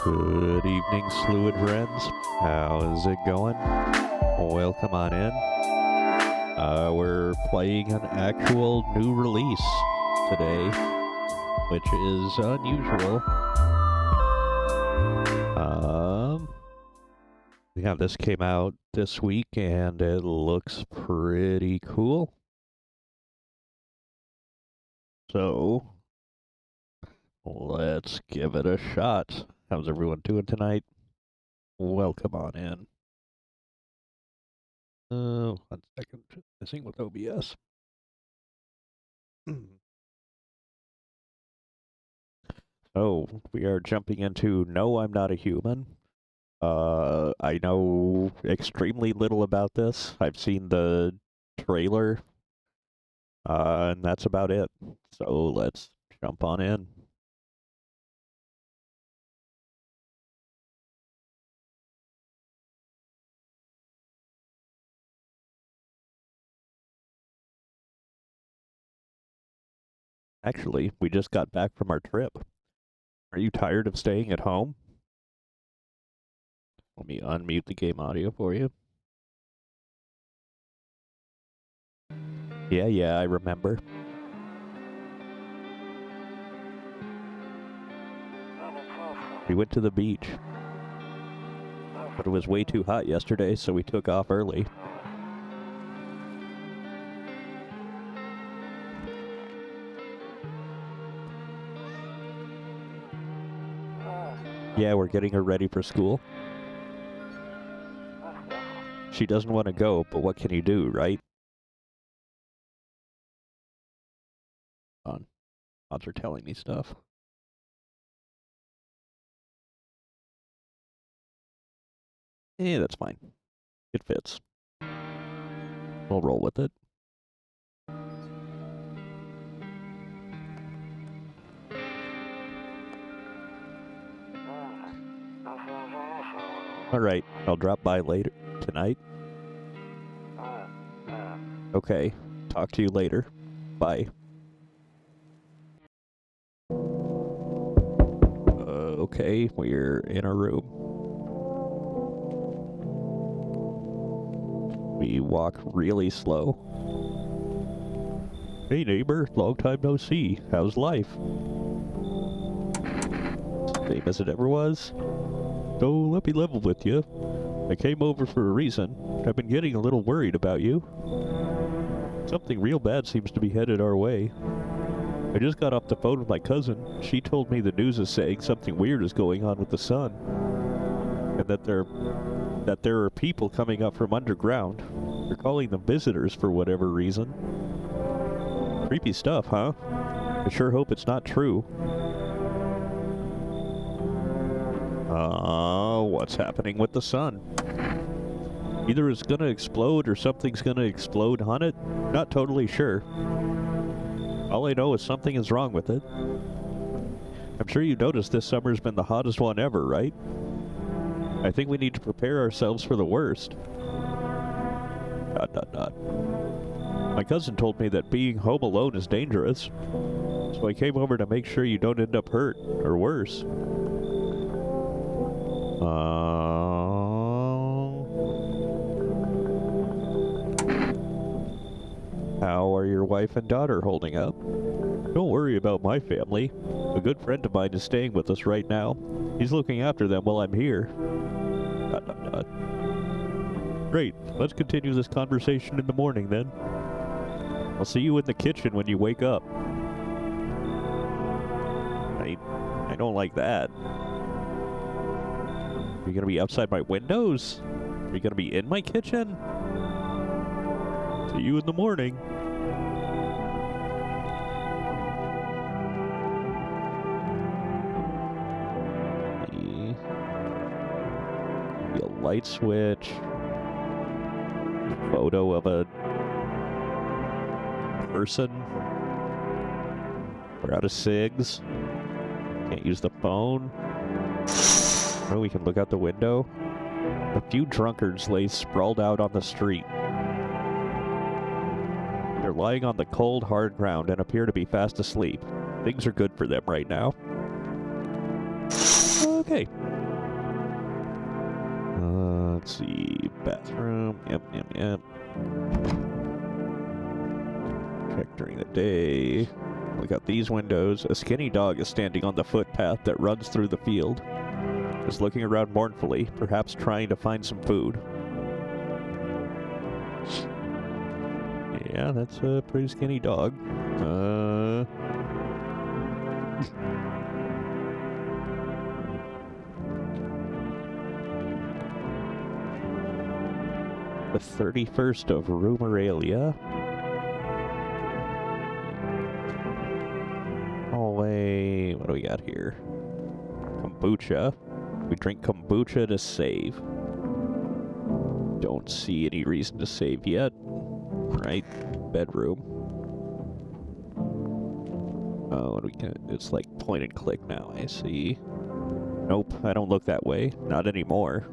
Good evening, Fluid friends. How's it going? Welcome on in. We're playing an actual new release today, which is unusual. Yeah, this came out this week and it looks pretty cool. So, let's give it a shot. How's everyone doing tonight? Welcome on in. 1 second. Messing with OBS. So, we are jumping into No, I'm Not a Human. I know extremely little about this. I've seen the trailer, and that's about it. So, let's jump on in. Actually, we just got back from our trip. Are you tired of staying at home? Let me unmute the game audio for you. Yeah, I remember. We went to the beach. But it was way too hot yesterday, so we took off early. Yeah, we're getting her ready for school. She doesn't want to go, but what can you do, right? Mods are telling me stuff. Yeah, that's fine. It fits. We'll roll with it. Alright, I'll drop by later tonight. Okay, talk to you later. Bye. Okay, we're in a room. We walk really slow. Hey neighbor, long time no see. How's life? Same as it ever was? So let me level with you. I came over for a reason. I've been getting a little worried about you. Something real bad seems to be headed our way. I just got off the phone with my cousin. She told me the news is saying something weird is going on with the sun. And that there are people coming up from underground. They're calling them visitors for whatever reason. Creepy stuff, huh? I sure hope it's not true. What's happening with the sun? Either it's gonna explode or something's gonna explode on it. Not totally sure. All I know is something is wrong with it. I'm sure you noticed this summer's been the hottest one ever, right? I think we need to prepare ourselves for the worst. ... My cousin told me that being home alone is dangerous. So I came over to make sure you don't end up hurt, or worse. How are your wife and daughter holding up? Don't worry about my family. A good friend of mine is staying with us right now. He's looking after them while I'm here. ... Great. Let's continue this conversation in the morning then. I'll see you in the kitchen when you wake up. I don't like that. Are you gonna be outside my windows? Are you gonna be in my kitchen? See you in the morning. Maybe a light switch. Photo of a person. We're out of cigs. Can't use the phone. Oh, we can look out the window. A few drunkards lay sprawled out on the street. They're lying on the cold, hard ground and appear to be fast asleep. Things are good for them right now. Okay. Let's see. Bathroom. Yep. Check during the day. Look out these windows. A skinny dog is standing on the footpath that runs through the field. Just looking around mournfully, perhaps trying to find some food. Yeah, that's a pretty skinny dog. The 31st of Rumeralia. Hallway. What do we got here? Kombucha. We drink kombucha to save. Don't see any reason to save yet. Right. Bedroom. Oh, what do we get? It's like point and click now, I see. Nope, I don't look that way. Not anymore.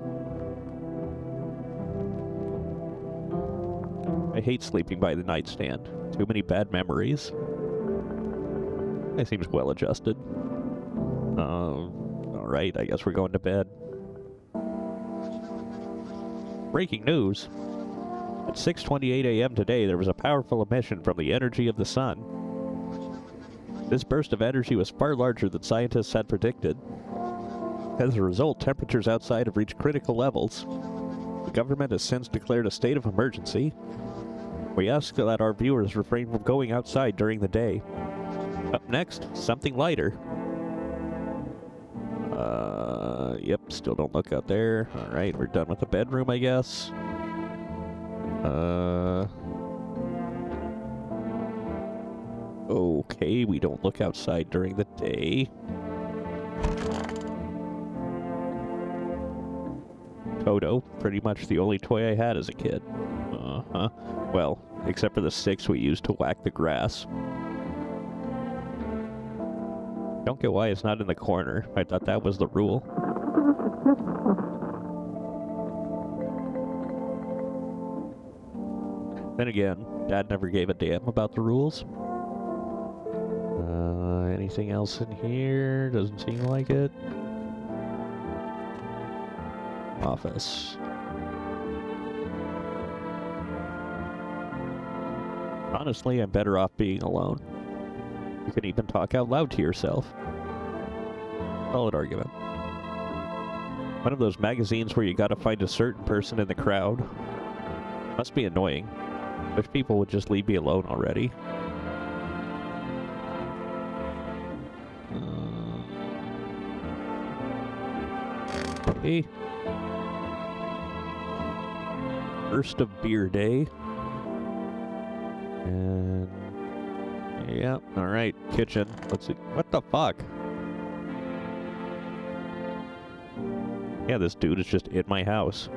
I hate sleeping by the nightstand. Too many bad memories. It seems well adjusted. Alright, I guess we're going to bed. Breaking news. At 6:28 a.m. today, there was a powerful emission from the energy of the sun. This burst of energy was far larger than scientists had predicted. As a result, temperatures outside have reached critical levels. The government has since declared a state of emergency. We ask that our viewers refrain from going outside during the day. Up next, something lighter. Yep, still don't look out there. Alright, we're done with the bedroom, I guess. Okay, we don't look outside during the day. Toto, pretty much the only toy I had as a kid. Uh-huh. Well, except for the sticks we used to whack the grass. Don't get why it's not in the corner. I thought that was the rule. Then again, Dad never gave a damn about the rules. Anything else in here? Doesn't seem like it. Office. Honestly, I'm better off being alone. You can even talk out loud to yourself. Solid argument. One of those magazines where you gotta find a certain person in the crowd. Must be annoying. Wish people would just leave me alone already. Okay. First of beer day. And... yeah, alright, kitchen. Let's see. What the fuck? Yeah, this dude is just in my house.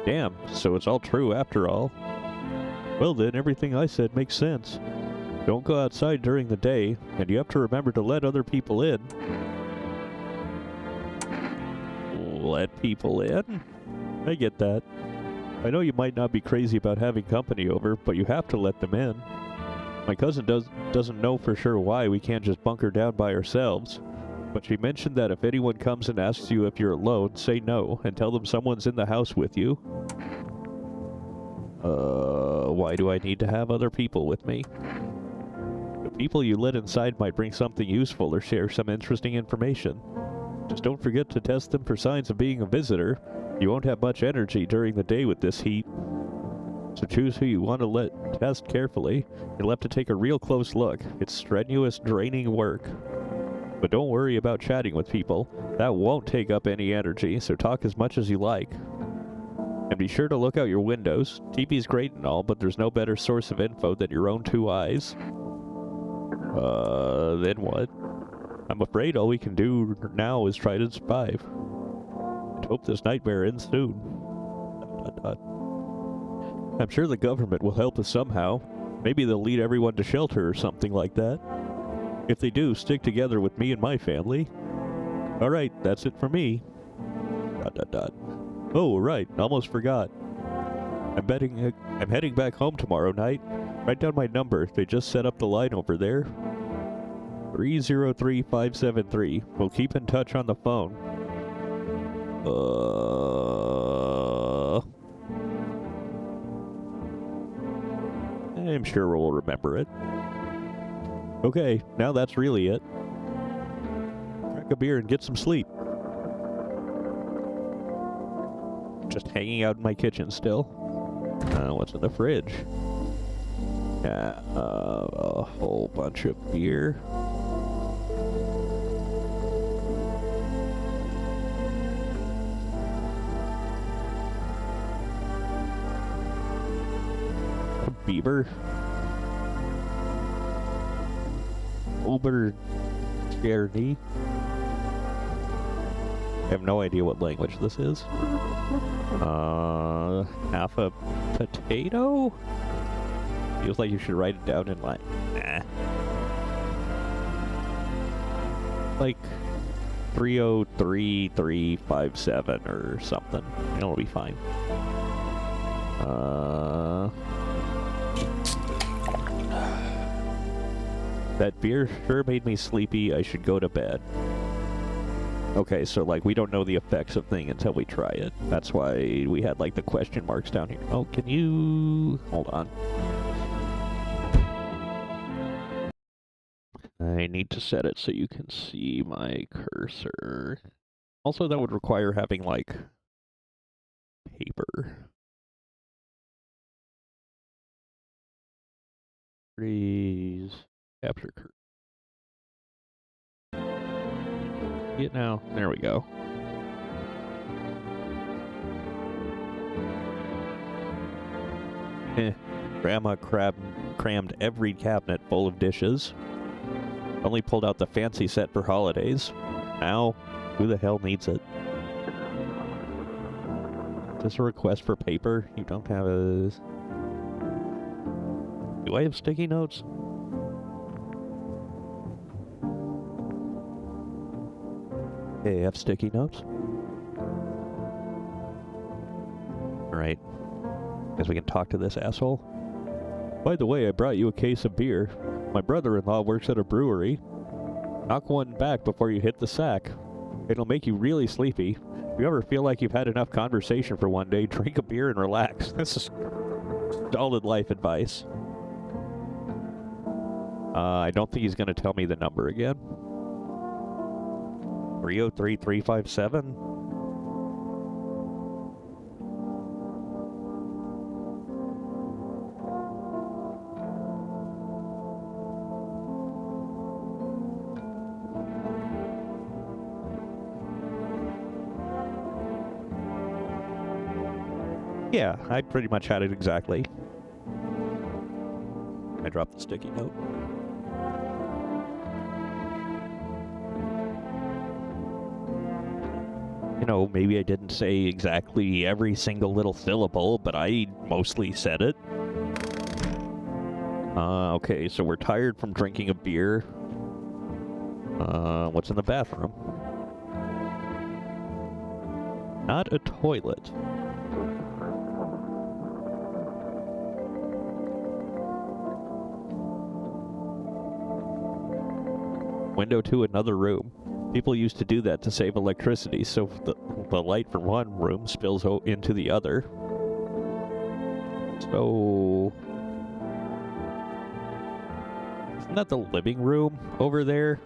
Damn, so it's all true after all. Well then, everything I said makes sense. Don't go outside during the day, and you have to remember to let other people in. Let people in? I get that. I know you might not be crazy about having company over, but you have to let them in. My cousin doesn't know for sure why we can't just bunker down by ourselves, but she mentioned that if anyone comes and asks you if you're alone, say no, and tell them someone's in the house with you. Why do I need to have other people with me? The people you let inside might bring something useful or share some interesting information. Just don't forget to test them for signs of being a visitor. You won't have much energy during the day with this heat. So choose who you want to let test carefully. You'll have to take a real close look. It's strenuous, draining work. But don't worry about chatting with people. That won't take up any energy, so talk as much as you like. And be sure to look out your windows. TV's great and all, but there's no better source of info than your own two eyes. Then what? I'm afraid all we can do now is try to survive. And hope this nightmare ends soon. ... I'm sure the government will help us somehow. Maybe they'll lead everyone to shelter or something like that. If they do, stick together with me and my family. Alright, that's it for me. ... Oh, right, almost forgot. I'm heading back home tomorrow night. Write down my number. They just set up the line over there. 303573. We'll keep in touch on the phone. I'm sure we'll remember it. Okay, now that's really it. Crack a beer and get some sleep. Just hanging out in my kitchen still. What's in the fridge? A whole bunch of beer. A beaver. Uber Cherny. I have no idea what language this is. Half a potato? Feels like you should write it down in like, like 303357 or something. It'll be fine. That beer sure made me sleepy. I should go to bed. Okay, so like we don't know the effects of thing until we try it. That's why we had like the question marks down here. Oh, can you hold on? I need to set it so you can see my cursor. Also, that would require having like paper. Freeze. Capture cursor. Get now. There we go. Grandma crammed every cabinet full of dishes. Only pulled out the fancy set for holidays. Now, who the hell needs it? Is this a request for paper? You don't have a... Do I have sticky notes? Hey, I have sticky notes. Alright. Guess we can talk to this asshole. By the way, I brought you a case of beer. My brother-in-law works at a brewery. Knock one back before you hit the sack. It'll make you really sleepy. If you ever feel like you've had enough conversation for one day, drink a beer and relax. This is solid life advice. I don't think he's going to tell me the number again. 303357? Yeah, I pretty much had it exactly. I dropped the sticky note. You know, maybe I didn't say exactly every single little syllable, but I mostly said it. Okay, so we're tired from drinking a beer. What's in the bathroom? Not a toilet. Window to another room. People used to do that to save electricity, so the light from one room spills into the other. So... Isn't that the living room over there?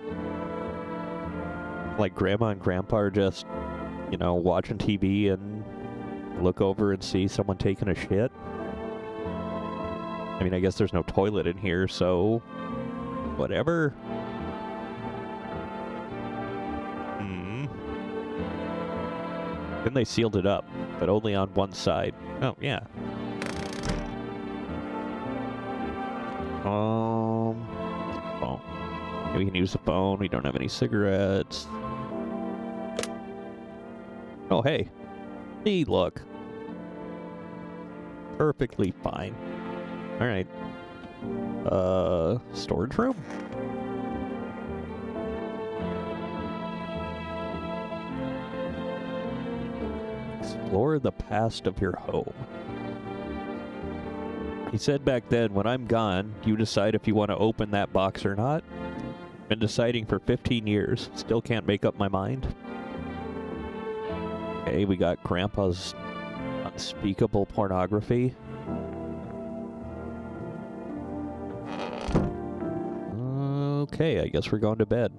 Like Grandma and Grandpa are just, you know, watching TV and look over and see someone taking a shit? I mean, I guess there's no toilet in here, so... whatever. Then they sealed it up, but only on one side. Oh, yeah. Phone. We can use the phone. We don't have any cigarettes. Oh, hey. Hey, look. Perfectly fine. Alright. Storage room? Explore the past of your home. He said back then, when I'm gone, you decide if you want to open that box or not. Been deciding for 15 years. Still can't make up my mind. Okay, we got Grandpa's unspeakable pornography. Okay, I guess we're going to bed.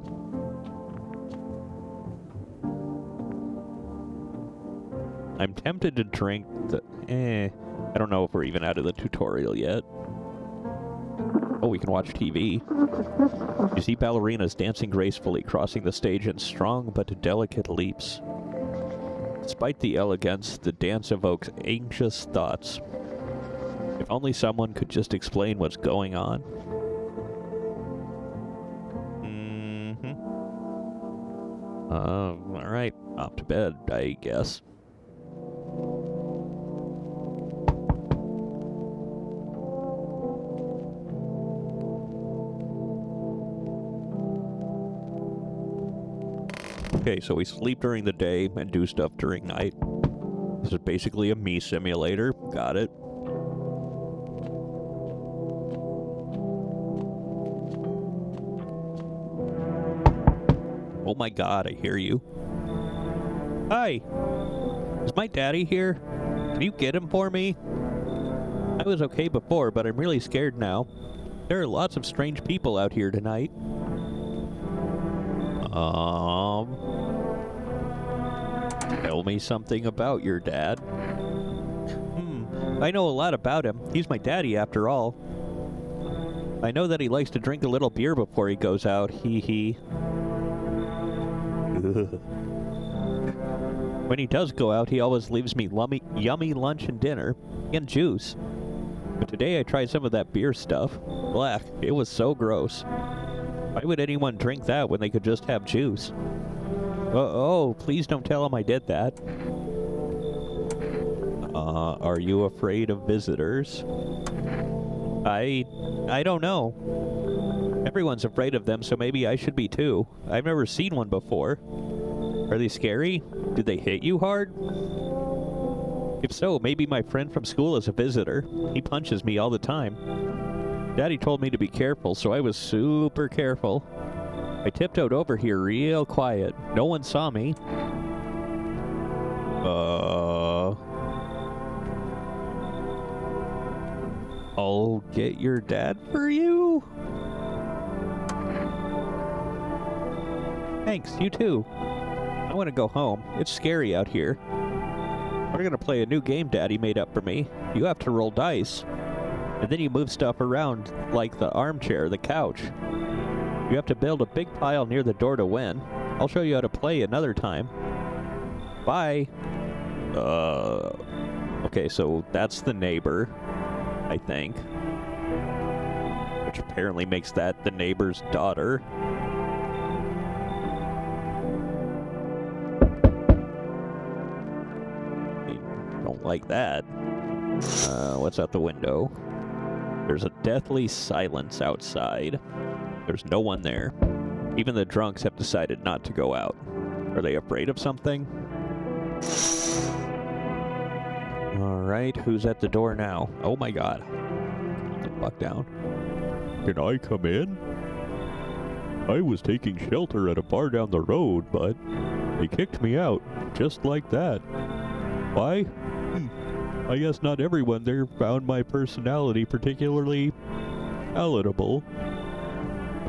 I'm tempted to drink the... I don't know if we're even out of the tutorial yet. Oh, we can watch TV. You see ballerinas dancing gracefully, crossing the stage in strong but delicate leaps. Despite the elegance, the dance evokes anxious thoughts. If only someone could just explain what's going on. Alright, off to bed, I guess. Okay, so we sleep during the day and do stuff during night. This is basically a me simulator. Got it. Oh my god, I hear you. Hi! Is my daddy here? Can you get him for me? I was okay before, but I'm really scared now. There are lots of strange people out here tonight. Tell me something about your dad. I know a lot about him. He's my daddy after all. I know that he likes to drink a little beer before he goes out. Hee hee. When he does go out, he always leaves me yummy lunch and dinner, and juice. But today I tried some of that beer stuff. Black. It was so gross. Why would anyone drink that when they could just have juice? Oh, please don't tell him I did that. Are you afraid of visitors? I don't know. Everyone's afraid of them, so maybe I should be too. I've never seen one before. Are they scary? Did they hit you hard? If so, maybe my friend from school is a visitor. He punches me all the time. Daddy told me to be careful, so I was super careful. I tiptoed over here real quiet. No one saw me. I'll get your dad for you? Thanks, you too. I want to go home. It's scary out here. We're gonna play a new game Daddy made up for me. You have to roll dice. And then you move stuff around like the armchair, the couch. You have to build a big pile near the door to win. I'll show you how to play another time. Bye. Okay, so that's the neighbor, I think. Which apparently makes that the neighbor's daughter. I don't like that. What's out the window? There's a deathly silence outside. There's no one there. Even the drunks have decided not to go out. Are they afraid of something? Alright, who's at the door now? Oh my god. Calm the fuck down. Can I come in? I was taking shelter at a bar down the road, but they kicked me out, just like that. Why? I guess not everyone there found my personality particularly palatable.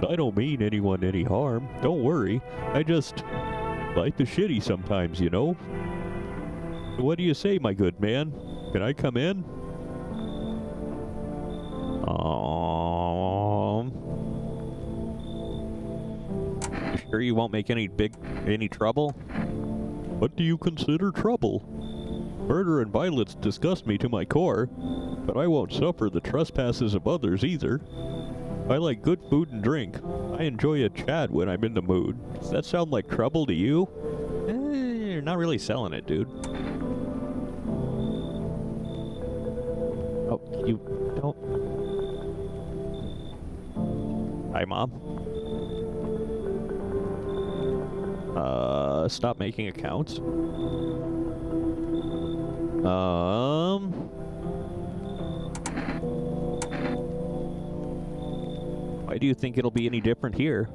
But I don't mean anyone any harm. Don't worry. I just like the shitty sometimes, you know? What do you say, my good man? Can I come in? You sure you won't make any trouble? What do you consider trouble? Murder and violence disgust me to my core, but I won't suffer the trespasses of others either. I like good food and drink. I enjoy a chat when I'm in the mood. Does that sound like trouble to you? You're not really selling it, dude. Oh, you don't... Hi, Mom. Stop making accounts. Why do you think it'll be any different here?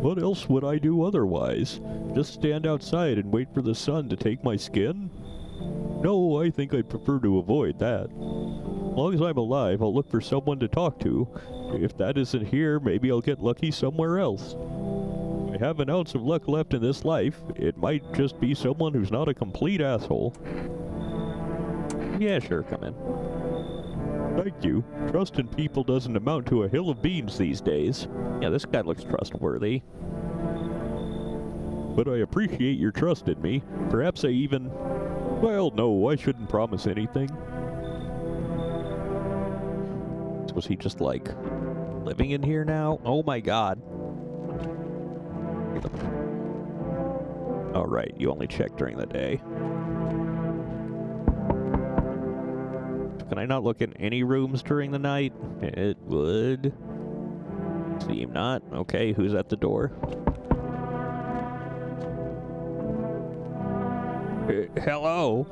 What else would I do otherwise? Just stand outside and wait for the sun to take my skin? No, I think I'd prefer to avoid that. As long as I'm alive, I'll look for someone to talk to. If that isn't here, maybe I'll get lucky somewhere else. If I have an ounce of luck left in this life, it might just be someone who's not a complete asshole. Yeah, sure, come in. Thank you. Trust in people doesn't amount to a hill of beans these days. Yeah, this guy looks trustworthy. But I appreciate your trust in me. Perhaps I even... Well, no, I shouldn't promise anything. Was he just, like, living in here now? Oh my god. Alright, you only check during the day. Can I not look in any rooms during the night? It would seem not. Okay, who's at the door? Hello?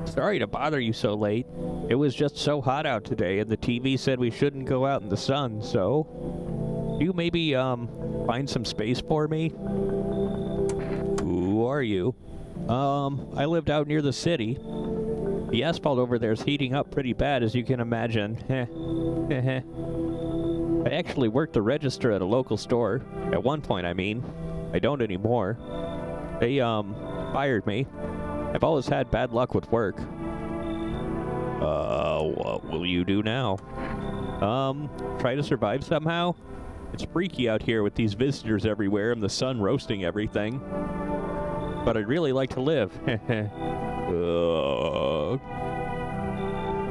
Sorry to bother you so late. It was just so hot out today, and the TV said we shouldn't go out in the sun, so... Do you maybe, find some space for me? Who are you? I lived out near the city. The asphalt over there is heating up pretty bad, as you can imagine. I actually worked the register at a local store. At one point, I mean. I don't anymore. They, fired me. I've always had bad luck with work. What will you do now? Try to survive somehow? It's freaky out here with these visitors everywhere and the sun roasting everything. But I'd really like to live.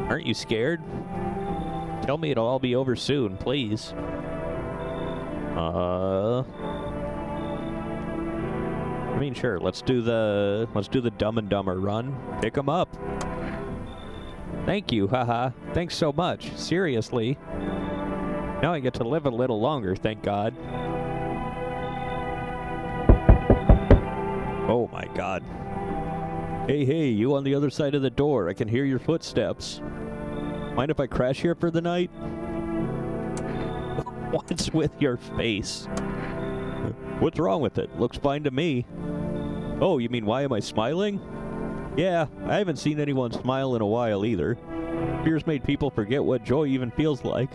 Aren't you scared? Tell me it'll all be over soon, please. I mean, sure, let's do the Dumb and Dumber run. Pick 'em up. Thank you, haha. Thanks so much. Seriously. Now I get to live a little longer, thank God. Oh my God. Hey, you on the other side of the door. I can hear your footsteps. Mind if I crash here for the night? What's with your face? What's wrong with it? Looks fine to me. Oh, you mean why am I smiling? Yeah, I haven't seen anyone smile in a while either. Fear's made people forget what joy even feels like.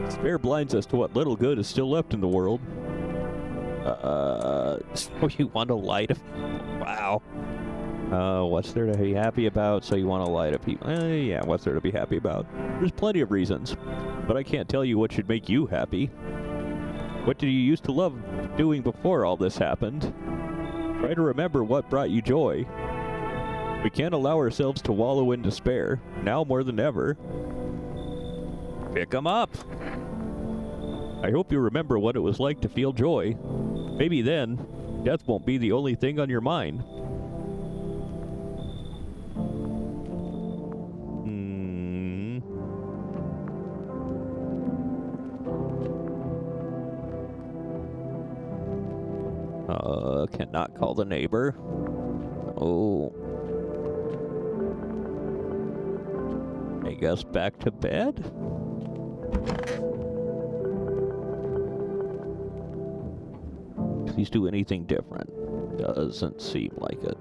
Despair blinds us to what little good is still left in the world. So you want to lie to... Wow. What's there to be happy about? So you want to lie to people? Yeah, what's there to be happy about? There's plenty of reasons, but I can't tell you what should make you happy. What did you used to love doing before all this happened? Try to remember what brought you joy. We can't allow ourselves to wallow in despair, now more than ever. Pick 'em up! I hope you remember what it was like to feel joy. Maybe then, death won't be the only thing on your mind. Cannot call the neighbor. Oh. I guess back to bed? Please do anything different. Doesn't seem like it.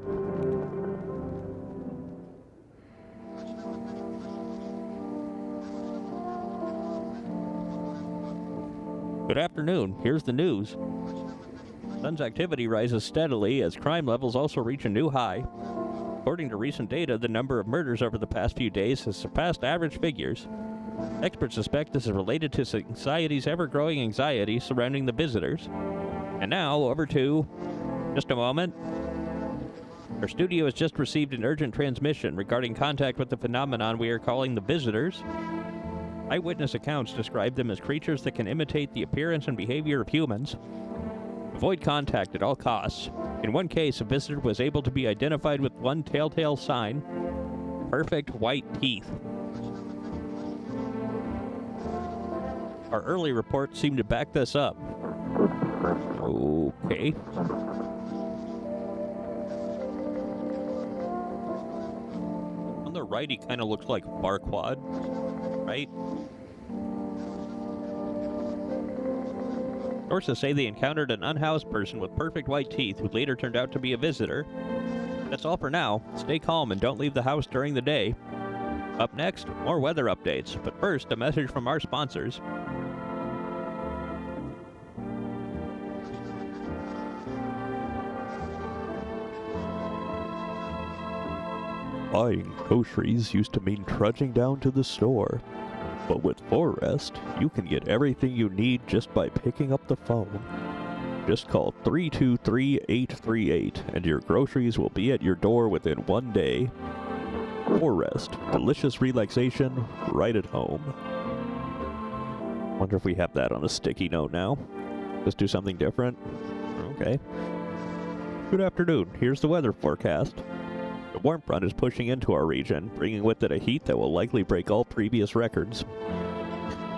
Good afternoon. Here's the news. Sun's activity rises steadily as crime levels also reach a new high. According to recent data, the number of murders over the past few days has surpassed average figures. Experts suspect this is related to society's ever-growing anxiety surrounding the visitors. And now, over to... Just a moment. Our studio has just received an urgent transmission regarding contact with the phenomenon we are calling the visitors. Eyewitness accounts describe them as creatures that can imitate the appearance and behavior of humans. Avoid contact at all costs. In one case, a visitor was able to be identified with one telltale sign: perfect white teeth. Our early reports seem to back this up. Okay. On the right, he kind of looks like Barquad, right? Sources say they encountered an unhoused person with perfect white teeth who later turned out to be a visitor. That's all for now. Stay calm and don't leave the house during the day. Up next, more weather updates, but first, a message from our sponsors. Buying groceries used to mean trudging down to the store. But with Forrest, you can get everything you need just by picking up the phone. Just call 323-838 and your groceries will be at your door within 1 day. Forrest, delicious relaxation right at home. Wonder if we have that on a sticky note now. Let's do something different. Okay. Good afternoon. Here's the weather forecast. The warm front is pushing into our region, bringing with it a heat that will likely break all previous records.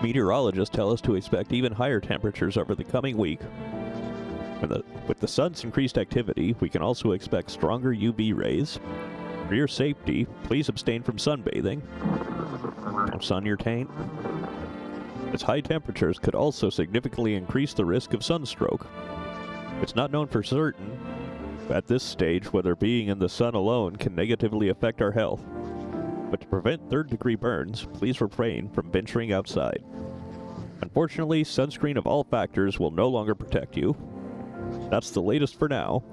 Meteorologists tell us to expect even higher temperatures over the coming week. With the sun's increased activity, we can also expect stronger UV rays. For your safety, please abstain from sunbathing. Don't sun your taint. As high temperatures could also significantly increase the risk of sunstroke. It's not known for certain at this stage whether being in the sun alone can negatively affect our health. But to prevent third-degree burns, please refrain from venturing outside. Unfortunately, sunscreen of all factors will no longer protect you. That's the latest for now.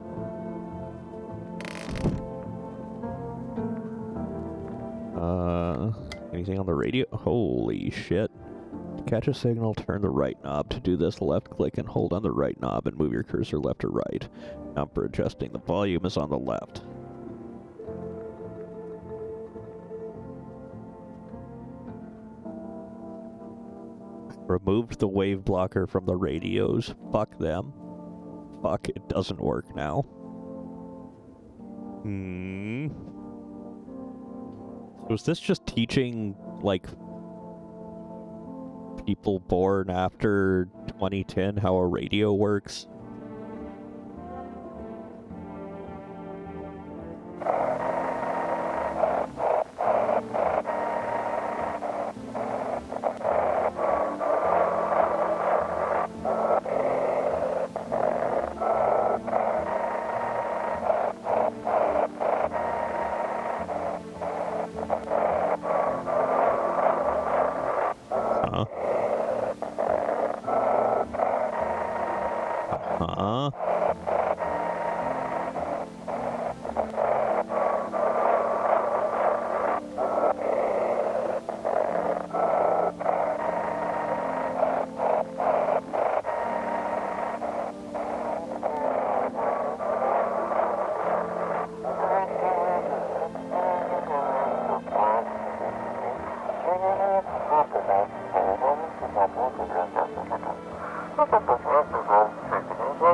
Anything on the radio? Holy shit. To catch a signal, turn the right knob. To do this, left click and hold on the right knob and move your cursor left or right. Knob for adjusting the volume is on the left. Removed the wave blocker from the radios. Fuck them. Fuck, it doesn't work now. Was this just teaching, like, people born after 2010 how a radio works?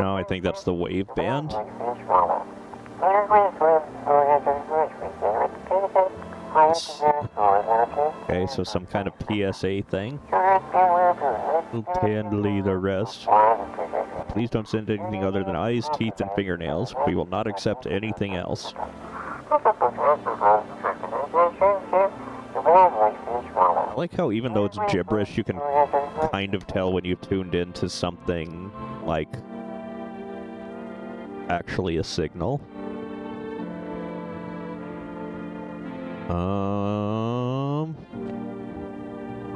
No, I think that's the wave band. Okay, so some kind of PSA thing. Handle the rest. Please don't send anything other than eyes, teeth, and fingernails. We will not accept anything else. I like how even though it's gibberish, you can kind of tell when you've tuned into something like actually a signal.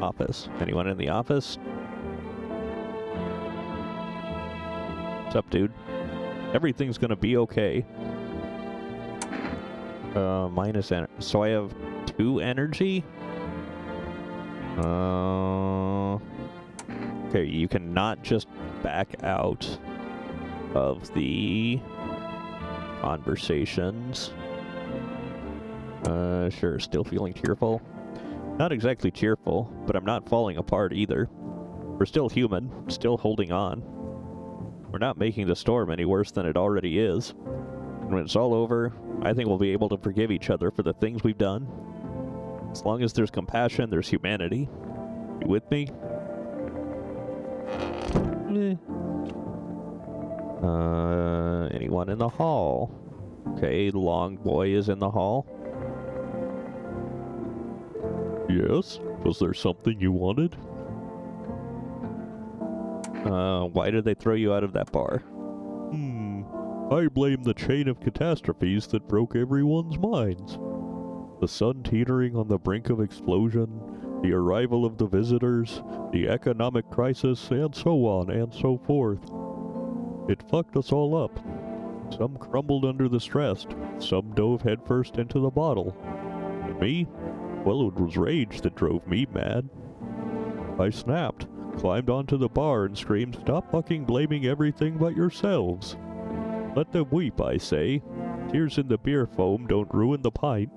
Office. Anyone in the office? What's up, dude? Everything's gonna be okay. Minus energy. So I have 2 energy? Okay, you cannot just back out of the conversations. Sure, still feeling tearful? Not exactly cheerful, but I'm not falling apart either. We're still human, still holding on. We're not making the storm any worse than it already is. And when it's all over, I think we'll be able to forgive each other for the things we've done. As long as there's compassion, there's humanity. You with me? Anyone in the hall? Okay, Long Boy is in the hall. Yes? Was there something you wanted? Why did they throw you out of that bar? I blame the chain of catastrophes that broke everyone's minds. The sun teetering on the brink of explosion, the arrival of the visitors, the economic crisis, and so on and so forth. It fucked us all up. Some crumbled under the stress, some dove headfirst into the bottle. And me? Well, it was rage that drove me mad. I snapped, climbed onto the bar and screamed, "Stop fucking blaming everything but yourselves. Let them weep, I say. Tears in the beer foam don't ruin the pint.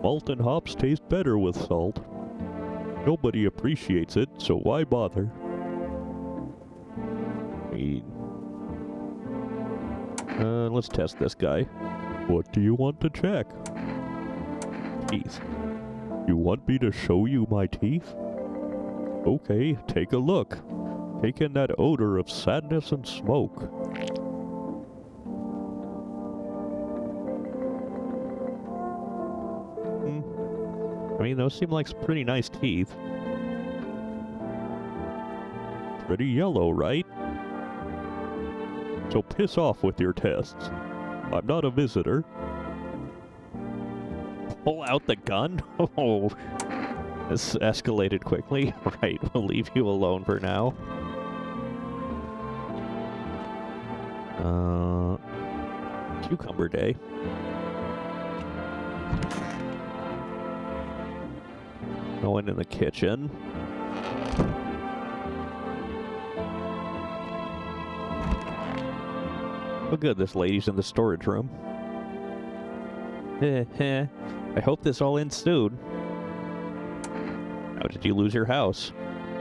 Malt and hops taste better with salt. Nobody appreciates it, so why bother?" Let's test this guy. What do you want to check? Teeth. You want me to show you my teeth? Okay, take a look. Take in that odor of sadness and smoke. I mean, those seem like some pretty nice teeth. Pretty yellow, right? So piss off with your tests. I'm not a visitor. Pull out the gun? Oh, this escalated quickly. Right, we'll leave you alone for now. Cucumber day. Going in the kitchen. Oh good, this lady's in the storage room. I hope this all ends soon. How did you lose your house?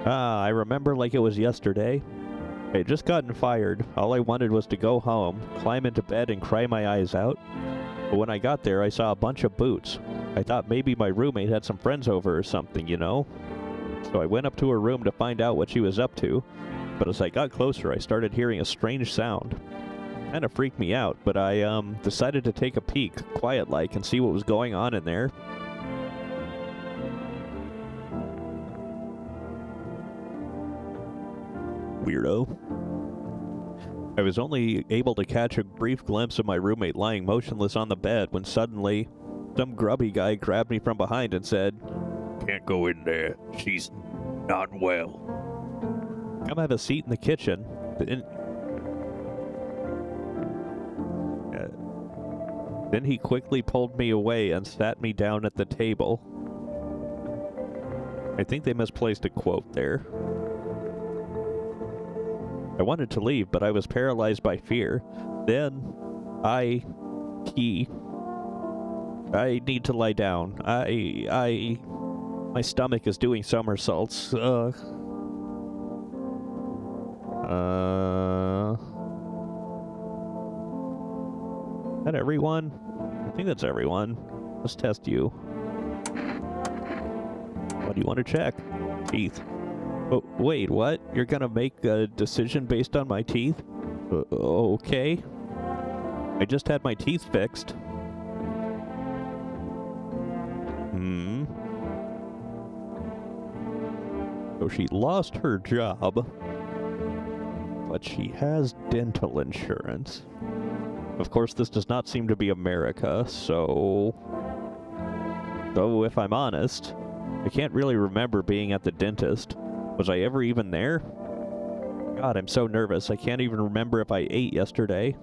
I remember like it was yesterday. I had just gotten fired. All I wanted was to go home, climb into bed, and cry my eyes out. But when I got there, I saw a bunch of boots. I thought maybe my roommate had some friends over or something, you know? So I went up to her room to find out what she was up to. But as I got closer, I started hearing a strange sound. Kind of freaked me out, but I decided to take a peek, quiet-like, and see what was going on in there. Weirdo. I was only able to catch a brief glimpse of my roommate lying motionless on the bed when suddenly some grubby guy grabbed me from behind and said, "Can't go in there. She's not well. Come have a seat in the kitchen." Then he quickly pulled me away and sat me down at the table. I think they misplaced a quote there. I wanted to leave, but I was paralyzed by fear. Then, I need to lie down. My stomach is doing somersaults. Is that everyone? I think that's everyone. Let's test you. What do you want to check? Teeth. Oh, wait, what? You're gonna make a decision based on my teeth? Okay. I just had my teeth fixed. So she lost her job, but she has dental insurance. Of course, this does not seem to be America, so... Though, if I'm honest, I can't really remember being at the dentist. Was I ever even there? God, I'm so nervous. I can't even remember if I ate yesterday.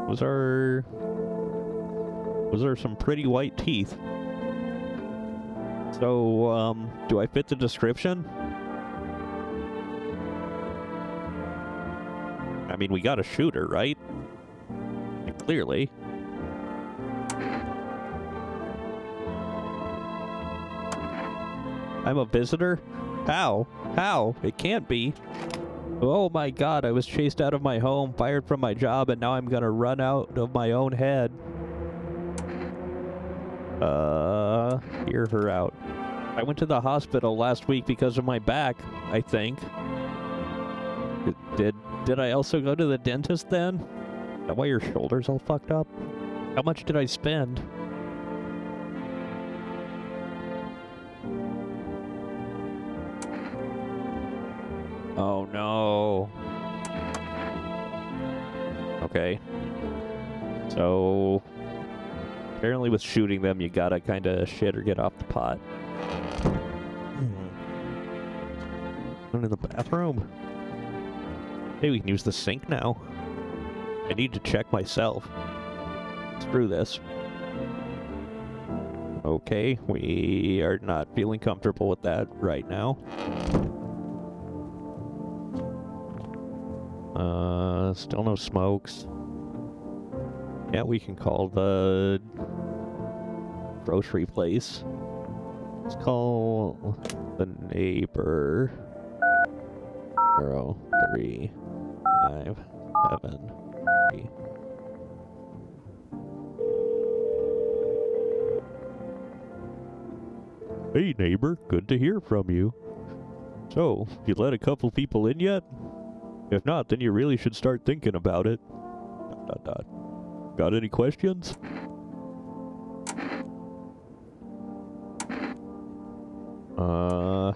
Was there some pretty white teeth? So, do I fit the description? I mean, we got a shooter, right? Clearly. I'm a visitor? How? How? It can't be. Oh my god, I was chased out of my home, fired from my job, and now I'm gonna run out of my own head. Hear her out. I went to the hospital last week because of my back, I think. Did I also go to the dentist then? Is that why your shoulder's all fucked up? How much did I spend? Oh no. Okay. So apparently with shooting them, you gotta kinda shit or get off the pot. One in the bathroom. Hey, we can use the sink now. I need to check myself. Screw this. Okay, we are not feeling comfortable with that right now. Still no smokes. Yeah, we can call the grocery place. Let's call the neighbor. 03573. Hey neighbor, good to hear from you. So, you let a couple people in yet? If not, then you really should start thinking about it. ... Got any questions?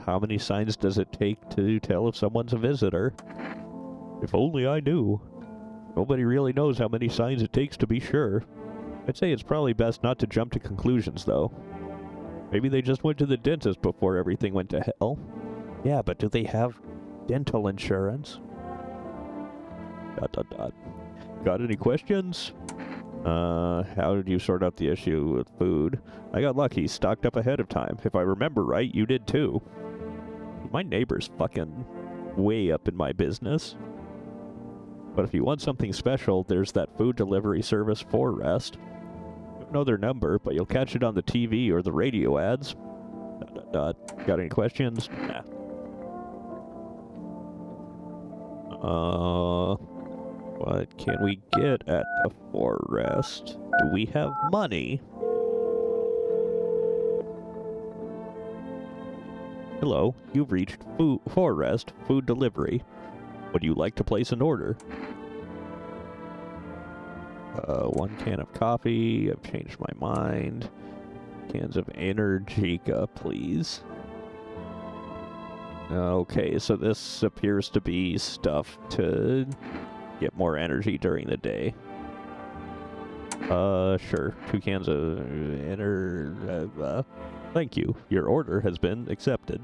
How many signs does it take to tell if someone's a visitor? If only I knew. Nobody really knows how many signs it takes to be sure. I'd say it's probably best not to jump to conclusions, though. Maybe they just went to the dentist before everything went to hell. Yeah, but do they have dental insurance? ... Got any questions? How did you sort out the issue with food? I got lucky, stocked up ahead of time. If I remember right, you did too. My neighbor's fucking way up in my business. But if you want something special, there's that food delivery service for Rest. I don't know their number, but you'll catch it on the TV or the radio ads. ... Got any questions? Nah. What can we get at the forest? Do we have money? Hello, you've reached Forest Food Delivery. Would you like to place an order? 1 can of coffee. I've changed my mind. Cans of Energica, please. Okay, so this appears to be stuff to get more energy during the day. Sure. 2 cans of thank you. Your order has been accepted.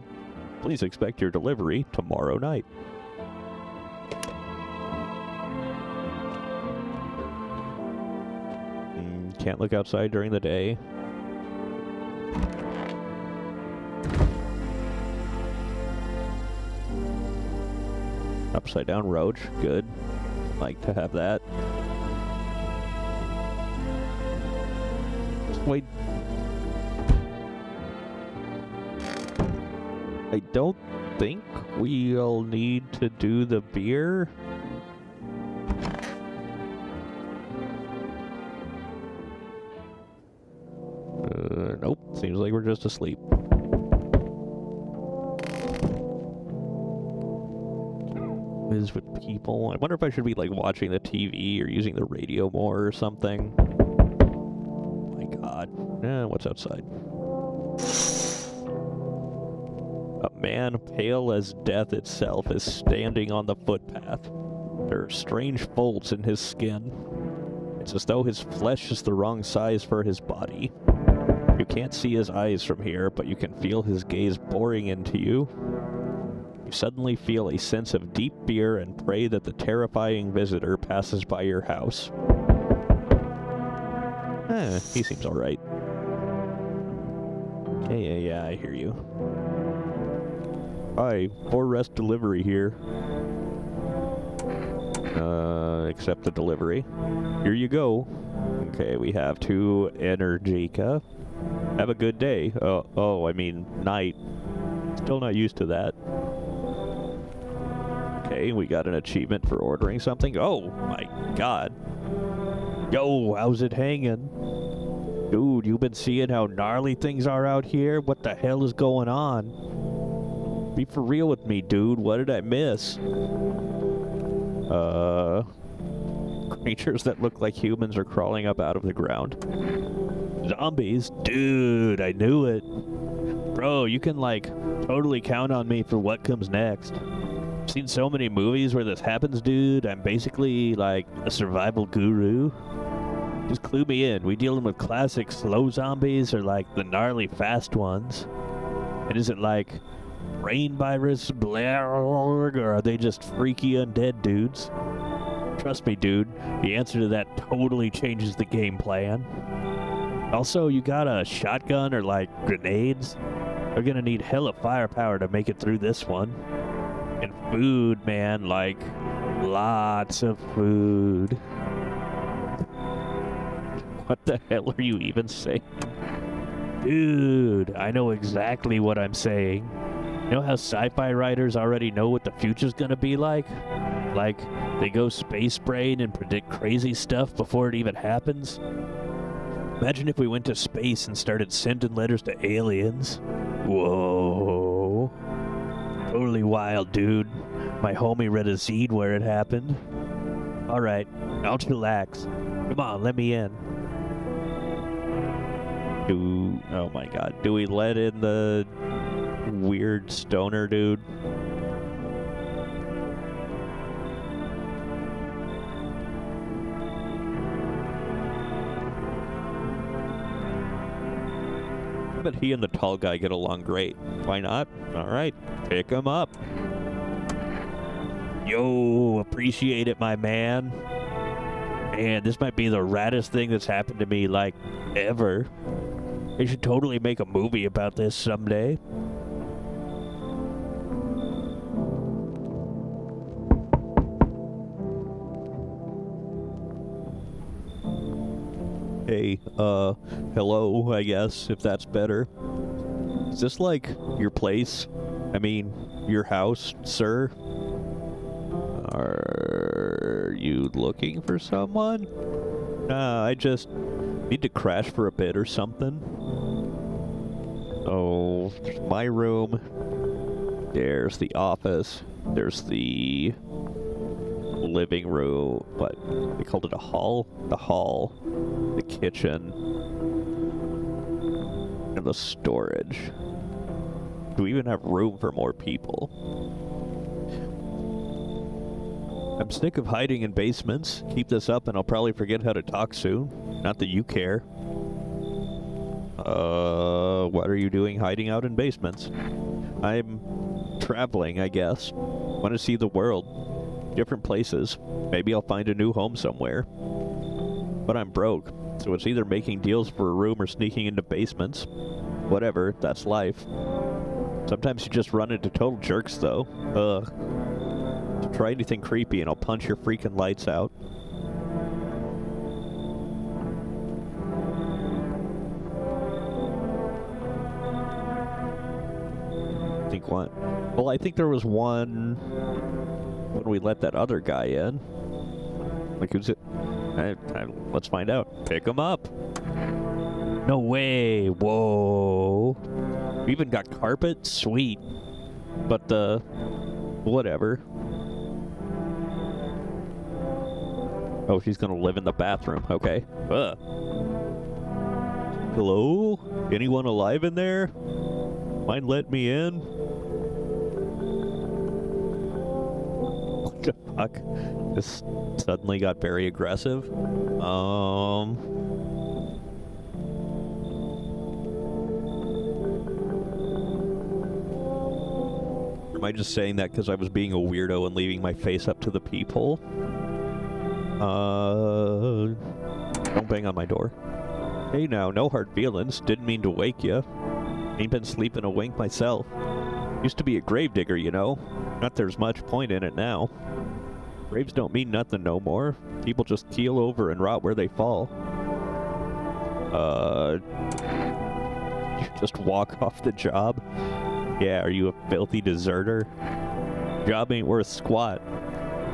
Please expect your delivery tomorrow night. Can't look outside during the day. Upside down roach, good. Like to have that. Wait. I don't think we'll need to do the beer. Nope. Seems like we're just asleep. Is with people. I wonder if I should be like watching the TV or using the radio more or something. My God. What's outside? A man pale as death itself is standing on the footpath. There are strange folds in his skin. It's as though his flesh is the wrong size for his body. You can't see his eyes from here, but you can feel his gaze boring into you. You suddenly feel a sense of deep fear and pray that the terrifying visitor passes by your house. He seems alright. Yeah, I hear you. Hi, Rest Delivery here. Accept the delivery. Here you go. Okay, we have 2 Energica. Have a good day. I mean, night. Still not used to that. Okay, we got an achievement for ordering something. Oh my God. Yo, how's it hanging? Dude, you been seeing how gnarly things are out here? What the hell is going on? Be for real with me, dude. What did I miss? Creatures that look like humans are crawling up out of the ground. Zombies? Dude, I knew it. Bro, you can, like, totally count on me for what comes next. I've seen so many movies where this happens, dude. I'm basically like a survival guru. Just clue me in. We dealing with classic slow zombies or like the gnarly fast ones? And is it like brain virus, or are they just freaky undead dudes? Trust me, dude, the answer to that totally changes the game plan. Also, you got a shotgun or like grenades? We're gonna need hella firepower to make it through this one. And food, man, like lots of food. What the hell are you even saying? Dude, I know exactly what I'm saying. You know how sci-fi writers already know what the future's gonna be like? Like, they go space brain and predict crazy stuff before it even happens? Imagine if we went to space and started sending letters to aliens. Whoa. Totally wild, dude. My homie read a zine where it happened. Alright, I'll chillax. Come on, let me in. Oh my god, do we let in the weird stoner dude? But he and the tall guy get along great. Why not? Alright, pick him up. Yo, appreciate it, my man. Man, this might be the raddest thing that's happened to me, like, ever. They should totally make a movie about this someday. Hey, hello, I guess, if that's better. Is this like your place? I mean, your house, sir? Are you looking for someone? I just need to crash for a bit or something. Oh, my room. There's the office. There's the living room. What? They called it a hall? The hall. The kitchen. And the storage. Do we even have room for more people? I'm sick of hiding in basements. Keep this up and I'll probably forget how to talk soon. Not that you care. What are you doing hiding out in basements? I'm traveling, I guess. Want to see the world. Different places. Maybe I'll find a new home somewhere. But I'm broke, so it's either making deals for a room or sneaking into basements. Whatever, that's life. Sometimes you just run into total jerks, though. Ugh. So try anything creepy and I'll punch your freaking lights out. Think what? Well, I think there was one when we let that other guy in. Like, who's it? Let's find out. Pick him up. No way. Whoa. We even got carpet? Sweet. But, whatever. Oh, she's gonna live in the bathroom. Okay. Hello? Anyone alive in there? Mind letting me in? What the fuck? This suddenly got very aggressive. Am I just saying that because I was being a weirdo and leaving my face up to the people? Don't bang on my door. Hey now, no hard feelings. Didn't mean to wake ya. Ain't been sleeping a wink myself. Used to be a gravedigger, you know. Not there's much point in it now. Graves don't mean nothing no more. People just keel over and rot where they fall. You just walk off the job? Yeah, are you a filthy deserter? Job ain't worth squat.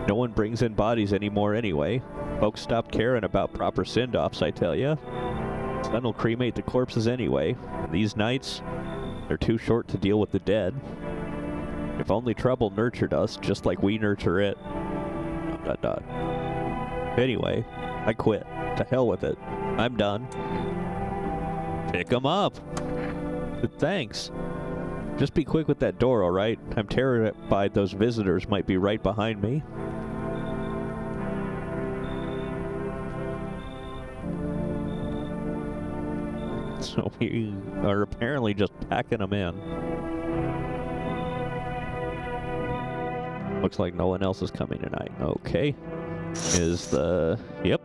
No one brings in bodies anymore anyway. Folks stopped caring about proper send-offs, I tell ya. Sun'll cremate the corpses anyway. And these nights, they're too short to deal with the dead. If only trouble nurtured us, just like we nurture it. ... Anyway, I quit. To hell with it. I'm done. Pick 'em up. Thanks. Just be quick with that door, alright? I'm terrified those visitors might be right behind me. So we are apparently just packing them in. Looks like no one else is coming tonight. Okay. Yep.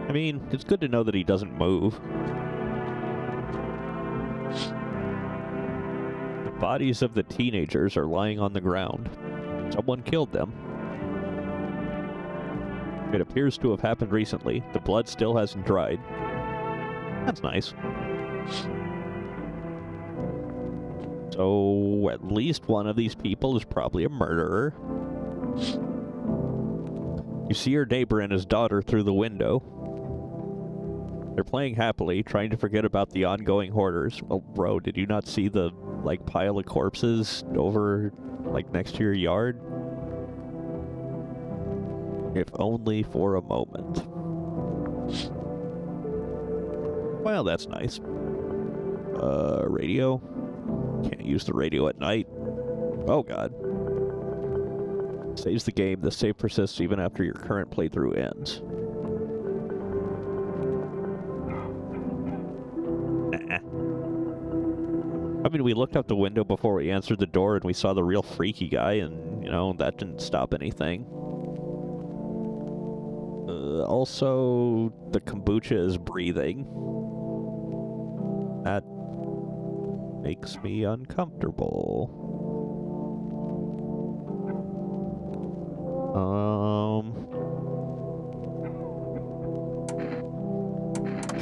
I mean, it's good to know that he doesn't move. The bodies of the teenagers are lying on the ground. Someone killed them. It appears to have happened recently. The blood still hasn't dried. That's nice. So, at least one of these people is probably a murderer. You see your neighbor and his daughter through the window. They're playing happily, trying to forget about the ongoing hoarders. Well, bro, did you not see the, like, pile of corpses over, like, next to your yard? If only for a moment. Well, that's nice. Radio? Can't use the radio at night. Oh, God. Saves the game. The save persists even after your current playthrough ends. Nah. I mean, we looked out the window before we answered the door and we saw the real freaky guy and, you know, that didn't stop anything. Also, the kombucha is breathing. That makes me uncomfortable.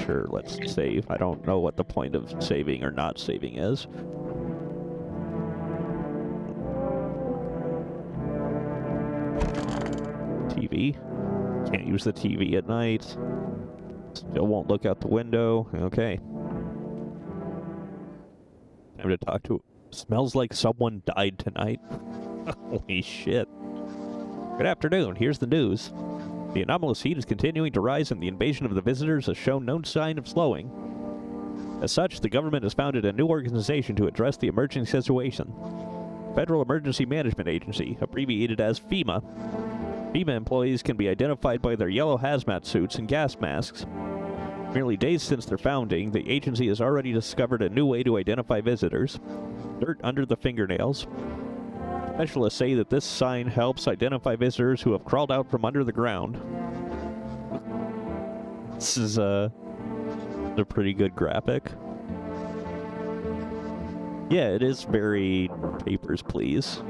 Sure, let's save. I don't know what the point of saving or not saving is. TV. Can't use the TV at night. Still won't look out the window. Okay. Time to talk to... Smells like someone died tonight. Holy shit. Good afternoon. Here's the news. The anomalous heat is continuing to rise and the invasion of the visitors has shown no sign of slowing. As such, the government has founded a new organization to address the emerging situation. Federal Emergency Management Agency, abbreviated as FEMA. FEMA employees can be identified by their yellow hazmat suits and gas masks. Merely days since their founding, the agency has already discovered a new way to identify visitors. Dirt under the fingernails. Specialists say that this sign helps identify visitors who have crawled out from under the ground. This is a pretty good graphic. Yeah, it is very Papers, Please.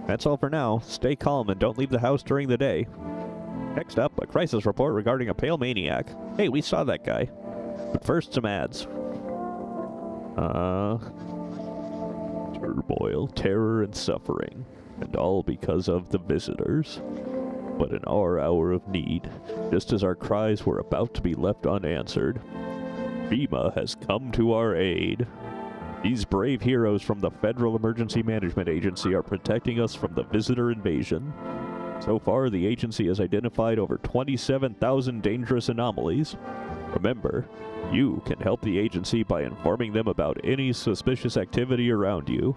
That's all for now. Stay calm and don't leave the house during the day. Next up, a crisis report regarding a pale maniac. Hey, we saw that guy. But first, some ads. Turmoil, terror, and suffering. And all because of the visitors. But in our hour of need, just as our cries were about to be left unanswered, FEMA has come to our aid. These brave heroes from the Federal Emergency Management Agency are protecting us from the visitor invasion. So far, the agency has identified over 27,000 dangerous anomalies. Remember, you can help the agency by informing them about any suspicious activity around you.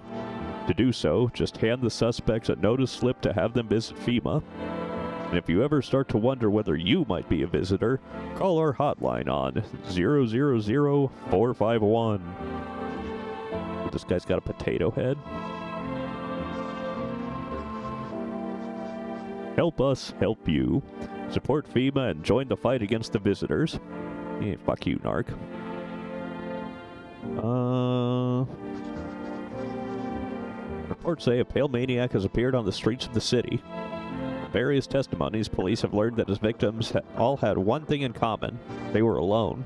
To do so, just hand the suspects a notice slip to have them visit FEMA. And if you ever start to wonder whether you might be a visitor, call our hotline on 000-451. This guy's got a potato head. Help us help you. Support FEMA and join the fight against the visitors. Yeah, fuck you, narc. Reports say a pale maniac has appeared on the streets of the city. From various testimonies, police have learned that his victims all had one thing in common. They were alone.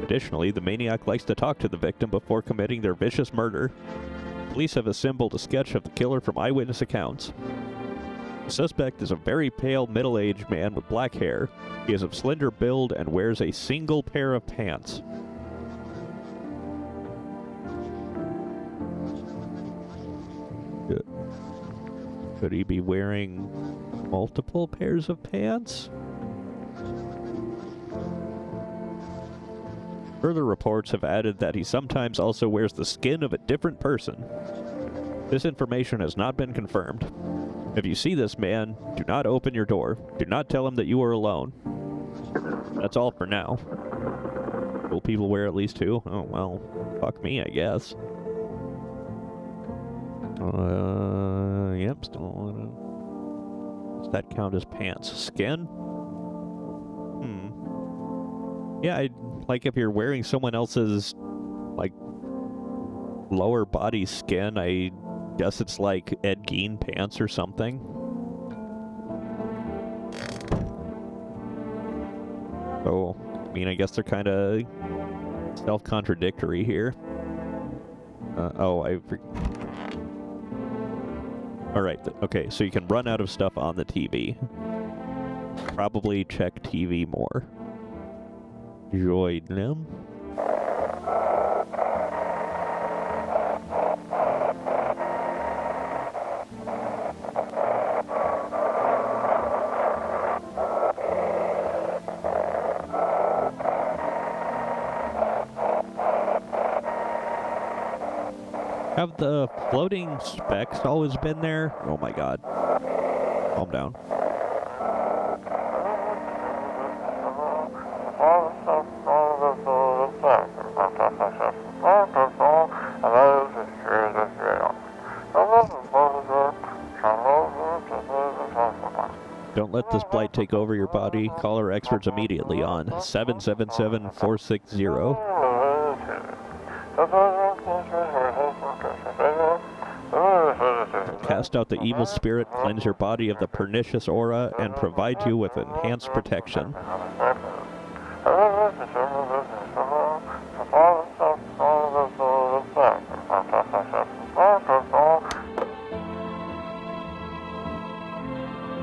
Additionally, the maniac likes to talk to the victim before committing their vicious murder. Police have assembled a sketch of the killer from eyewitness accounts. The suspect is a very pale, middle-aged man with black hair. He is of slender build and wears a single pair of pants. Could he be wearing multiple pairs of pants? Further reports have added that he sometimes also wears the skin of a different person. This information has not been confirmed. If you see this man, do not open your door. Do not tell him that you are alone. That's all for now. Will people wear at least 2? Oh, well, fuck me, I guess. Yep, still. Does that count as pants? Skin? Yeah, I'd like if you're wearing someone else's, like, lower body skin, I guess it's like Ed Gein pants or something. So, I mean, I guess they're kind of self-contradictory here. Alright, okay, so you can run out of stuff on the TV. Probably check TV more. Join them. Have the floating specks always been there? Oh my god. Calm down. Don't let this blight take over your body. Call our experts immediately on 777-460. Cast out the evil spirit, cleanse your body of the pernicious aura, and provide you with enhanced protection.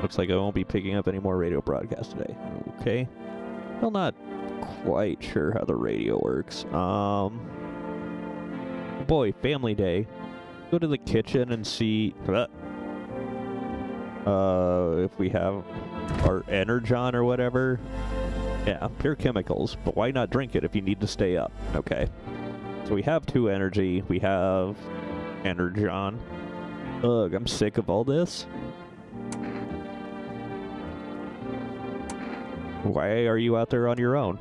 Looks like I won't be picking up any more radio broadcasts today. Okay. Still not quite sure how the radio works. Boy, family day. Go to the kitchen and see if we have our Energon or whatever. Yeah, pure chemicals, but why not drink it if you need to stay up? Okay. So we have 2 energy, we have Energon. Ugh, I'm sick of all this. Why are you out there on your own?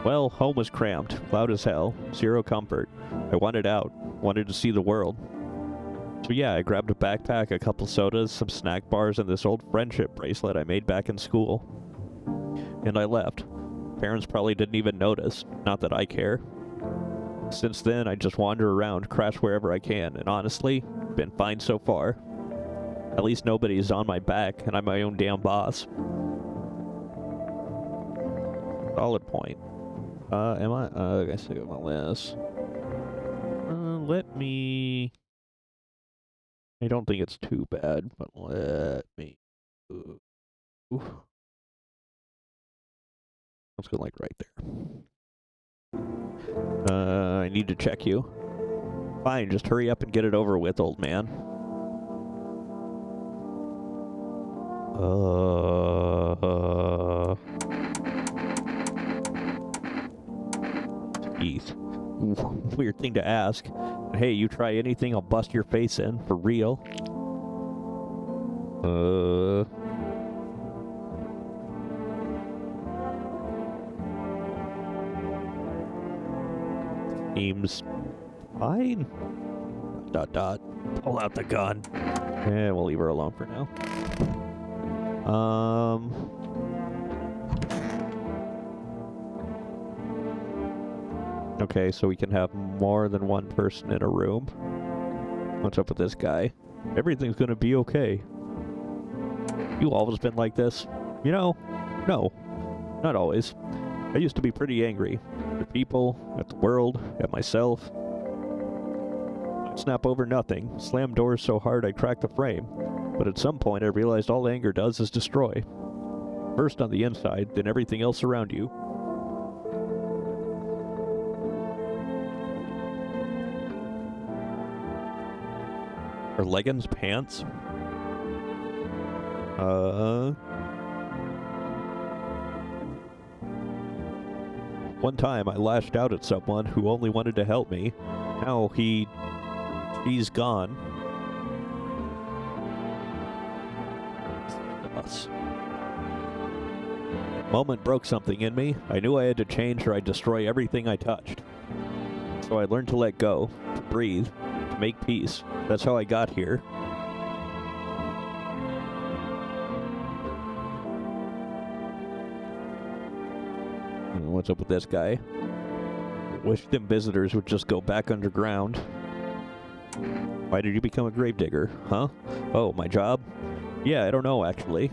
Well, home was cramped, loud as hell, zero comfort. I wanted out, wanted to see the world. So yeah, I grabbed a backpack, a couple sodas, some snack bars, and this old friendship bracelet I made back in school. And I left. Parents probably didn't even notice, not that I care. Since then, I just wander around, crash wherever I can, and honestly, been fine so far. At least nobody's on my back, and I'm my own damn boss. Solid point. Am I? I guess I got my list. Let me... I don't think it's too bad, but let me... Ooh. Let's go like right there. I need to check you. Fine, just hurry up and get it over with, old man. Jeez. Weird thing to ask. Hey, you try anything, I'll bust your face in, for real. Seems fine. ... Pull out the gun. Yeah, we'll leave her alone for now. Okay, so we can have more than one person in a room. What's up with this guy? Everything's gonna be okay. You always been like this? You know, no, not always. I used to be pretty angry. At people, at the world, at myself. I'd snap over nothing, slam doors so hard I'd crack the frame. But at some point I realized all anger does is destroy. First on the inside, then everything else around you. Are leggings pants? One time I lashed out at someone who only wanted to help me. Now he's gone. Us. Moment broke something in me. I knew I had to change or I'd destroy everything I touched. So I learned to let go, to breathe, to make peace. That's how I got here. What's up with this guy? Wish them visitors would just go back underground. Why did you become a gravedigger? Huh? Oh, my job? Yeah, I don't know, actually.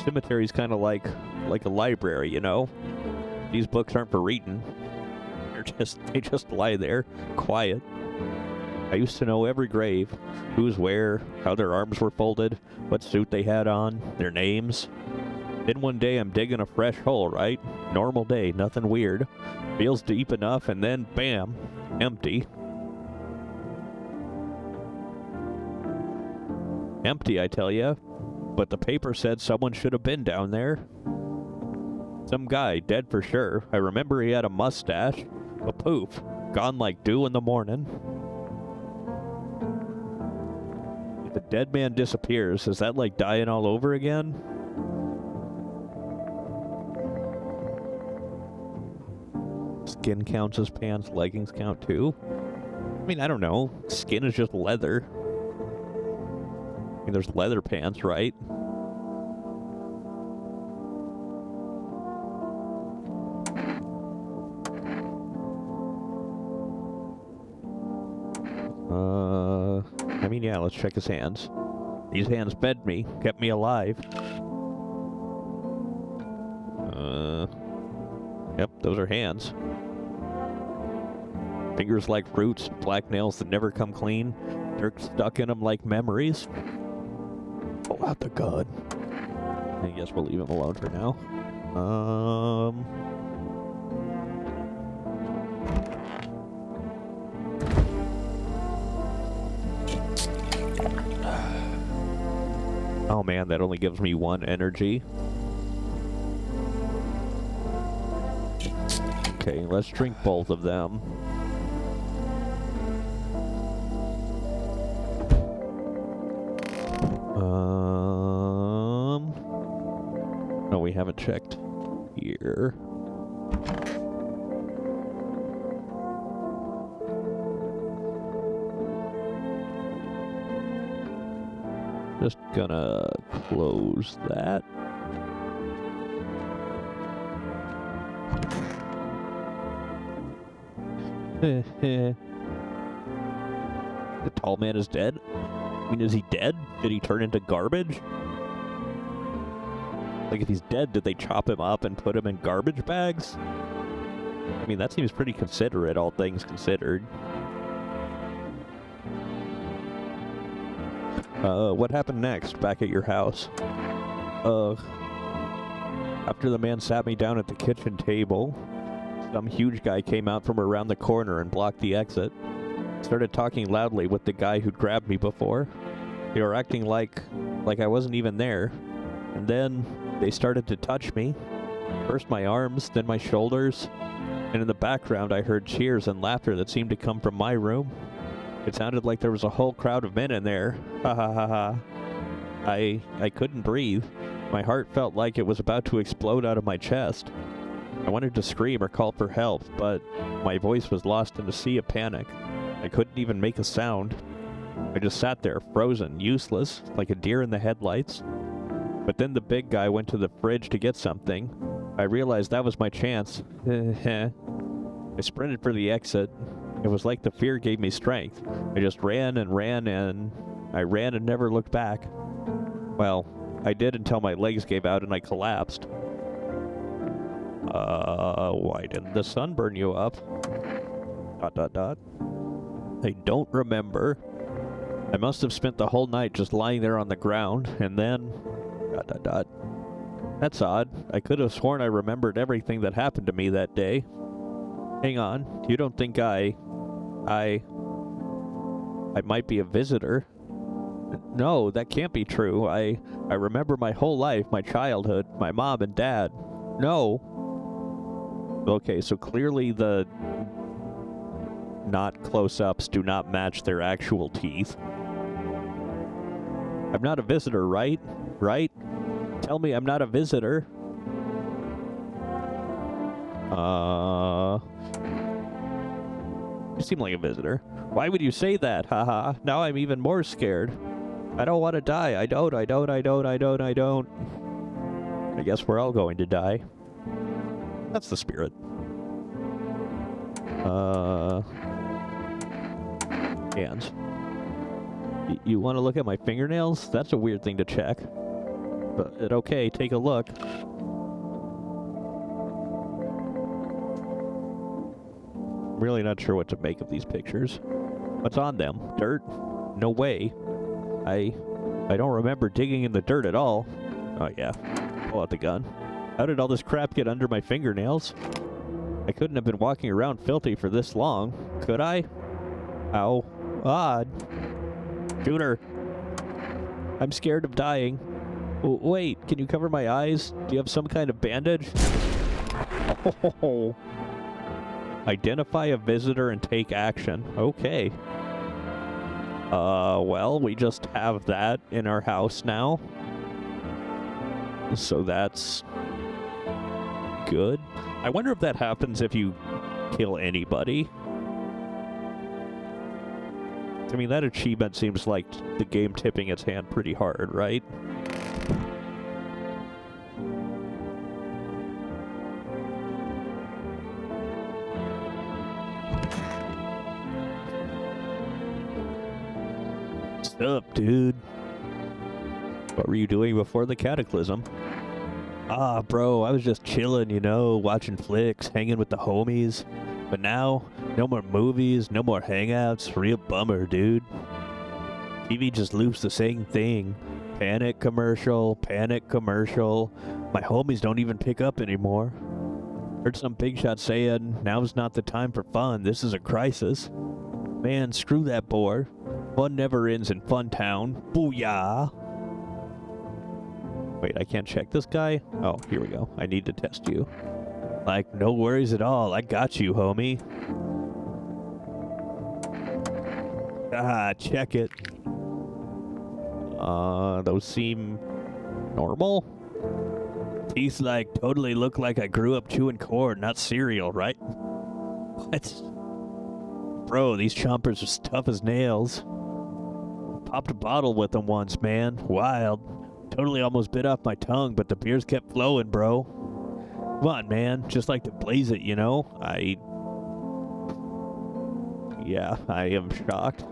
Cemetery's kind of like a library, you know? These books aren't for reading. They just lie there, quiet. I used to know every grave, who's where, how their arms were folded, what suit they had on, their names. Then one day I'm digging a fresh hole, right? Normal day, nothing weird. Feels deep enough, and then, bam, empty. Empty, I tell ya. But the paper said someone should have been down there. Some guy, dead for sure. I remember he had a mustache. But poof, gone like dew in the morning. If a dead man disappears, is that like dying all over again? Skin counts as pants, leggings count too? I mean, I don't know. Skin is just leather. I mean, there's leather pants, right? I mean, yeah, let's check his hands. These hands fed me, kept me alive. Yep, those are hands. Fingers like roots, black nails that never come clean. Dirt stuck in them like memories. Pull out the gun. I guess we'll leave him alone for now. Oh man, that only gives me 1 energy. Okay, let's drink both of them. No, we haven't checked here. Just gonna close that. The tall man is dead? I mean, is he dead? Did he turn into garbage? Like, if he's dead, did they chop him up and put him in garbage bags? I mean, that seems pretty considerate, all things considered. What happened next, back at your house? After the man sat me down at the kitchen table, some huge guy came out from around the corner and blocked the exit. Started talking loudly with the guy who'd grabbed me before. They were acting like I wasn't even there. And then they started to touch me. First my arms, then my shoulders. And in the background I heard cheers and laughter that seemed to come from my room. It sounded like there was a whole crowd of men in there. Ha ha ha ha. I couldn't breathe. My heart felt like it was about to explode out of my chest. I wanted to scream or call for help, but my voice was lost in a sea of panic. I couldn't even make a sound. I just sat there, frozen, useless, like a deer in the headlights. But then the big guy went to the fridge to get something. I realized that was my chance. I sprinted for the exit. It was like the fear gave me strength. I just ran and ran and I ran and never looked back. Well, I did until my legs gave out and I collapsed. Why didn't the sun burn you up? ... I don't remember. I must have spent the whole night just lying there on the ground, and then... ... That's odd. I could have sworn I remembered everything that happened to me that day. Hang on. You don't think I might be a visitor? No, that can't be true. I remember my whole life, my childhood, my mom and dad. No. Okay, so clearly the not close-ups do not match their actual teeth. I'm not a visitor, right? Right? Tell me I'm not a visitor. You seem like a visitor. Why would you say that? Haha. Now I'm even more scared. I don't want to die. I don't. I guess we're all going to die. That's the spirit. Hands. You want to look at my fingernails? That's a weird thing to check. But okay, take a look. I'm really not sure what to make of these pictures. What's on them? Dirt? No way. I don't remember digging in the dirt at all. Oh yeah. Pull out the gun. How did all this crap get under my fingernails? I couldn't have been walking around filthy for this long, could I? Ow. Odd. Shooter. I'm scared of dying. Wait, can you cover my eyes? Do you have some kind of bandage? Oh. Identify a visitor and take action. Okay. Well, we just have that in our house now. So that's good. I wonder if that happens if you kill anybody. I mean, that achievement seems like the game tipping its hand pretty hard, right? What's up, dude? What were you doing before the cataclysm? Ah, bro, I was just chilling, you know, watching flicks, hanging with the homies. But now, no more movies, no more hangouts. Real bummer, dude. TV just loops the same thing. Panic commercial, panic commercial. My homies don't even pick up anymore. Heard some big shot saying, now's not the time for fun, this is a crisis. Man, screw that bore. Fun never ends in Fun Town. Booyah! Wait, I can't check this guy? Oh, here we go. I need to test you. Like, no worries at all. I got you, homie. Ah, check it. Those seem normal? Teeth, like, totally look like I grew up chewing corn, not cereal, right? What? Bro, these chompers are tough as nails. Popped a bottle with them once, man. Wild. Totally almost bit off my tongue, but the beers kept flowing, bro. Come on, man. Just like to blaze it, you know? Yeah, I am shocked.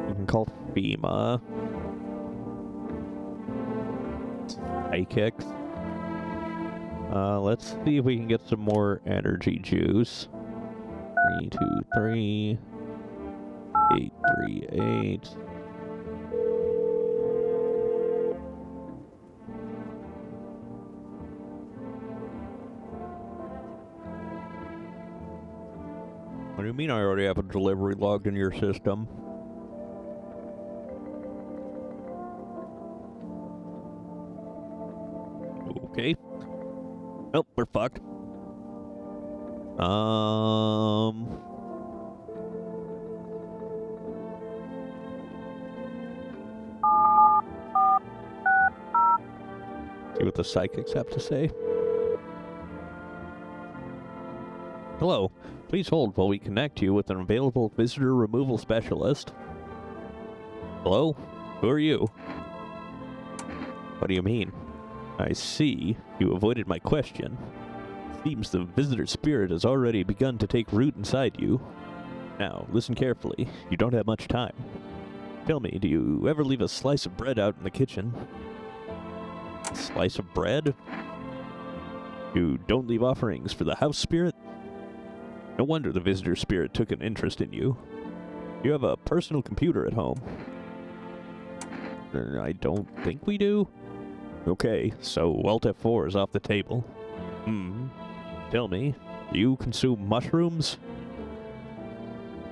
You can call FEMA. High kicks. Let's see if we can get some more energy juice. 3, 2, 3. 8, 3, 8. What do you mean I already have a delivery logged in your system? Okay. Nope, we're fucked. See what the psychics have to say. Hello. Please hold while we connect you with an available visitor removal specialist. Hello? Who are you? What do you mean? I see. You avoided my question. Seems the visitor spirit has already begun to take root inside you. Now, listen carefully. You don't have much time. Tell me, do you ever leave a slice of bread out in the kitchen? A slice of bread? You don't leave offerings for the house spirit? No wonder the visitor spirit took an interest in you. You have a personal computer at home. I don't think we do. Okay, so Alt F4 is off the table. Tell me, do you consume mushrooms?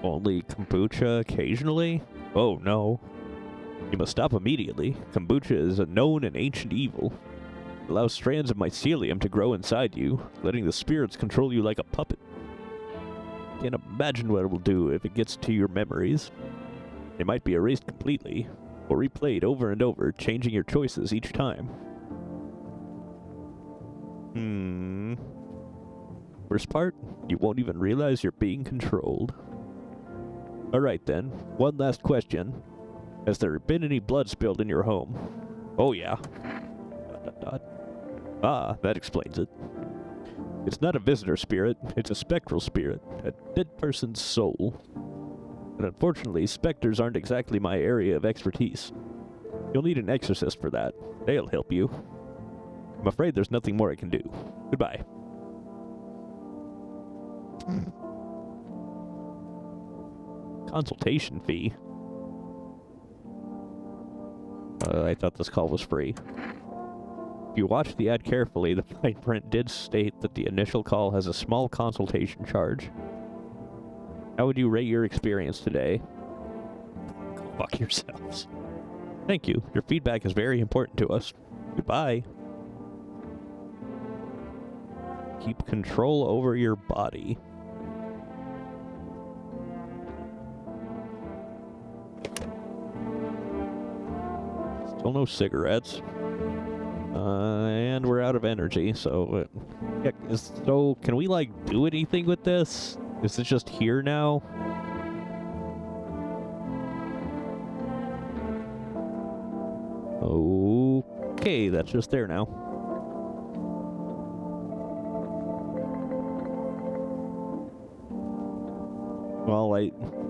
Only kombucha occasionally? Oh no. You must stop immediately. Kombucha is a known and ancient evil. It allows strands of mycelium to grow inside you, letting the spirits control you like a puppet. Can't imagine what it will do if it gets to your memories. They might be erased completely, or replayed over and over, changing your choices each time. Worst part? You won't even realize you're being controlled. Alright then, one last question. Has there been any blood spilled in your home? Oh yeah. ... Ah, that explains it. It's not a visitor spirit, it's a spectral spirit, a dead person's soul. But unfortunately, specters aren't exactly my area of expertise. You'll need an exorcist for that. They'll help you. I'm afraid there's nothing more I can do. Goodbye. Consultation fee? I thought this call was free. If you watch the ad carefully, the fine print did state that the initial call has a small consultation charge. How would you rate your experience today? Go fuck yourselves. Thank you. Your feedback is very important to us. Goodbye. Keep control over your body. Still no cigarettes. And we're out of energy, so... so, can we, like, do anything with this? Is it just here now? Okay, that's just there now. Well,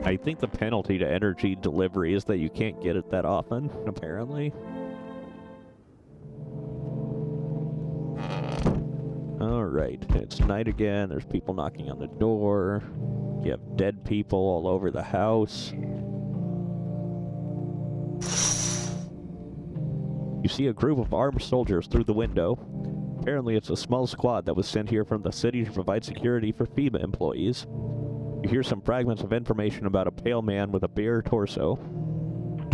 I think the penalty to energy delivery is that you can't get it that often, apparently. Alright, it's night again, there's people knocking on the door, you have dead people all over the house. You see a group of armed soldiers through the window. Apparently it's a small squad that was sent here from the city to provide security for FEMA employees. You hear some fragments of information about a pale man with a bare torso.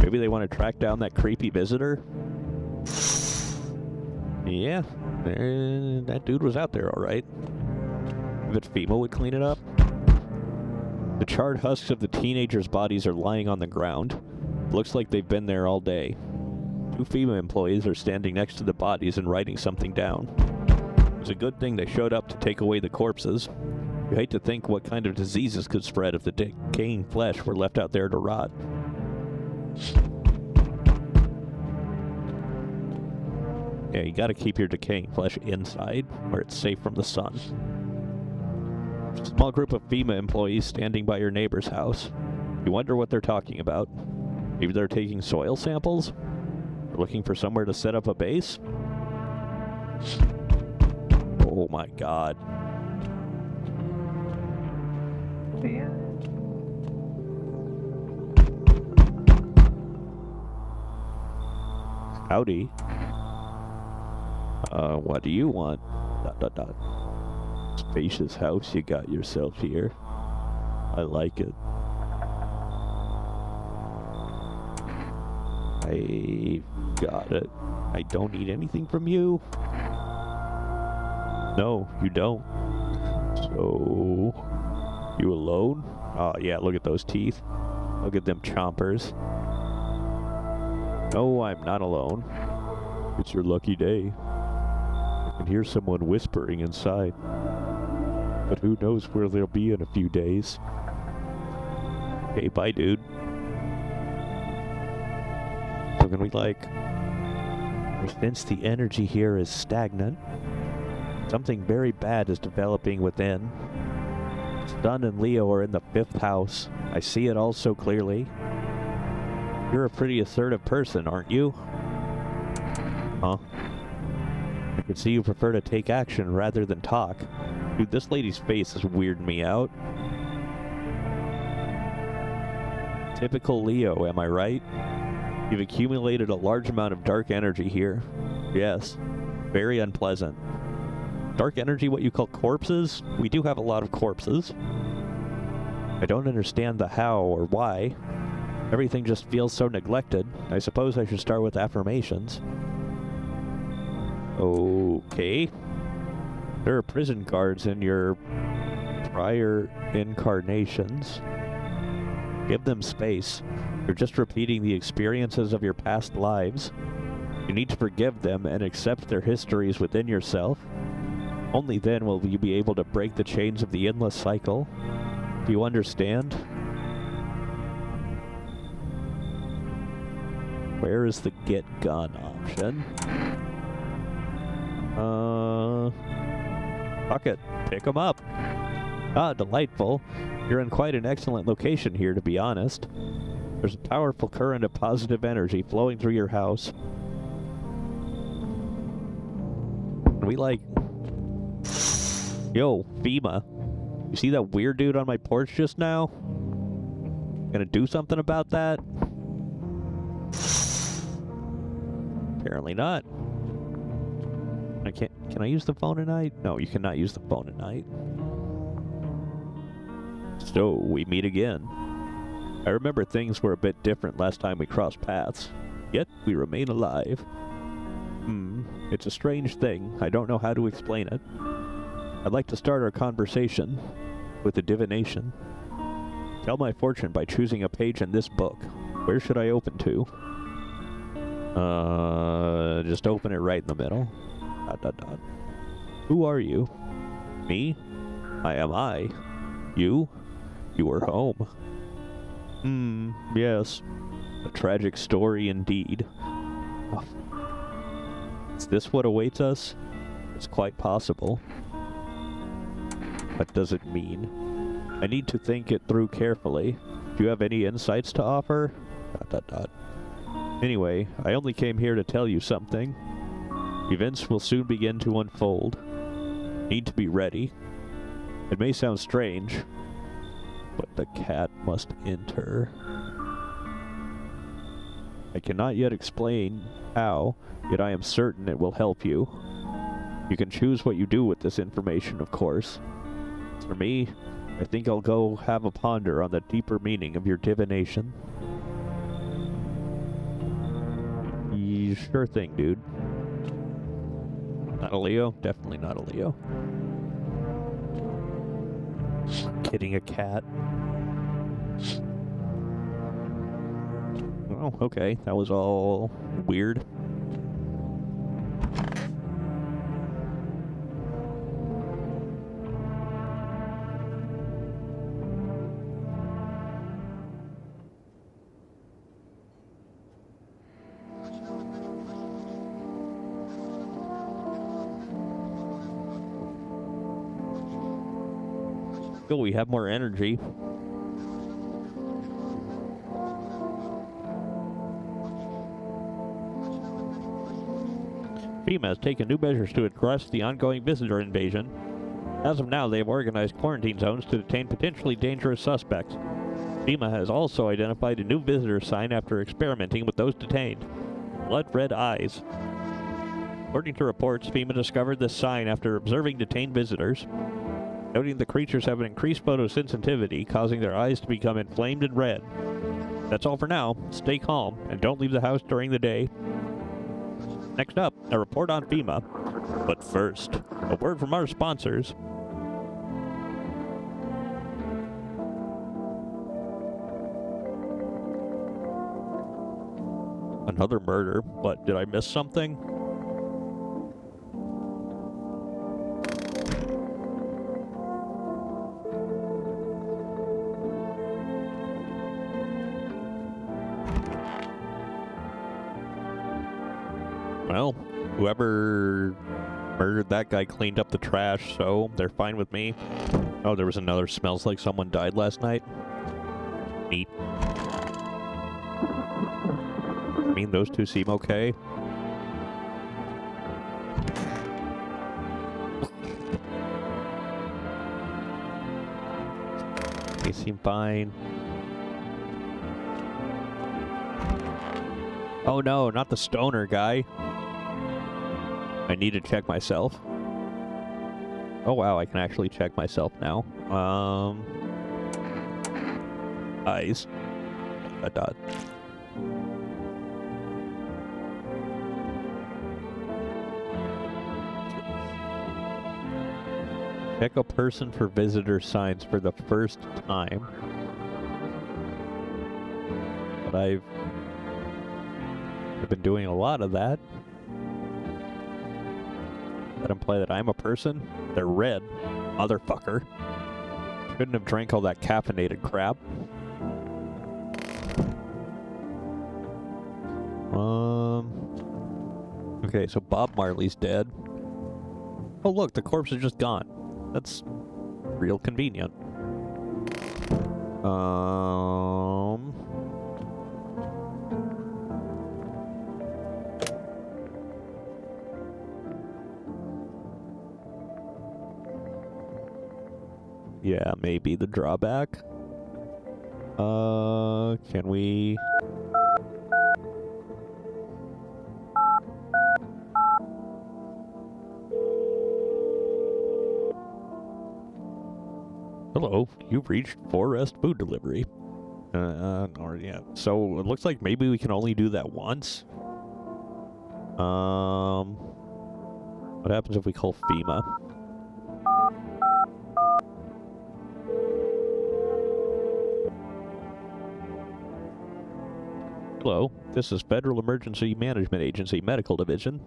Maybe they want to track down that creepy visitor? Yeah, that dude was out there, alright. If it's FEMA would clean it up. The charred husks of the teenagers' bodies are lying on the ground. Looks like they've been there all day. 2 FEMA employees are standing next to the bodies and writing something down. It's a good thing they showed up to take away the corpses. You hate to think what kind of diseases could spread if the decaying flesh were left out there to rot. Yeah, you gotta keep your decaying flesh inside, where it's safe from the sun. There's a small group of FEMA employees standing by your neighbor's house. You wonder what they're talking about. Maybe they're taking soil samples? Or looking for somewhere to set up a base? Oh my god. Yeah. Howdy. What do you want? ... Spacious house you got yourself here. I like it. I got it. I don't need anything from you. No, you don't. So... you alone? Oh yeah, look at those teeth. Look at them chompers. No, I'm not alone. It's your lucky day. I can hear someone whispering inside. But who knows where they'll be in a few days. Okay, bye, dude. So can we, like... since the energy here is stagnant, something very bad is developing within. Sun and Leo are in the 5th house. I see it all so clearly. You're a pretty assertive person, aren't you? Huh? I can see you prefer to take action rather than talk. Dude, this lady's face is weirding me out. Typical Leo, am I right? You've accumulated a large amount of dark energy here. Yes. Very unpleasant. Dark energy, what you call corpses? We do have a lot of corpses. I don't understand the how or why. Everything just feels so neglected. I suppose I should start with affirmations. Okay. There are prison guards in your prior incarnations. Give them space. You're just repeating the experiences of your past lives. You need to forgive them and accept their histories within yourself. Only then will you be able to break the chains of the endless cycle. Do you understand? Where is the get gun option? Fuck it. Pick them up. Ah, delightful. You're in quite an excellent location here, to be honest. There's a powerful current of positive energy flowing through your house. We like... Yo, FEMA. You see that weird dude on my porch just now? Gonna do something about that? Apparently not. I can't... Can I use the phone at night? No, you cannot use the phone at night. So, we meet again. I remember things were a bit different last time we crossed paths. Yet, we remain alive. It's a strange thing. I don't know how to explain it. I'd like to start our conversation with a divination. Tell my fortune by choosing a page in this book. Where should I open to? Just open it right in the middle. ... Who are you? Me? I am I. You? You are home. Yes. A tragic story indeed. Oh. Is this what awaits us? It's quite possible. What does it mean? I need to think it through carefully. Do you have any insights to offer? ... Anyway, I only came here to tell you something. Events will soon begin to unfold. Need to be ready. It may sound strange, but the cat must enter. I cannot yet explain how, yet I am certain it will help you. You can choose what you do with this information, of course. For me, I think I'll go have a ponder on the deeper meaning of your divination. Sure thing, dude. Not a Leo? Definitely not a Leo. Kidding a cat. Oh, okay. That was all weird. Oh, we have more energy. FEMA has taken new measures to address the ongoing visitor invasion. As of now, they have organized quarantine zones to detain potentially dangerous suspects. FEMA has also identified a new visitor sign after experimenting with those detained. Blood red eyes. According to reports, FEMA discovered this sign after observing detained visitors. Noting the creatures have an increased photosensitivity, causing their eyes to become inflamed and red. That's all for now. Stay calm, and don't leave the house during the day. Next up, a report on FEMA. But first, a word from our sponsors. Another murder. What, did I miss something? Well, whoever murdered that guy cleaned up the trash, so they're fine with me. Oh, there was another smells like someone died last night. Neat. I mean, those two seem okay. They seem fine. Oh no, not the stoner guy. I need to check myself. Oh wow, I can actually check myself now. Eyes. A dot. Check a person for visitor signs for the first time. But I've been doing a lot of that. That imply that I'm a person? They're red. Motherfucker. Shouldn't have drank all that caffeinated crap. Okay, so Bob Marley's dead. Oh look, the corpse is just gone. That's real convenient. Yeah, maybe the drawback. Can we... Hello, you've reached Forest Food Delivery. Or yeah. So it looks like maybe we can only do that once. What happens if we call FEMA? Hello, this is Federal Emergency Management Agency Medical Division.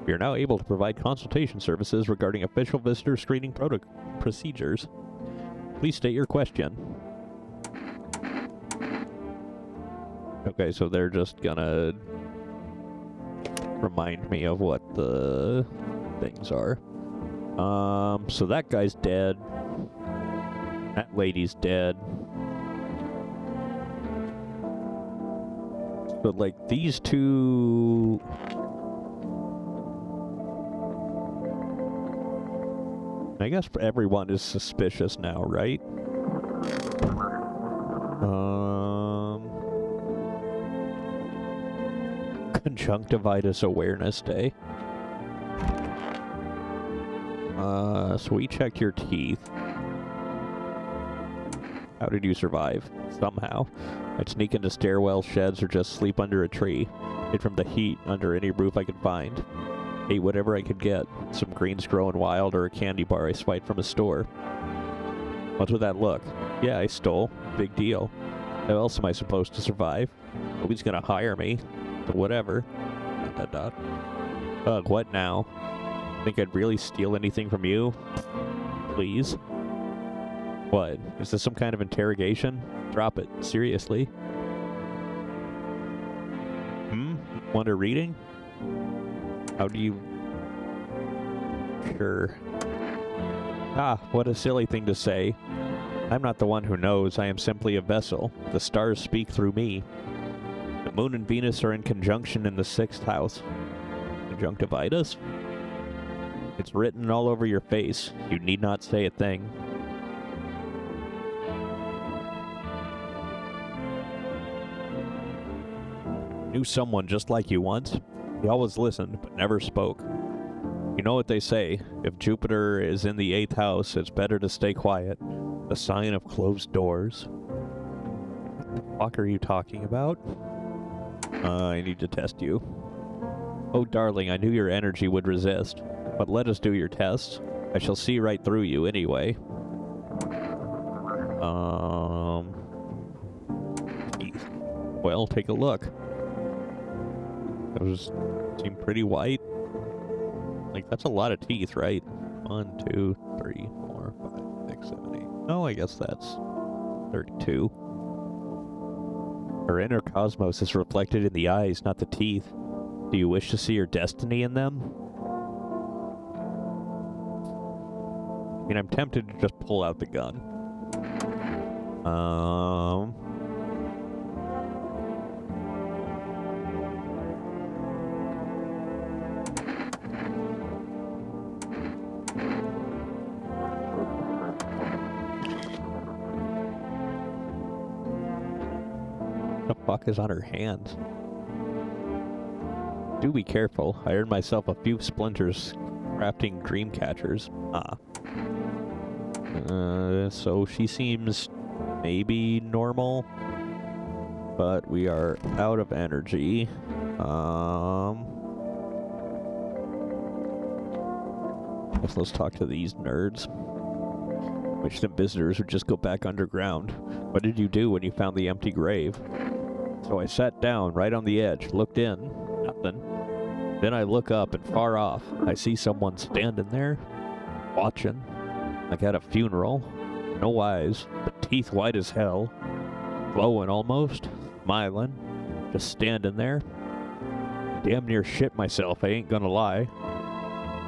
We are now able to provide consultation services regarding official visitor screening procedures. Please state your question. Okay, so they're just gonna remind me of what the things are. So that guy's dead. That lady's dead. But like these two... I guess everyone is suspicious now, right? Conjunctivitis Awareness Day. So we checked your teeth. How did you survive? Somehow. I'd sneak into stairwell sheds or just sleep under a tree. Hid from the heat under any roof I could find. Ate whatever I could get. Some greens growing wild or a candy bar I swiped from a store. What's with that look? Yeah, I stole. Big deal. How else am I supposed to survive? Nobody's gonna hire me. But whatever. ... Ugh, what now? Think I'd really steal anything from you? Please? What? Is this some kind of interrogation? Drop it. Seriously. Want a reading? How do you... Sure. Ah, what a silly thing to say. I'm not the one who knows. I am simply a vessel. The stars speak through me. The moon and Venus are in conjunction in the 6th house. Conjunctivitis? It's written all over your face. You need not say a thing. Knew someone just like you once. He always listened, but never spoke. You know what they say, if Jupiter is in the 8th house, it's better to stay quiet. The sign of closed doors. What the fuck are you talking about? I need to test you. Oh, darling, I knew your energy would resist. But let us do your test. I shall see right through you anyway. Well, take a look. Those seem pretty white. Like, that's a lot of teeth, right? 1, 2, 3, 4, 5, 6, 7, 8. Oh, I guess that's 32. Her inner cosmos is reflected in the eyes, not the teeth. Do you wish to see your destiny in them? I mean, I'm tempted to just pull out the gun. What the fuck is on her hands? Do be careful. I earned myself a few splinters crafting dream catchers. So she seems maybe normal. but we are out of energy. Guess let's talk to these nerds. Wish them visitors would just go back underground. What did you do when you found the empty grave? So I sat down right on the edge, looked in, nothing. Then I look up and far off, I see someone standing there, watching, like at a funeral. No eyes, but teeth white as hell, glowing almost, smiling, just standing there. Damn near shit myself, I ain't gonna lie.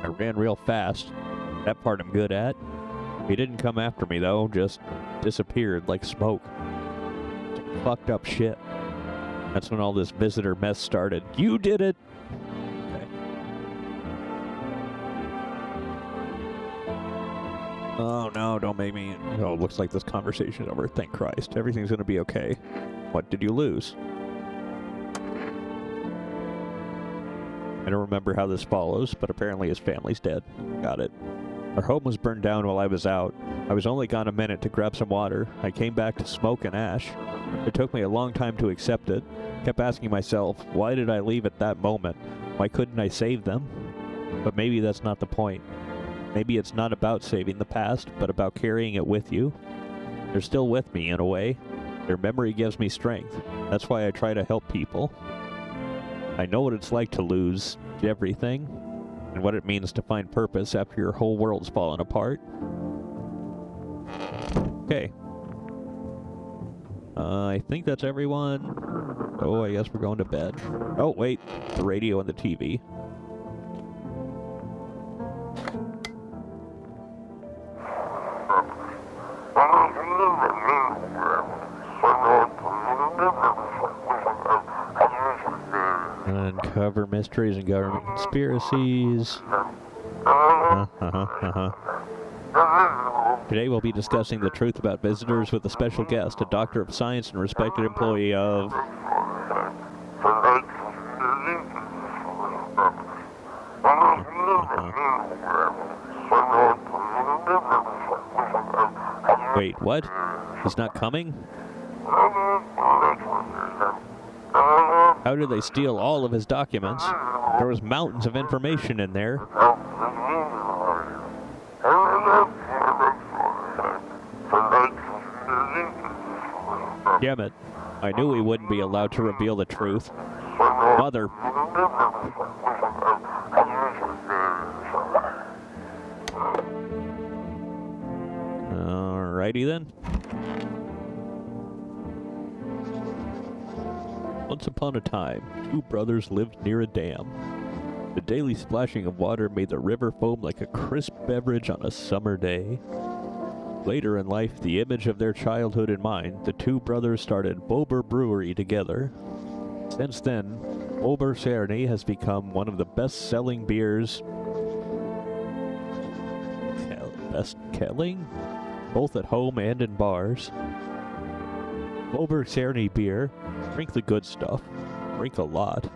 I ran real fast. That part I'm good at. He didn't come after me though, just disappeared like smoke. Some fucked up shit. That's when all this visitor mess started. You did it! Okay. Oh no, don't make me... Oh, looks like this conversation's over. Thank Christ. Everything's gonna be okay. What did you lose? I don't remember how this follows, but apparently his family's dead. Got it. Our home was burned down while I was out. I was only gone a minute to grab some water. I came back to smoke and ash. It took me a long time to accept it. Kept asking myself, why did I leave at that moment? Why couldn't I save them? But maybe that's not the point. Maybe it's not about saving the past, but about carrying it with you. They're still with me, in a way. Their memory gives me strength. That's why I try to help people. I know what it's like to lose everything, and what it means to find purpose after your whole world's fallen apart. Okay. I think that's everyone. Oh, I guess we're going to bed. Oh, wait. The radio and the TV. Uncover mysteries and government conspiracies. Today we'll be discussing the truth about visitors with a special guest, a doctor of science and respected employee of... Wait, what? He's not coming? How did they steal all of his documents? There was mountains of information in there. Damn it. I knew we wouldn't be allowed to reveal the truth. Mother. Alrighty then. Once upon a time, two brothers lived near a dam. The daily splashing of water made the river foam like a crisp beverage on a summer day. Later in life, the image of their childhood in mind, the two brothers started Bober Brewery together. Since then, Bober Cerny has become one of the best-selling beers... Best-kelling? Both at home and in bars. Bober Cerny beer. Drink the good stuff. Drink a lot.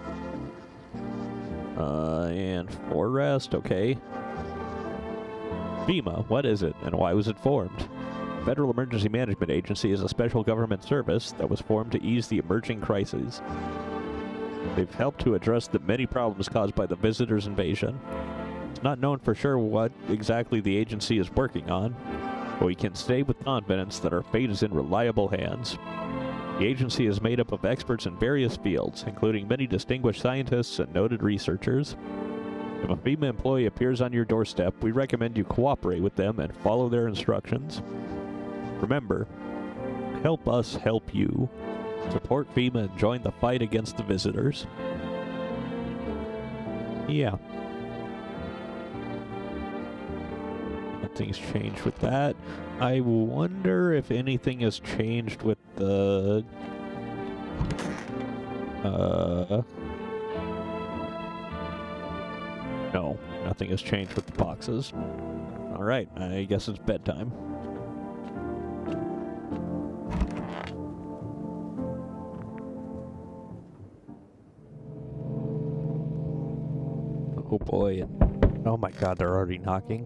And for rest, okay. FEMA, what is it, and why was it formed? Federal Emergency Management Agency is a special government service that was formed to ease the emerging crises. They've helped to address the many problems caused by the visitors' invasion. It's not known for sure what exactly the agency is working on, but we can say with confidence that our fate is in reliable hands. The agency is made up of experts in various fields, including many distinguished scientists and noted researchers. If a FEMA employee appears on your doorstep, we recommend you cooperate with them and follow their instructions. Remember, help us help you. Support FEMA and join the fight against the visitors. Yeah. Nothing's changed with that. I wonder if anything has changed with the... No, nothing has changed with the boxes. Alright, I guess it's bedtime. Oh boy. Oh my god, they're already knocking.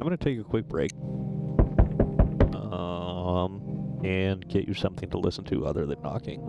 I'm gonna take a quick break. And get you something to listen to other than knocking.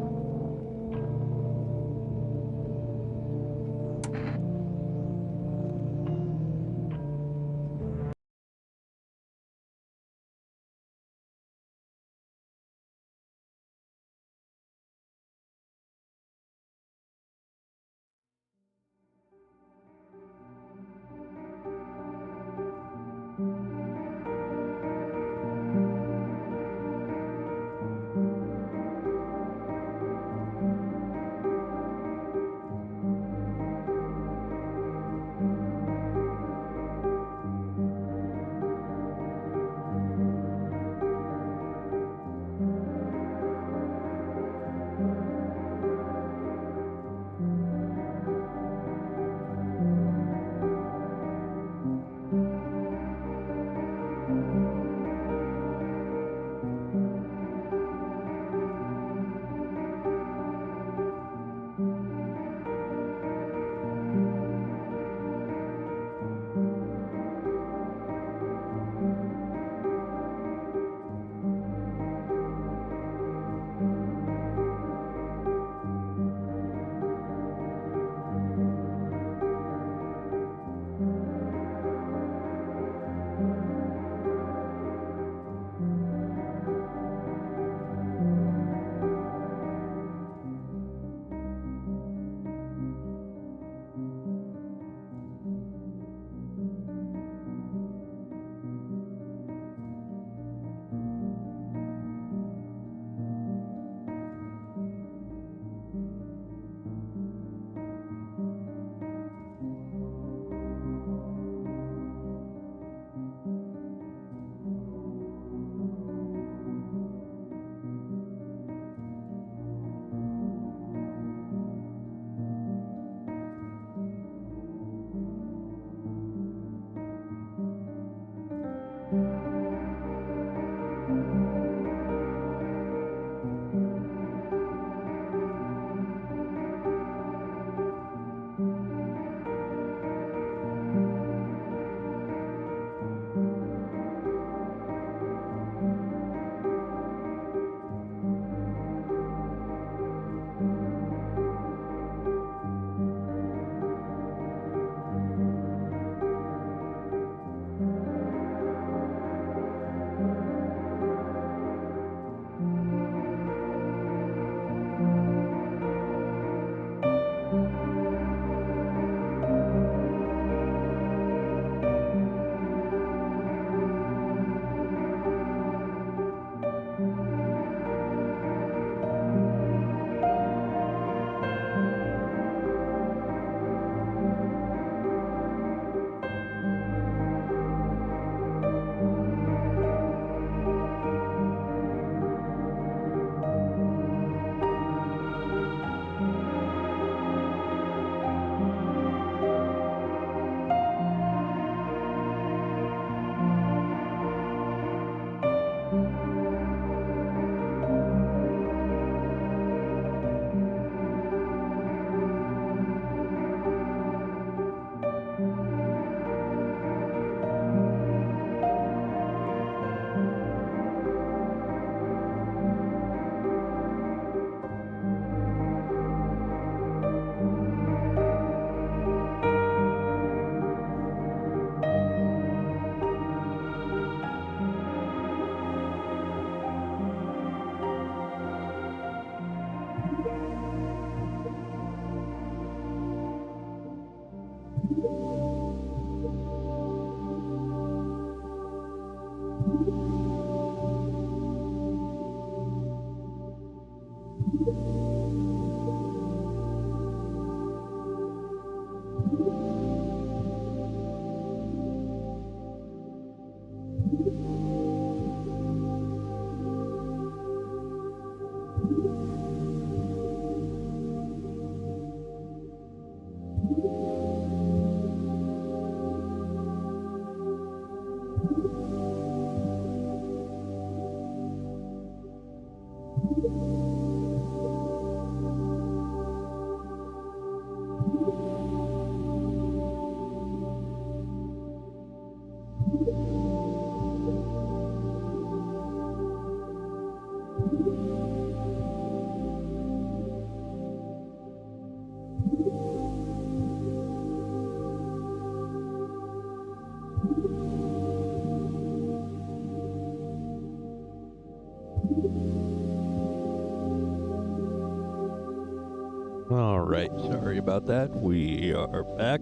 Alright, sorry about that. We are back.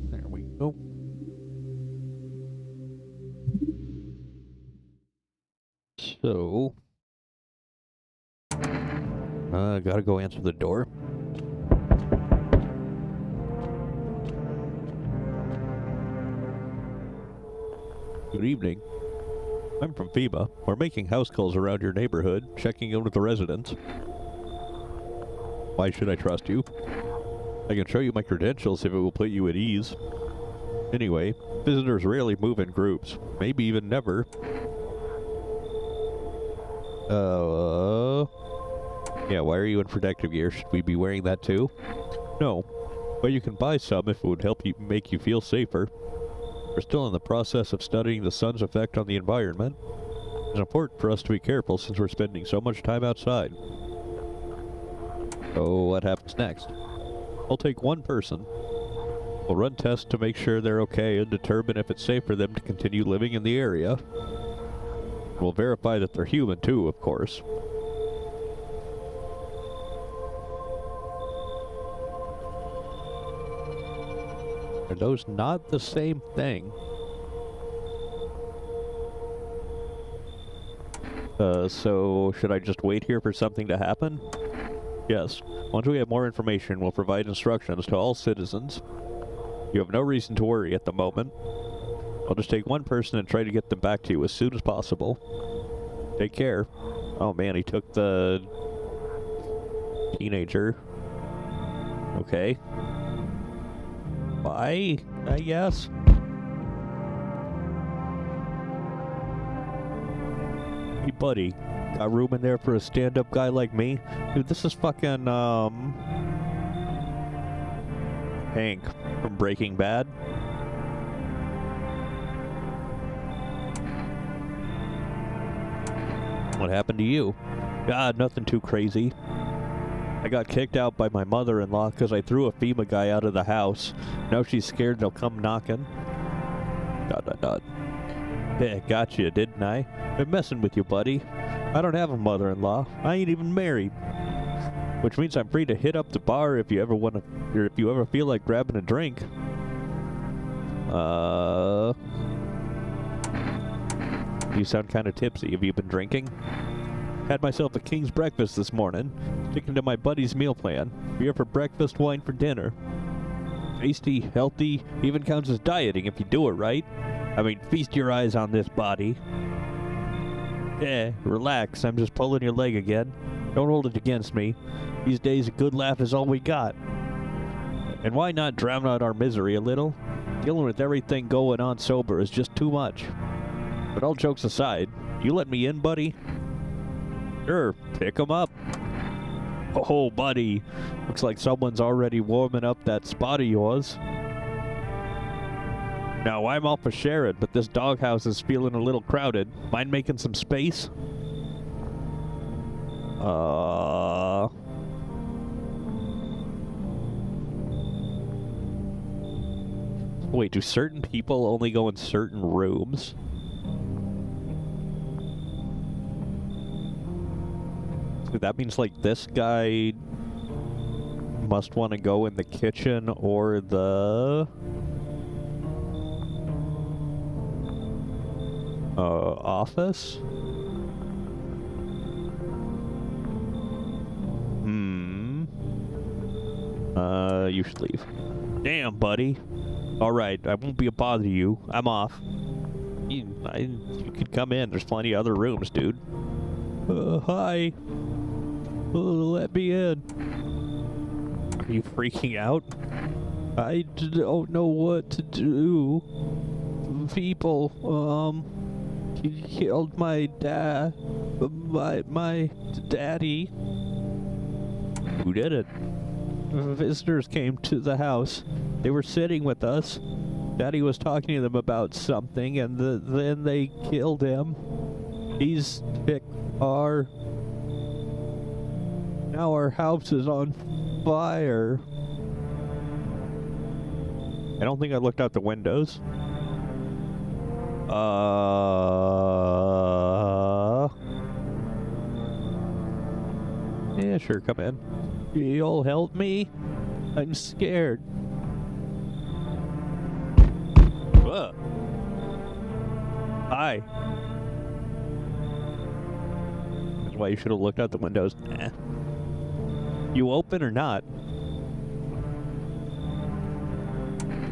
There we go. So, gotta go answer the door. Good evening. I'm from FEMA. We're making house calls around your neighborhood, checking in with the residents. Why should I trust you? I can show you my credentials if it will put you at ease. Anyway, visitors rarely move in groups, maybe even never. Yeah, why are you in protective gear? Should we be wearing that too? No, but you can buy some if it would help you make you feel safer. We're still in the process of studying the sun's effect on the environment. It's important for us to be careful since we're spending so much time outside. So what happens next? I'll take one person. We'll run tests to make sure they're okay and determine if it's safe for them to continue living in the area. We'll verify that they're human too, of course. Are those not the same thing? So should I just wait here for something to happen? Yes. Once we have more information, we'll provide instructions to all citizens. You have no reason to worry at the moment. I'll just take one person and try to get them back to you as soon as possible. Take care. Oh man, he took the teenager. Okay. Bye, I guess. Hey buddy, got room in there for a stand-up guy like me? Dude, this is fucking, Hank from Breaking Bad. What happened to you? God, nothing too crazy. I got kicked out by my mother-in-law because I threw a FEMA guy out of the house. Now she's scared they'll come knocking. ... Yeah, gotcha, didn't I? Been messing with you, buddy. I don't have a mother-in-law. I ain't even married. Which means I'm free to hit up the bar if you ever want to, or if you ever feel like grabbing a drink. You sound kind of tipsy. Have you been drinking? Had myself a king's breakfast this morning. Sticking to my buddy's meal plan. Beer for breakfast, wine for dinner. Tasty, healthy, even counts as dieting if you do it right. I mean, feast your eyes on this body. Relax, I'm just pulling your leg again. Don't hold it against me. These days a good laugh is all we got. And why not drown out our misery a little? Dealing with everything going on sober is just too much. But all jokes aside, you let me in, buddy? Sure, pick 'em up. Oh, buddy. Looks like someone's already warming up that spot of yours. Now, I'm all for sharing, but this doghouse is feeling a little crowded. Mind making some space? Wait, do certain people only go in certain rooms? That means, like, this guy must want to go in the kitchen or the office? You should leave. Damn, buddy. Alright, I won't be a bother to you. I'm off. You could come in. There's plenty of other rooms, dude. Hi. Let me in. Are you freaking out? I don't know what to do. People, killed my dad. My daddy. Who did it? Visitors came to the house. They were sitting with us. Daddy was talking to them about something, and then they killed him. He's picked our... Now our house is on fire. I don't think I looked out the windows. Yeah, sure, come in. You'll help me? I'm scared. Ugh. Hi. That's why you should have looked out the windows. Eh. You open or not?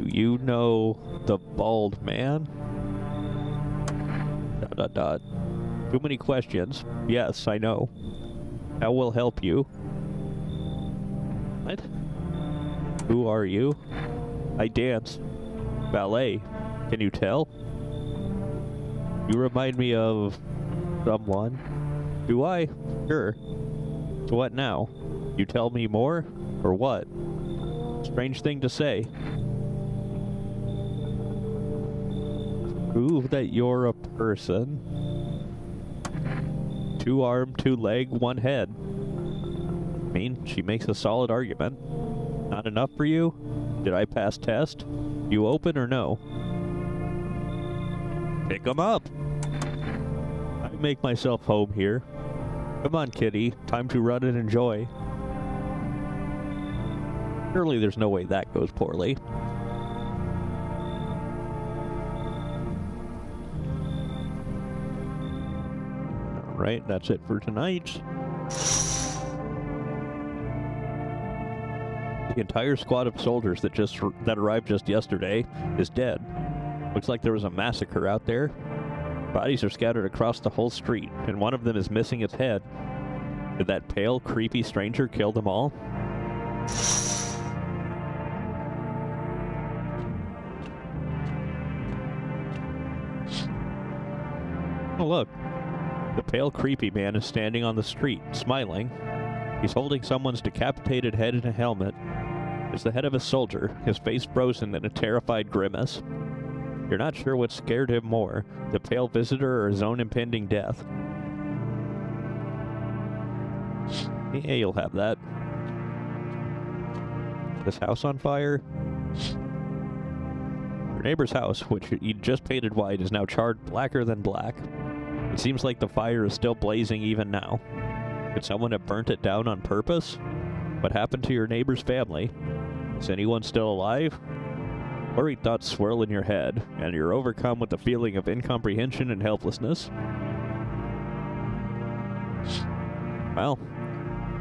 Do you know the bald man? ... Too many questions. Yes, I know. How will help you? What? Who are you? I dance. Ballet. Can you tell? You remind me of someone. Do I? Sure. So what now? You tell me more? Or what? Strange thing to say. Prove that you're a person. 2 arm, 2 leg, 1 head. I mean, she makes a solid argument. Not enough for you? Did I pass test? You open or no? Pick 'em up! I make myself home here. Come on, kitty. Time to run and enjoy. Surely there's no way that goes poorly. Alright, that's it for tonight. The entire squad of soldiers that arrived just yesterday is dead. Looks like there was a massacre out there. Bodies are scattered across the whole street, and one of them is missing its head. Did that pale, creepy stranger kill them all? Oh, look. The pale, creepy man is standing on the street, smiling. He's holding someone's decapitated head in a helmet. It's the head of a soldier, his face frozen in a terrified grimace. You're not sure what scared him more, the pale visitor or his own impending death. Yeah, you'll have that. This house on fire? Your neighbor's house, which you just painted white, is now charred blacker than black. It seems like the fire is still blazing even now. Could someone have burnt it down on purpose? What happened to your neighbor's family? Is anyone still alive? Worried thoughts swirl in your head, and you're overcome with a feeling of incomprehension and helplessness. Well,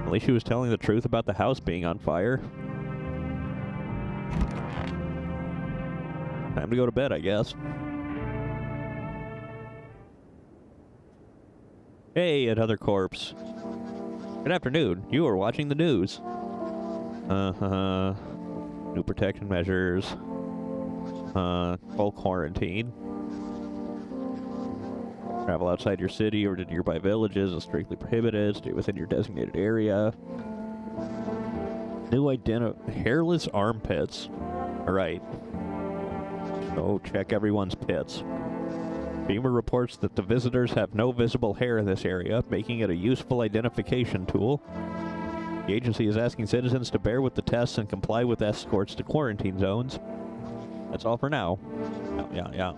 at least she was telling the truth about the house being on fire. Time to go to bed, I guess. Hey, another corpse. Good afternoon. You are watching the news. New protection measures. Full quarantine. Travel outside your city or to nearby villages is strictly prohibited. Stay within your designated area. New hairless armpits. Alright. So check everyone's pits. FEMA reports that the visitors have no visible hair in this area, making it a useful identification tool. The agency is asking citizens to bear with the tests and comply with escorts to quarantine zones. That's all for now. Yeah.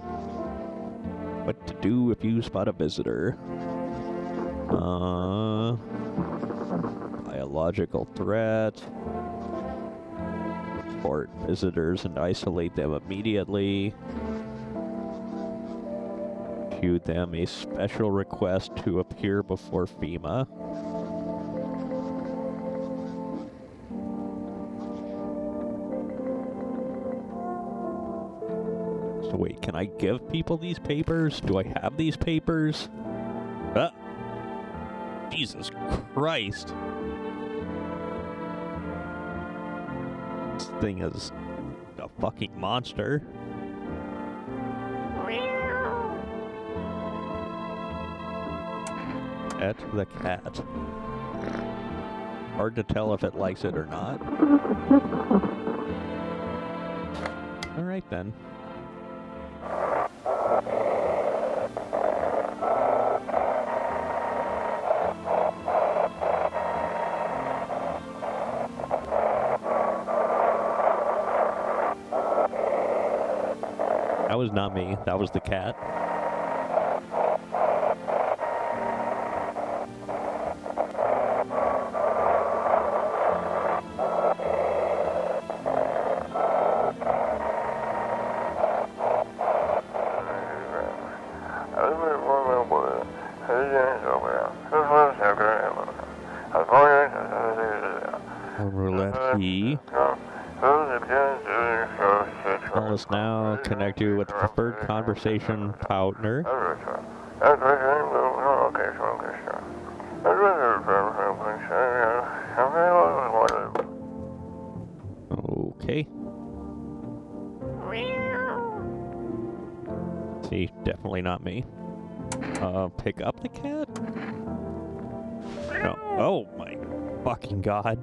What to do if you spot a visitor? Biological threat. Report visitors and isolate them immediately. Issue them a special request to appear before FEMA. So wait, can I give people these papers? Do I have these papers? Jesus Christ. This thing is a fucking monster. Pet the cat. Hard to tell if it likes it or not. Alright then. That was not me. That was the cat. E. Call us now. Connect you with the preferred conversation partner. Okay. See, definitely not me. Pick up the cat? No. Oh my fucking god.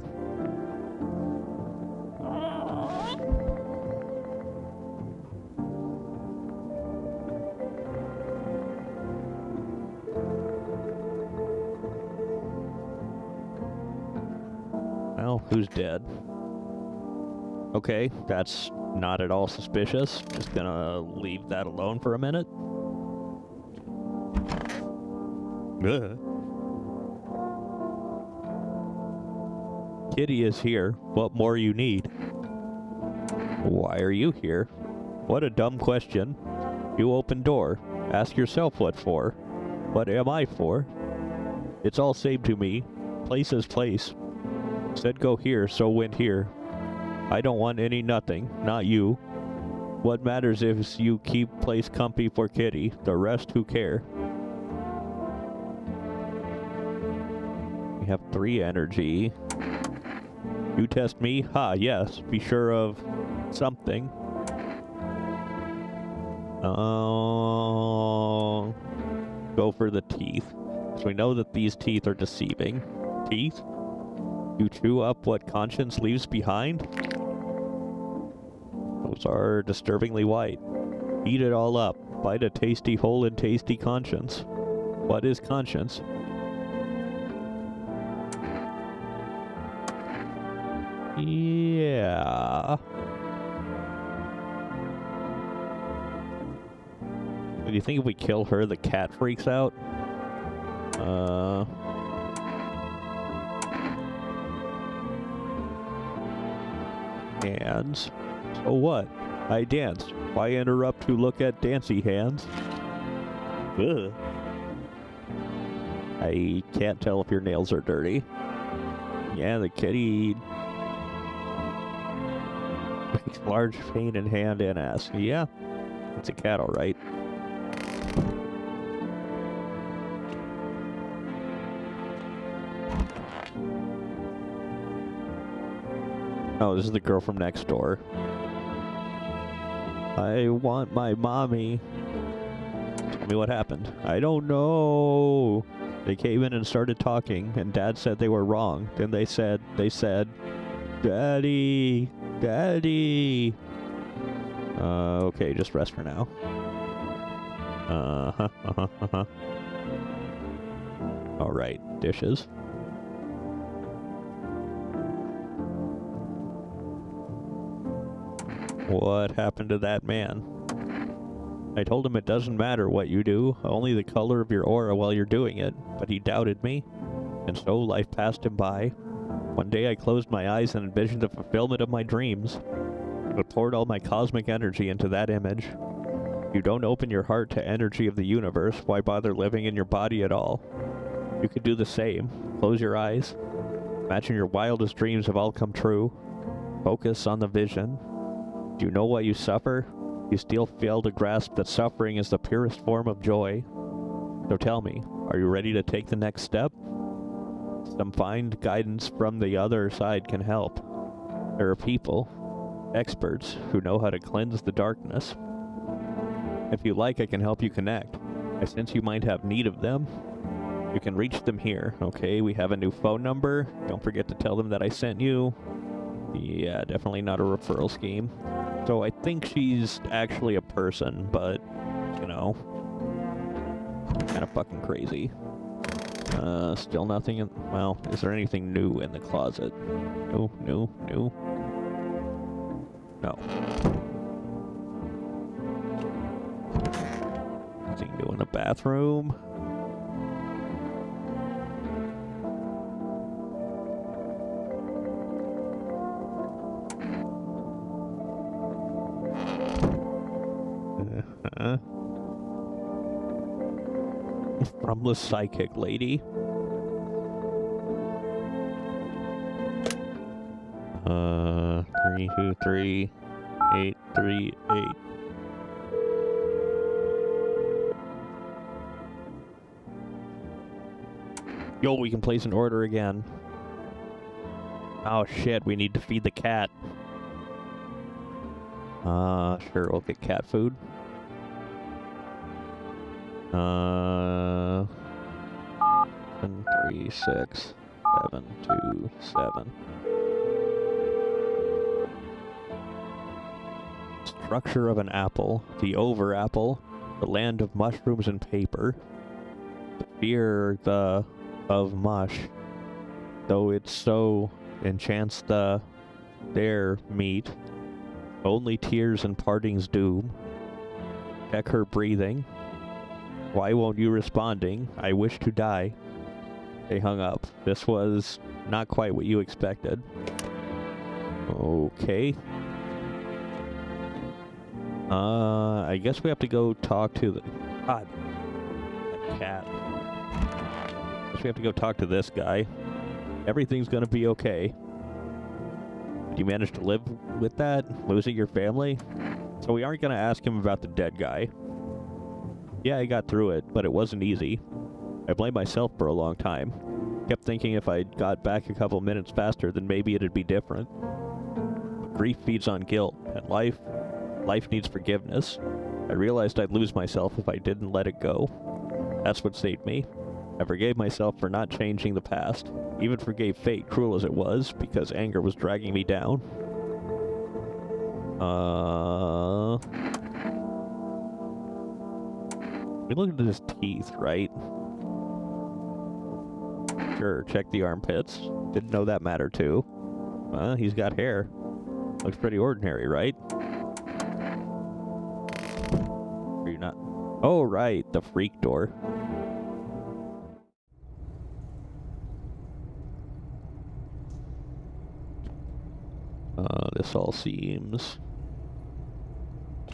Well, who's dead? Okay, that's not at all suspicious. Just gonna leave that alone for a minute. Ugh. Kitty is here. What more you need? Why are you here? What a dumb question. You open door. Ask yourself what for. What am I for? It's all same to me. Place is place. Said go here, so went here. I don't want any nothing, not you. What matters if you keep place comfy for Kitty, the rest who care. We have 3 energy. You test me? Ha, yes, be sure of something. Go for the teeth. So we know that these teeth are deceiving. Teeth? You chew up what conscience leaves behind? Those are disturbingly white. Eat it all up. Bite a tasty hole in tasty conscience. What is conscience? Yeah. Do you think if we kill her, the cat freaks out? Hands. So what? I danced. Why interrupt to look at dancy hands? Ugh. I can't tell if your nails are dirty. Yeah, the kitty makes large pain in hand and ass. Yeah, it's a cat, all right. Oh, this is the girl from next door. I want my mommy. Tell me what happened. I don't know. They came in and started talking, and Dad said they were wrong. Then they said, Daddy, Daddy. Okay, just rest for now. All right, dishes. What happened to that man? I told him it doesn't matter what you do, only the color of your aura while you're doing it, but he doubted me, and so life passed him by. One day I closed my eyes and envisioned the fulfillment of my dreams. I poured all my cosmic energy into that image. If you don't open your heart to energy of the universe, why bother living in your body at all? You could do the same. Close your eyes. Imagine your wildest dreams have all come true. Focus on the vision. Do you know why you suffer? You still fail to grasp that suffering is the purest form of joy. So tell me, are you ready to take the next step? Some fine guidance from the other side can help. There are people, experts, who know how to cleanse the darkness. If you like, I can help you connect. I sense you might have need of them. You can reach them here. Okay, we have a new phone number. Don't forget to tell them that I sent you. Yeah, definitely not a referral scheme. So I think she's actually a person, but, you know, kind of fucking crazy. Still nothing in... Well, is there anything new in the closet? No. No. Nothing new in the bathroom. From the psychic lady. 323-838. Yo, we can place an order again. Oh shit, we need to feed the cat. Sure, we'll get cat food. 736-727. Structure of an apple. The over apple. The land of mushrooms and paper. The fear of mush. Though it so enchants their meat. Only tears and partings doom. Check her breathing. Why won't you responding? I wish to die. They hung up. This was not quite what you expected. Okay. I guess we have to go talk to the... God. That cat. I guess we have to go talk to this guy. Everything's gonna be okay. Did you manage to live with that? Losing your family? So we aren't gonna ask him about the dead guy. Yeah, I got through it, but it wasn't easy. I blamed myself for a long time. Kept thinking if I got back a couple minutes faster, then maybe it'd be different. But grief feeds on guilt, and life needs forgiveness. I realized I'd lose myself if I didn't let it go. That's what saved me. I forgave myself for not changing the past. Even forgave fate, cruel as it was, because anger was dragging me down. We looked at his teeth, right? Sure, check the armpits. Didn't know that mattered too. Well, he's got hair. Looks pretty ordinary, right? Are you not? Oh, right, the freak door. This all seems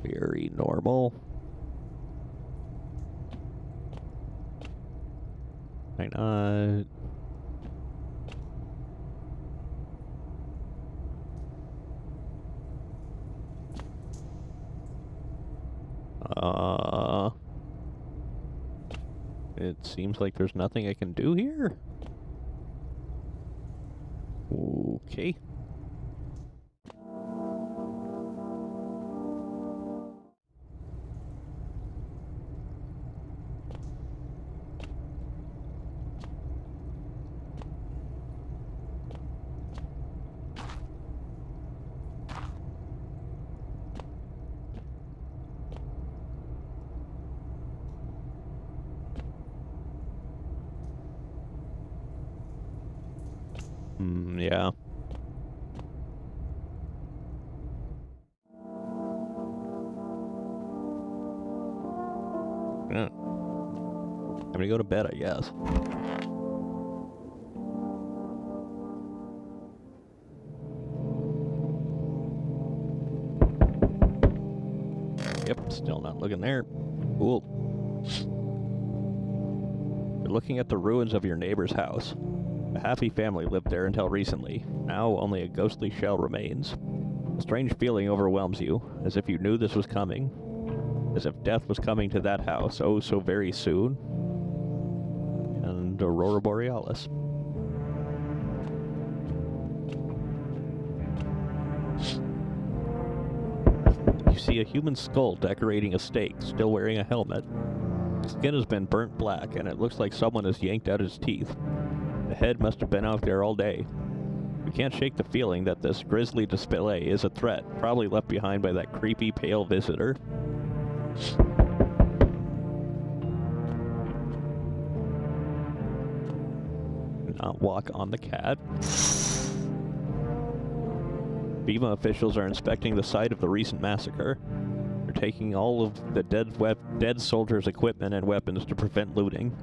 very normal. Why not? It seems like there's nothing I can do here. Okay. Yeah. Yeah. I'm gonna go to bed, I guess. Yep, still not looking there. Cool. You're looking at the ruins of your neighbor's house. A happy family lived there until recently. Now only a ghostly shell remains. A strange feeling overwhelms you, as if you knew this was coming. As if death was coming to that house, oh so very soon. And Aurora Borealis. You see a human skull decorating a stake, still wearing a helmet. The skin has been burnt black, and it looks like someone has yanked out his teeth. The head must have been out there all day. We can't shake the feeling that this grisly display is a threat, probably left behind by that creepy, pale visitor. Not walk on the cat. FEMA officials are inspecting the site of the recent massacre. They're taking all of the dead soldiers' equipment and weapons to prevent looting.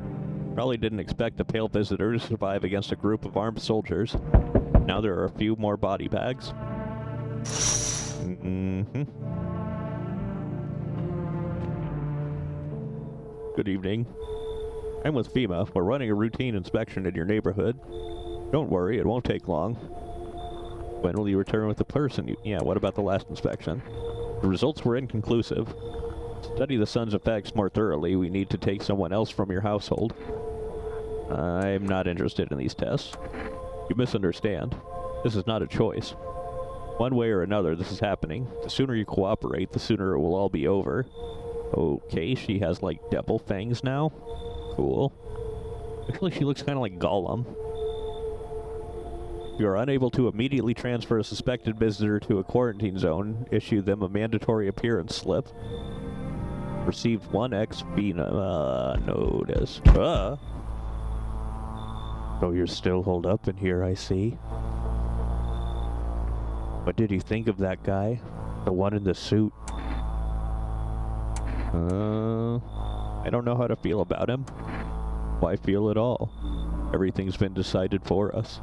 Probably didn't expect the pale visitor to survive against a group of armed soldiers. Now there are a few more body bags. Good evening. I'm with FEMA. We're running a routine inspection in your neighborhood. Don't worry, it won't take long. When will you return with the person? Yeah, what about the last inspection? The results were inconclusive. To study the sun's effects more thoroughly, we need to take someone else from your household. I'm not interested in these tests. You misunderstand. This is not a choice. One way or another, this is happening. The sooner you cooperate, the sooner it will all be over. Okay, she has, like, devil fangs now? Cool. Actually, she looks kind of like Gollum. If you are unable to immediately transfer a suspected visitor to a quarantine zone, issue them a mandatory appearance slip. Received 1x notice. So you're still holed up in here, I see. What did you think of that guy? The one in the suit? I don't know how to feel about him. Why feel at all? Everything's been decided for us.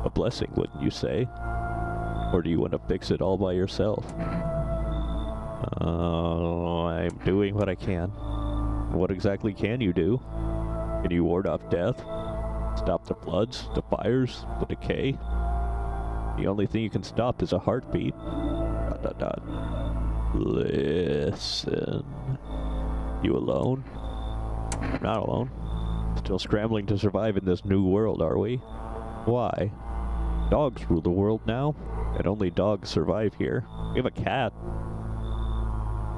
A blessing, wouldn't you say? Or do you want to fix it all by yourself? I'm doing what I can. What exactly can you do? Can you ward off death? Stop the floods, the fires, the decay? The only thing you can stop is a heartbeat. ... Listen. You alone? I'm not alone. Still scrambling to survive in this new world, are we? Why? Dogs rule the world now, and only dogs survive here. We have a cat.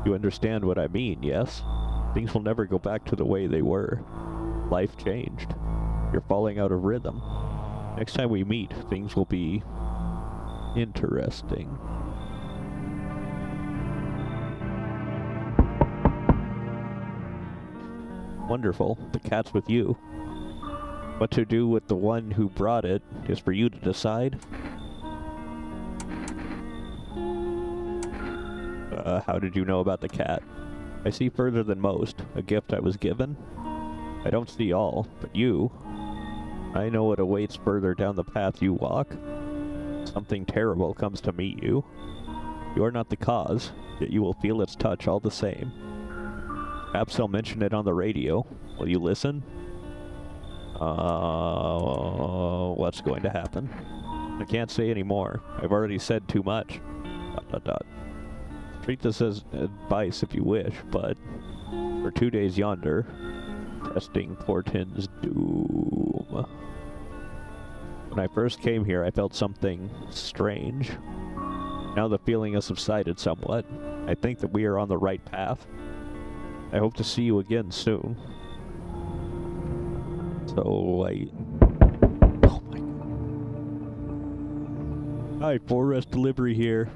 You understand what I mean, yes? Things will never go back to the way they were. Life changed. You're falling out of rhythm. Next time we meet, things will be interesting. Wonderful. The cat's with you. What to do with the one who brought it is for you to decide. How did you know about the cat? I see further than most. A gift I was given. I don't see all, but you. I know what awaits further down the path you walk. Something terrible comes to meet you. You are not the cause, yet you will feel its touch all the same. Perhaps I'll mention it on the radio. Will you listen? What's going to happen? I can't say any more. I've already said too much. ... Treat this as advice if you wish, but for 2 days yonder, testing portends doom. When I first came here, I felt something strange. Now the feeling has subsided somewhat. I think that we are on the right path. I hope to see you again soon. So, oh my God. Hi, 4S delivery here.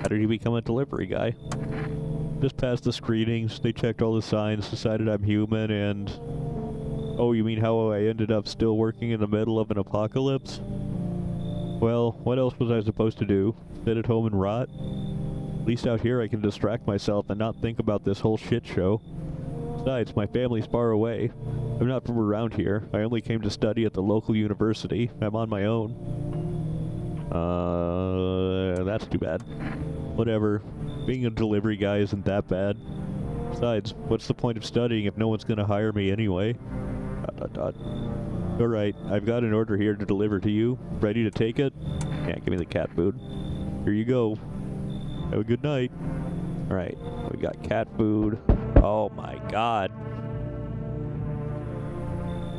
How did you become a delivery guy? Just passed the screenings, they checked all the signs, decided I'm human, and... Oh, you mean how I ended up still working in the middle of an apocalypse? Well, what else was I supposed to do? Sit at home and rot? At least out here I can distract myself and not think about this whole shit show. Besides, my family's far away. I'm not from around here. I only came to study at the local university. I'm on my own. That's too bad. Whatever. Being a delivery guy isn't that bad. Besides, what's the point of studying if no one's gonna hire me anyway? ... Alright, I've got an order here to deliver to you. Ready to take it? Yeah, give me the cat food. Here you go. Have a good night. Alright, we got cat food. Oh my God.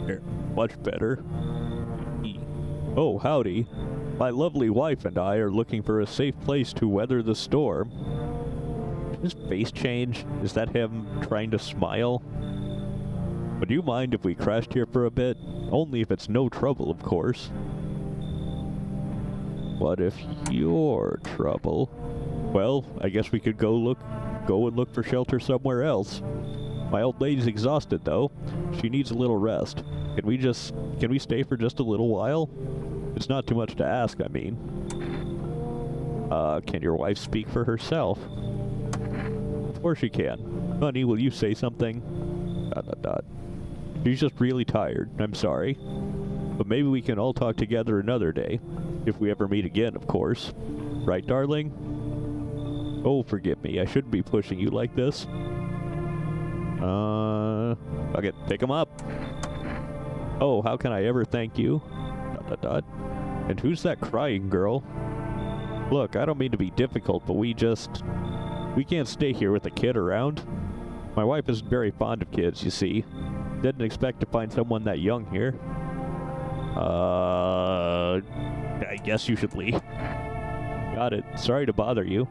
Here, much better. Oh, howdy. My lovely wife and I are looking for a safe place to weather the storm. His face change? Is that him trying to smile? Would you mind if we crashed here for a bit? Only if it's no trouble, of course. What if you're trouble? Well, I guess we could go and look for shelter somewhere else. My old lady's exhausted, though. She needs a little rest. Can we stay for just a little while? It's not too much to ask, I mean. Can your wife speak for herself? Of course she can. Honey, will you say something? ... She's just really tired. I'm sorry. But maybe we can all talk together another day. If we ever meet again, of course. Right, darling? Oh, forgive me. I shouldn't be pushing you like this. Okay, pick him up. Oh, how can I ever thank you? ... And who's that crying girl? Look, I don't mean to be difficult, but we can't stay here with a kid around. My wife is very fond of kids, you see. Didn't expect to find someone that young here. I guess you should leave. Got it. Sorry to bother you.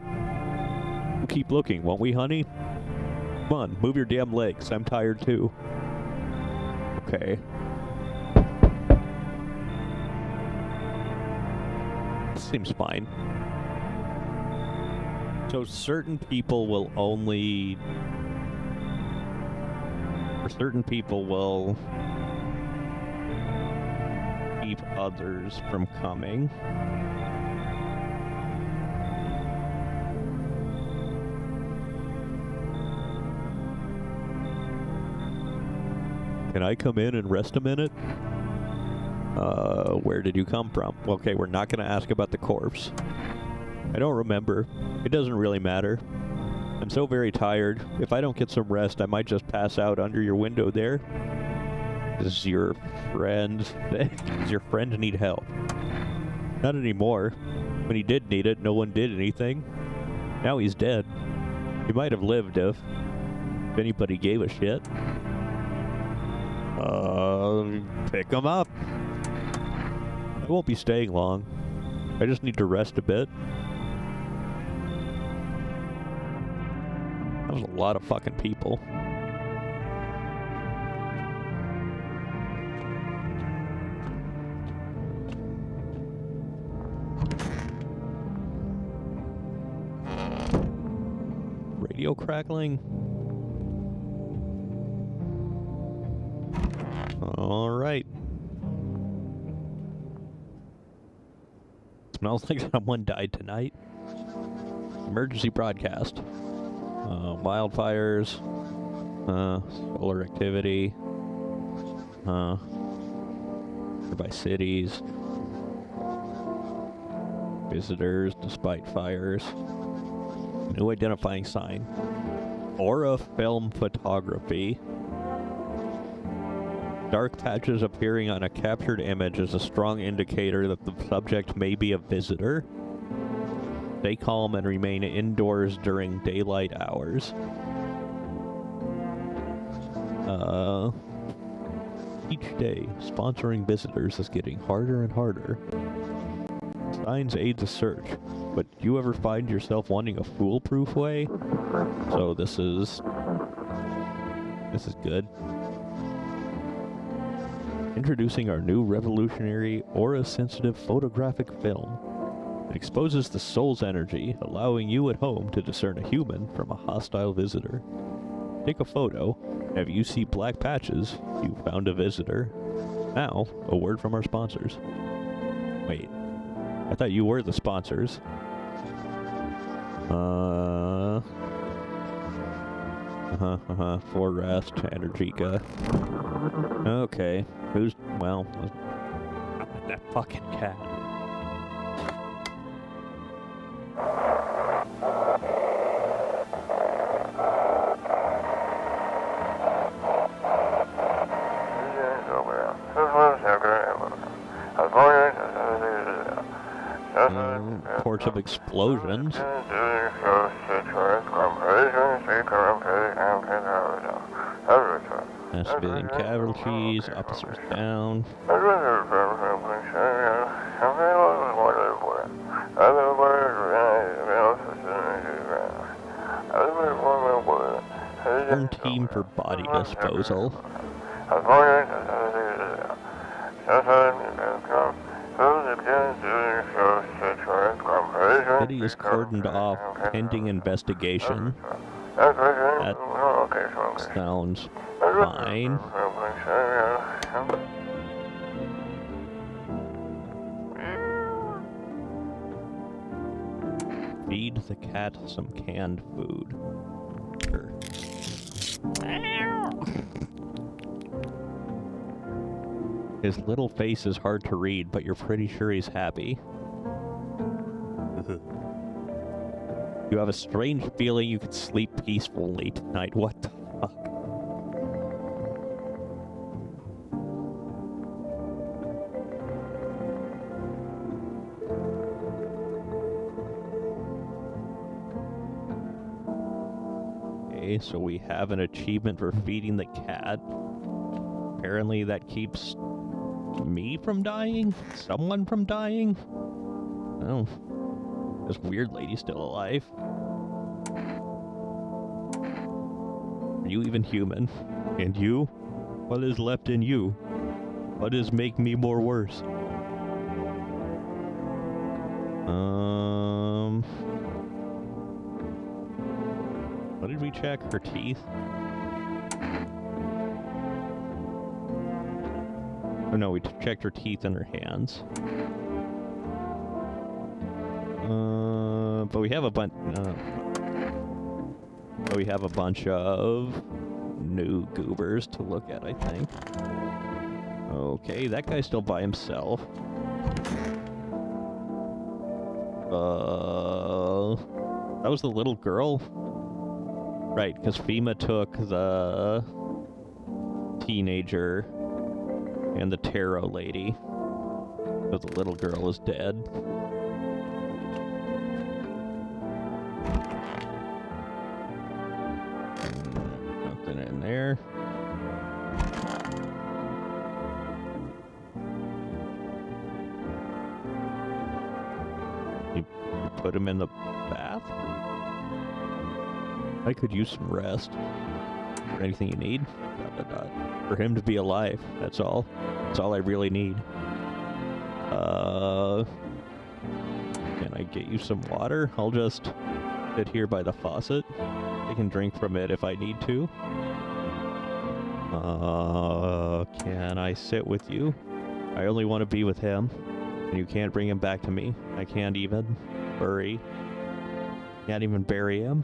We'll keep looking, won't we, honey? Come on, move your damn legs. I'm tired too. Okay. Seems fine. So certain people will only... Or certain people will keep others from coming. Can I come in and rest a minute? Where did you come from? Okay, we're not going to ask about the corpse. I don't remember. It doesn't really matter. I'm so very tired. If I don't get some rest, I might just pass out under your window there. Does your friend... Does your friend need help? Not anymore. When he did need it, no one did anything. Now he's dead. He might have lived if anybody gave a shit. Pick him up. I won't be staying long. I just need to rest a bit. That was a lot of fucking people. Radio crackling. All right. Smells like someone died tonight. Emergency broadcast. Wildfires. Solar activity. Nearby cities. Visitors despite fires. New identifying sign. Aura film photography. Dark patches appearing on a captured image is a strong indicator that the subject may be a visitor. Stay calm and remain indoors during daylight hours. Each day, sponsoring visitors is getting harder and harder. Signs aid the search, but do you ever find yourself wanting a foolproof way? So this is good. Introducing our new revolutionary aura-sensitive photographic film. It exposes the soul's energy, allowing you at home to discern a human from a hostile visitor. Take a photo, and if you see black patches, you found a visitor. Now, a word from our sponsors. Wait, I thought you were the sponsors. For rest, Energica. Okay, well, that fucking cat. Reports of explosions. Civilian casualties, officers down. One team for body disposal. City is cordoned off pending investigation. That sounds fine. Feed the cat some canned food. Sure. His little face is hard to read, but you're pretty sure he's happy. You have a strange feeling you could sleep peacefully tonight. What the fuck? Okay, so we have an achievement for feeding the cat. Apparently that keeps me from dying? Someone from dying? Oh. This weird lady's still alive. Are you even human? And you? What is left in you? What does make me more worse? What did we check? Her teeth? Oh no, we checked her teeth and her hands. But we have a bunch. We have a bunch of new goobers to look at, I think. Okay, that guy's still by himself. That was the little girl? Right, because FEMA took the teenager and the tarot lady. So the little girl is dead. Nothing in there. You put him in the bath? I could use some rest. For anything you need? For him to be alive, that's all. That's all I really need. Can I get you some water? I'll just sit here by the faucet. I can drink from it if I need to. Can I sit with you? I only want to be with him. And you can't bring him back to me. I can't even bury him.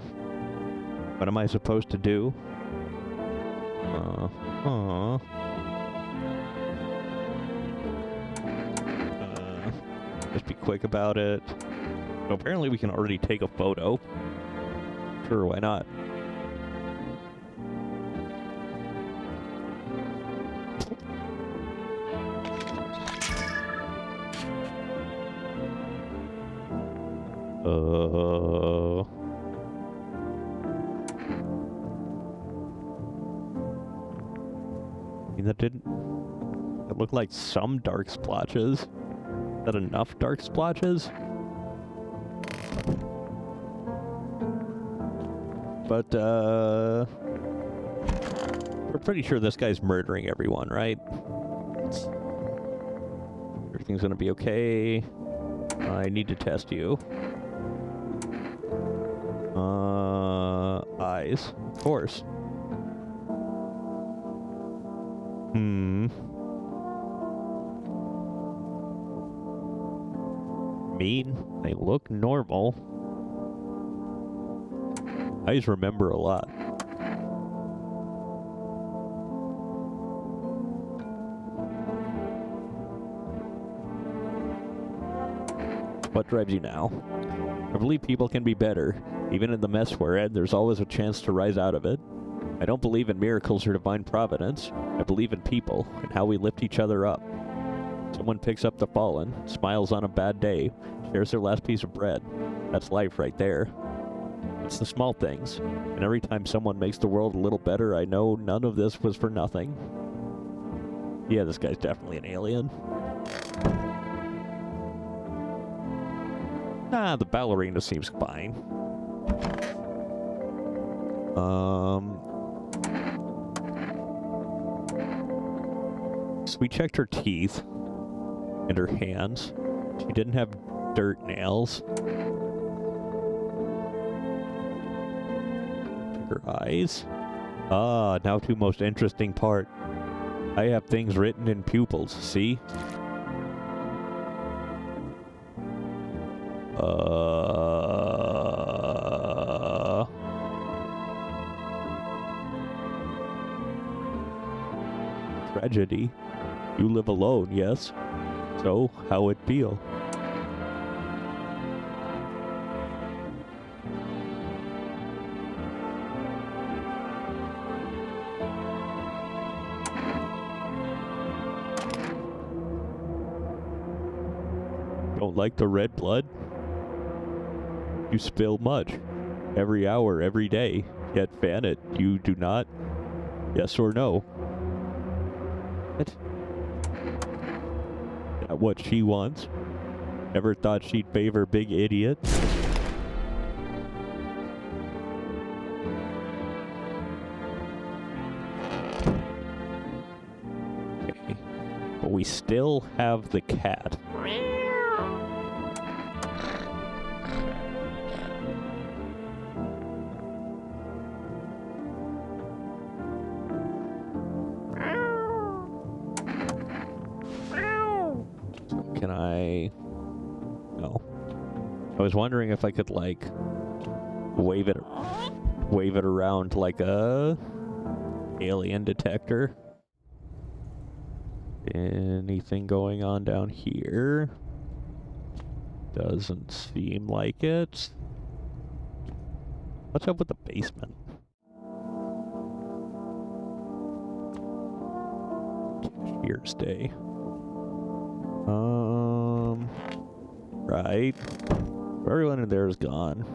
What am I supposed to do? Just be quick about it. So apparently we can already take a photo. Sure, why not? That didn't... It looked like some dark splotches. Is that enough dark splotches? But, we're pretty sure this guy's murdering everyone, right? Everything's gonna be okay. I need to test you. Eyes. Of course. Mean. They look normal. Eyes remember a lot. What drives you now? I believe people can be better. Even in the mess we're in, there's always a chance to rise out of it. I don't believe in miracles or divine providence. I believe in people and how we lift each other up. Someone picks up the fallen, smiles on a bad day, shares their last piece of bread. That's life right there. It's the small things, and every time someone makes the world a little better, I know none of this was for nothing. Yeah, this guy's definitely an alien. Nah, the ballerina seems fine. So we checked her teeth and her hands. She didn't have dirt nails. Her eyes. Ah, now to most interesting part. I have things written in pupils, see? Tragedy. You live alone, yes? So, how it feel? Don't like the red blood? You spill much. Every hour, every day. Yet fan it. You do not? Yes or no? What? Is that what she wants? Ever thought she'd favor big idiot? Okay. But we still have the cat. Can I... No. I was wondering if I could, like, wave it around like a alien detector. Anything going on down here? Doesn't seem like it. What's up with the basement? Cashier's Day. Right. Everyone in there is gone.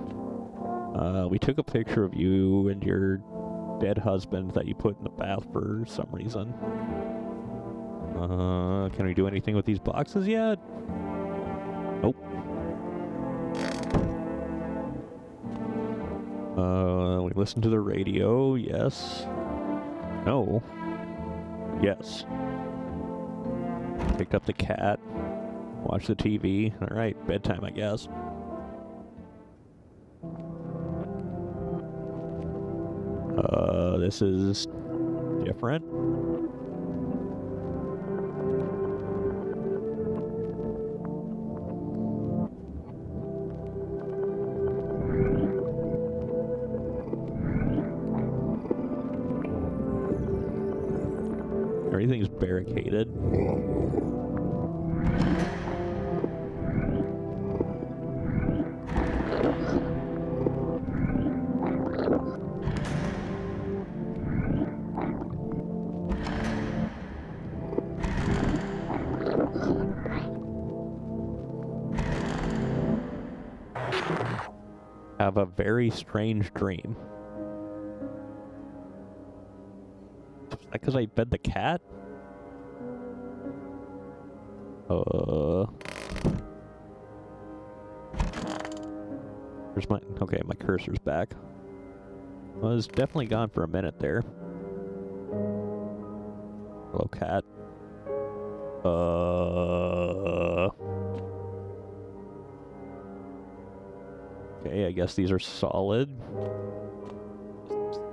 We took a picture of you and your dead husband that you put in the bath for some reason. Can we do anything with these boxes yet? Nope. We listened to the radio, yes. No. Yes. Picked up the cat. Watched the TV. Alright, bedtime, I guess. This is different. Everything's barricaded. Have a very strange dream. Is that because I fed the cat? Where's my... Okay, my cursor's back. I was definitely gone for a minute there. Hello, cat. Okay, I guess these are solid.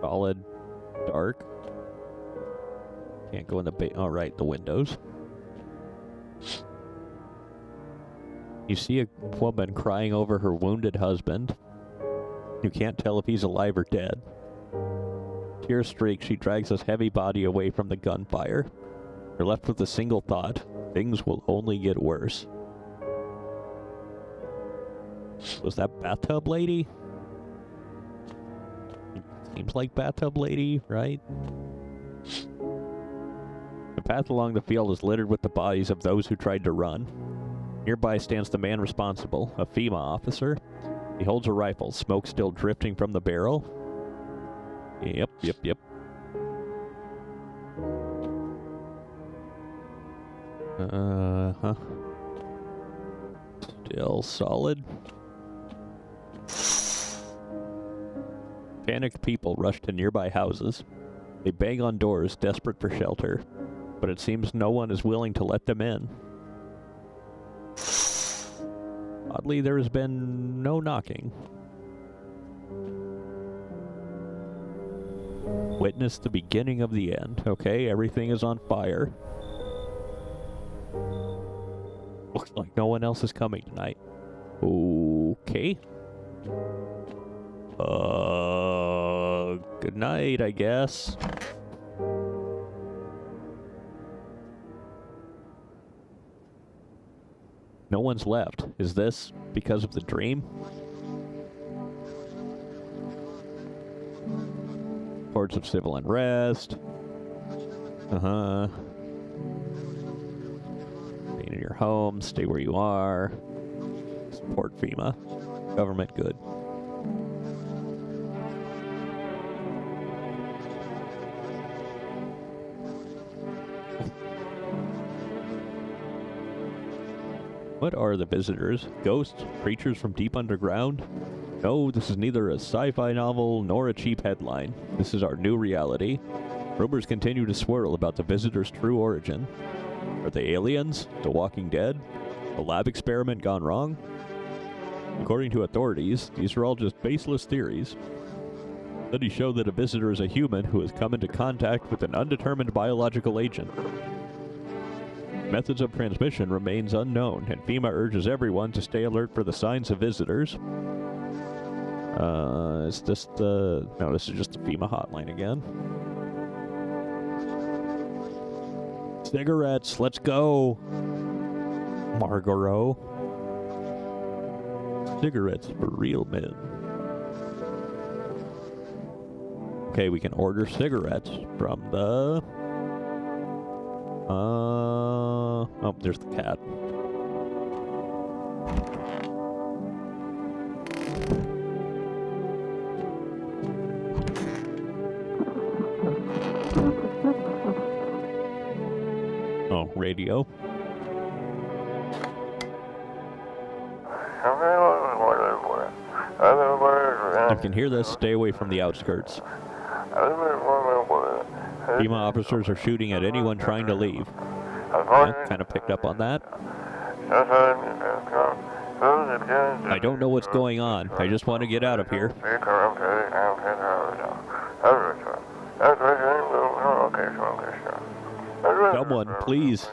Solid dark. Can't go in the oh, right, the windows. You see a woman crying over her wounded husband. You can't tell if he's alive or dead. Tears streak, she drags his heavy body away from the gunfire. You're left with a single thought. Things will only get worse. Was that bathtub lady? Seems like bathtub lady, right? The path along the field is littered with the bodies of those who tried to run. Nearby stands the man responsible, a FEMA officer. He holds a rifle, smoke still drifting from the barrel. Yep. Uh-huh. Still solid. Panicked people rush to nearby houses. They bang on doors, desperate for shelter, but it seems no one is willing to let them in. Oddly, there has been no knocking. Witness the beginning of the end. Okay, everything is on fire. Looks like no one else is coming tonight. Okay. Good night, I guess. No one's left. Is this because of the dream? Reports of civil unrest. Stay in your home. Stay where you are. Support FEMA. Government good. What are the visitors? Ghosts? Creatures from deep underground? No, this is neither a sci-fi novel nor a cheap headline. This is our new reality. Rumors continue to swirl about the visitors' true origin. Are they aliens? The Walking Dead? A lab experiment gone wrong? According to authorities, these are all just baseless theories. Studies show that a visitor is a human who has come into contact with an undetermined biological agent. Methods of transmission remains unknown, and FEMA urges everyone to stay alert for the signs of visitors. Is this the... No, this is just the FEMA hotline again. Cigarettes, let's go! Margaro. Cigarettes for real men. Okay, we can order cigarettes from the... Oh, there's the cat. Oh, radio. You can hear this. Stay away from the outskirts. FEMA officers are shooting at anyone trying to leave. Yeah, kind of picked up on that. I don't know what's going on. I just want to get out of here. Someone, please.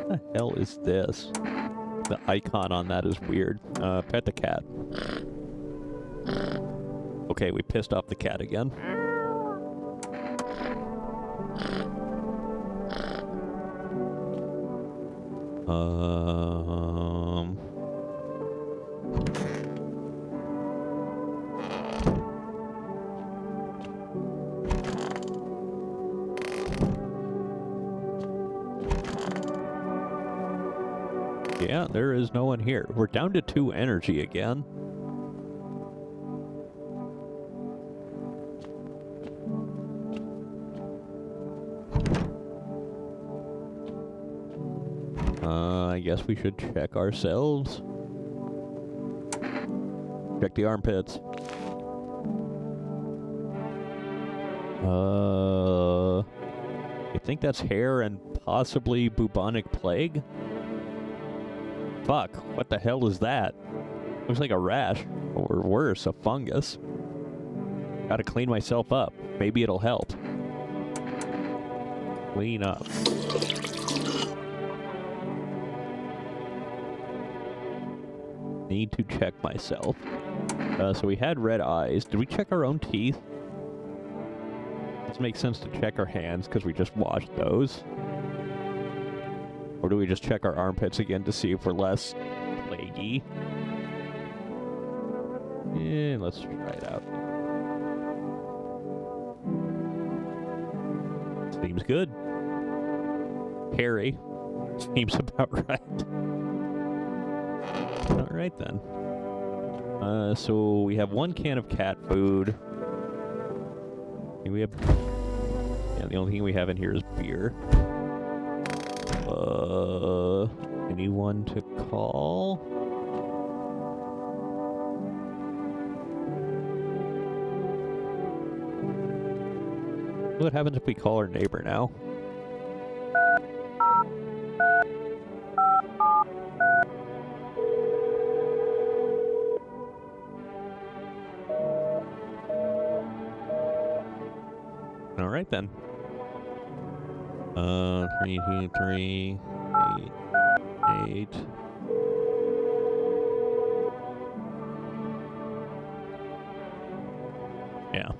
What the hell is this? The icon on that is weird. Pet the cat. Okay, we pissed off the cat again. Yeah, there is no one here. We're down to 2 energy again. I guess we should check ourselves. Check the armpits. I think that's hair and possibly bubonic plague? Fuck, what the hell is that? Looks like a rash, or worse, a fungus. Gotta clean myself up. Maybe it'll help. Clean up. Need to check myself. So we had red eyes. Did we check our own teeth? This makes sense to check our hands because we just washed those. Or do we just check our armpits again to see if we're less plaguey? Yeah, let's try it out. Seems good. Hairy. Seems about right. Alright then. So we have 1 can of cat food. And we have... Yeah, the only thing we have in here is beer. Anyone to call? What happens if we call our neighbor now? Alright then. 3, 2, 3, 8. Yeah.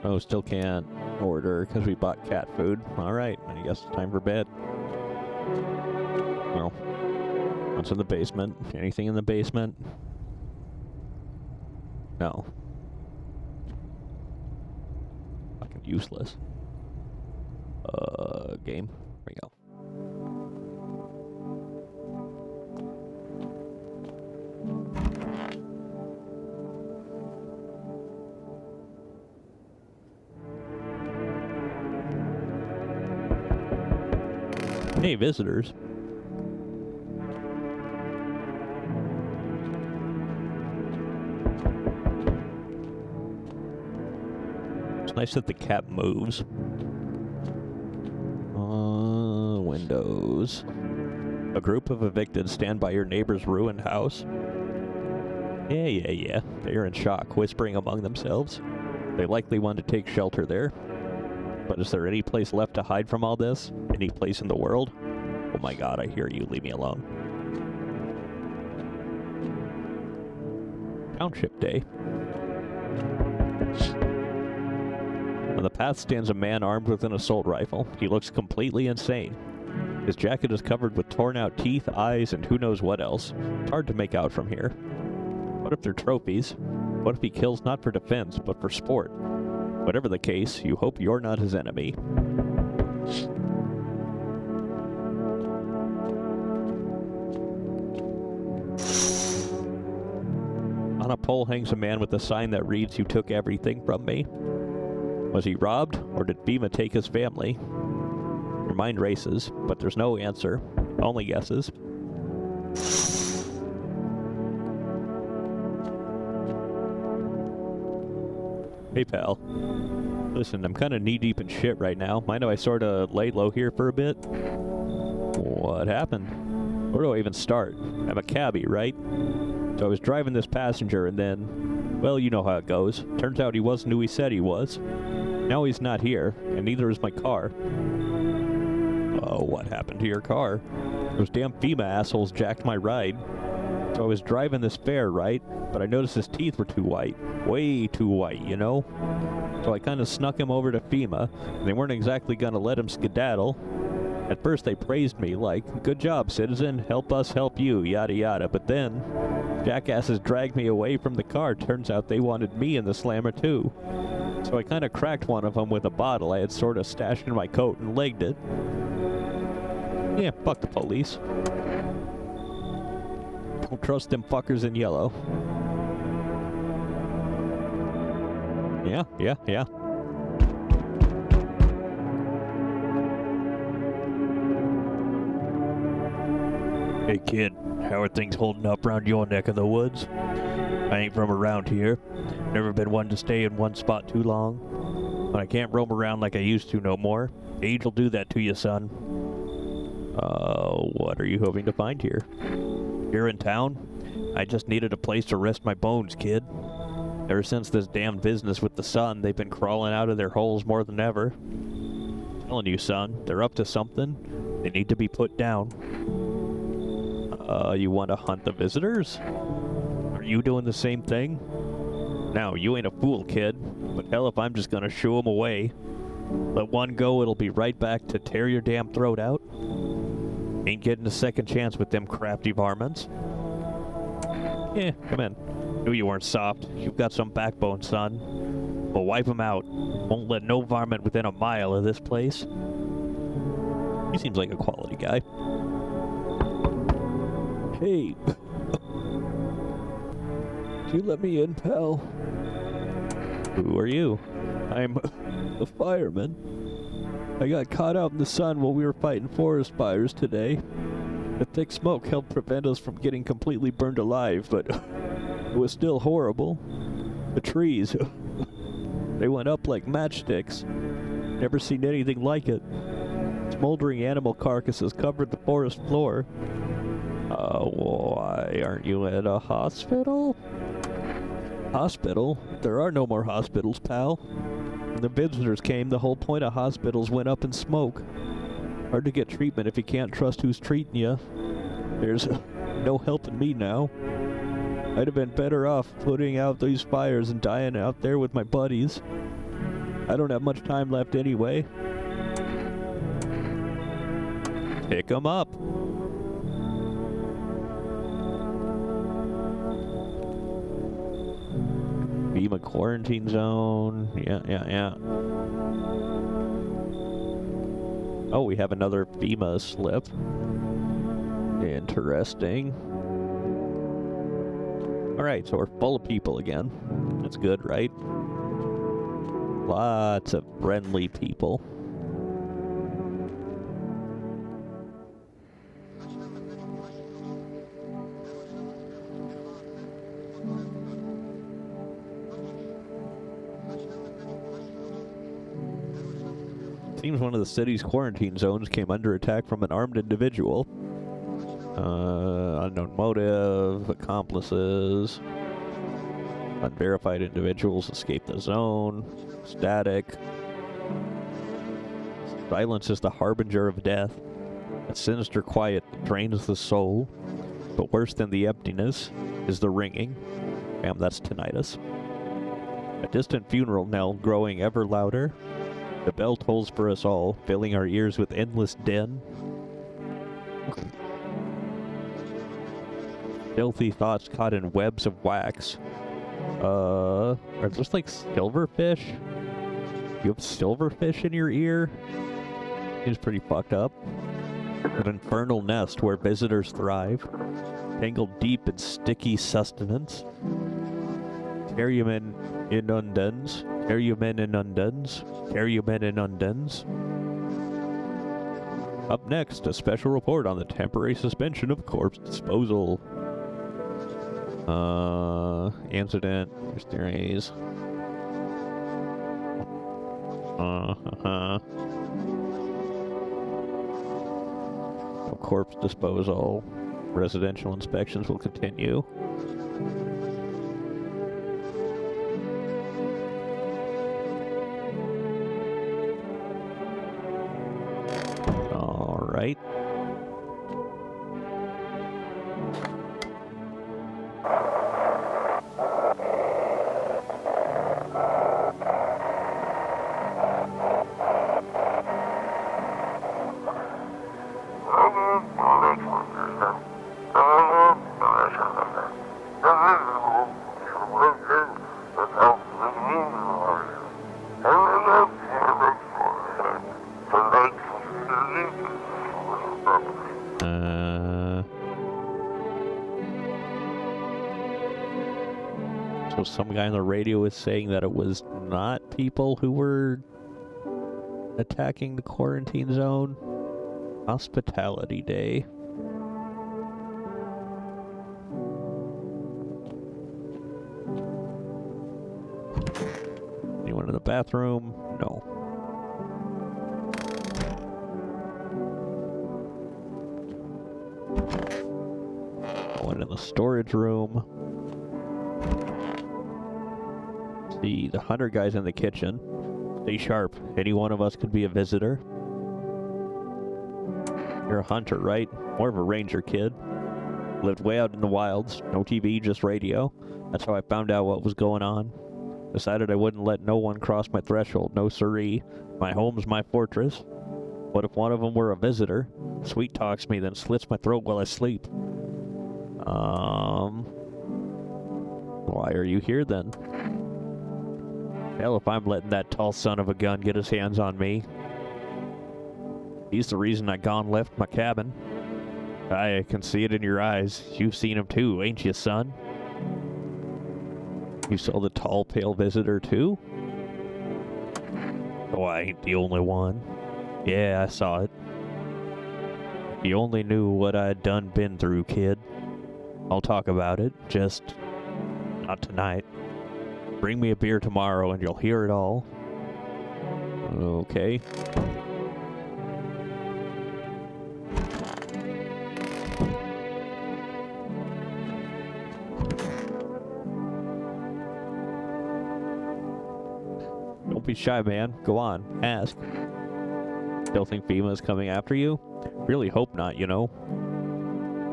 Oh, still can't order because we bought cat food. Alright, I guess it's time for bed. Well, what's in the basement? Anything in the basement? No. Fucking useless. Game. There we go. Hey, visitors. It's nice that the cat moves. Windows. A group of evicted stand by your neighbor's ruined house. Yeah. They are in shock, whispering among themselves. They likely want to take shelter there. But is there any place left to hide from all this? Any place in the world? Oh my god, I hear you. Leave me alone. Township Day. On the path stands a man armed with an assault rifle. He looks completely insane. His jacket is covered with torn out teeth, eyes, and who knows what else. It's hard to make out from here. What if they're trophies? What if he kills not for defense, but for sport? Whatever the case, you hope you're not his enemy. On a pole hangs a man with a sign that reads, "You took everything from me." Was he robbed, or did Bhima take his family? Your mind races, but there's no answer. Only guesses. Hey pal. Listen, I'm kinda knee-deep in shit right now. Mind if I sorta lay low here for a bit? What happened? Where do I even start? I'm a cabbie, right? So I was driving this passenger and then, well, you know how it goes. Turns out he wasn't who he said he was. Now he's not here, and neither is my car. Oh, what happened to your car? Those damn FEMA assholes jacked my ride. So I was driving this fare, right? But I noticed his teeth were too white. Way too white, you know? So I kind of snuck him over to FEMA, and they weren't exactly gonna let him skedaddle. At first they praised me, like, "Good job, citizen, help us help you, yada yada," but then, jackasses dragged me away from the car. Turns out they wanted me in the slammer too. So I kind of cracked one of them with a bottle I had sort of stashed in my coat and legged it. Yeah, fuck the police. Don't trust them fuckers in yellow. Yeah. Hey kid, how are things holding up around your neck of the woods? I ain't from around here. Never been one to stay in one spot too long. But I can't roam around like I used to no more. Age will do that to you, son. What are you hoping to find here? Here in town? I just needed a place to rest my bones, kid. Ever since this damn business with the sun, they've been crawling out of their holes more than ever. I'm telling you, son, they're up to something. They need to be put down. You want to hunt the visitors? Are you doing the same thing? Now, you ain't a fool, kid. But hell if I'm just gonna shoo them away. Let one go, it'll be right back to tear your damn throat out. Ain't getting a second chance with them crafty varmints. Yeah, come in. Knew you weren't soft. You've got some backbone, son. We'll wipe them out. Won't let no varmint within a mile of this place. He seems like a quality guy. Hey. You let me in, pal. Who are you? I'm a fireman. I got caught out in the sun while we were fighting forest fires today. The thick smoke helped prevent us from getting completely burned alive, but it was still horrible. The trees, they went up like matchsticks. Never seen anything like it. Smoldering animal carcasses covered the forest floor. Why aren't you at a hospital? Hospital? There are no more hospitals, pal. When the visitors came, the whole point of hospitals went up in smoke. Hard to get treatment if you can't trust who's treating you. There's no helping me now. I'd have been better off putting out these fires and dying out there with my buddies. I don't have much time left anyway. Pick 'em up. FEMA quarantine zone. Yeah. Oh, we have another FEMA slip. Interesting. Alright, so we're full of people again. That's good, right? Lots of friendly people. Seems one of the city's quarantine zones came under attack from an armed individual. Unknown motive, accomplices, unverified individuals escaped the zone, static. Silence is the harbinger of death. A sinister quiet that drains the soul. But worse than the emptiness is the ringing. Damn, that's tinnitus. A distant funeral knell growing ever louder. The bell tolls for us all, filling our ears with endless din. Filthy thoughts caught in webs of wax. Are those like silverfish? You have silverfish in your ear? Seems pretty fucked up. An infernal nest where visitors thrive. Tangled deep in sticky sustenance. Carrymen inundans. Carrymen inundans. Carrymen inundans. Up next, a special report on the temporary suspension of corpse disposal. Incident, mysteries. No corpse disposal. Residential inspections will continue. All right. So some guy on the radio was saying that it was not people who were attacking the quarantine zone. Hospitality Day. Anyone in the bathroom? No. One in the storage room. See, the 100 guys in the kitchen. Stay sharp. Any one of us could be a visitor. You're a hunter, right? More of a ranger, kid. Lived way out in the wilds. No TV, just radio. That's how I found out what was going on. Decided I wouldn't let no one cross my threshold. No siree. My home's my fortress. What if one of them were a visitor? Sweet talks me, then slits my throat while I sleep. Why are you here then? Hell if I'm letting that tall son of a gun get his hands on me. He's the reason I gone left my cabin. I can see it in your eyes. You've seen him too, ain't you, son? You saw the tall, pale visitor too? Oh, I ain't the only one. Yeah, I saw it. If you only knew what I'd done been through, kid. I'll talk about it, just not tonight. Bring me a beer tomorrow and you'll hear it all. Okay. Don't be shy, man. Go on. Ask. Still think FEMA's coming after you? Really hope not, you know.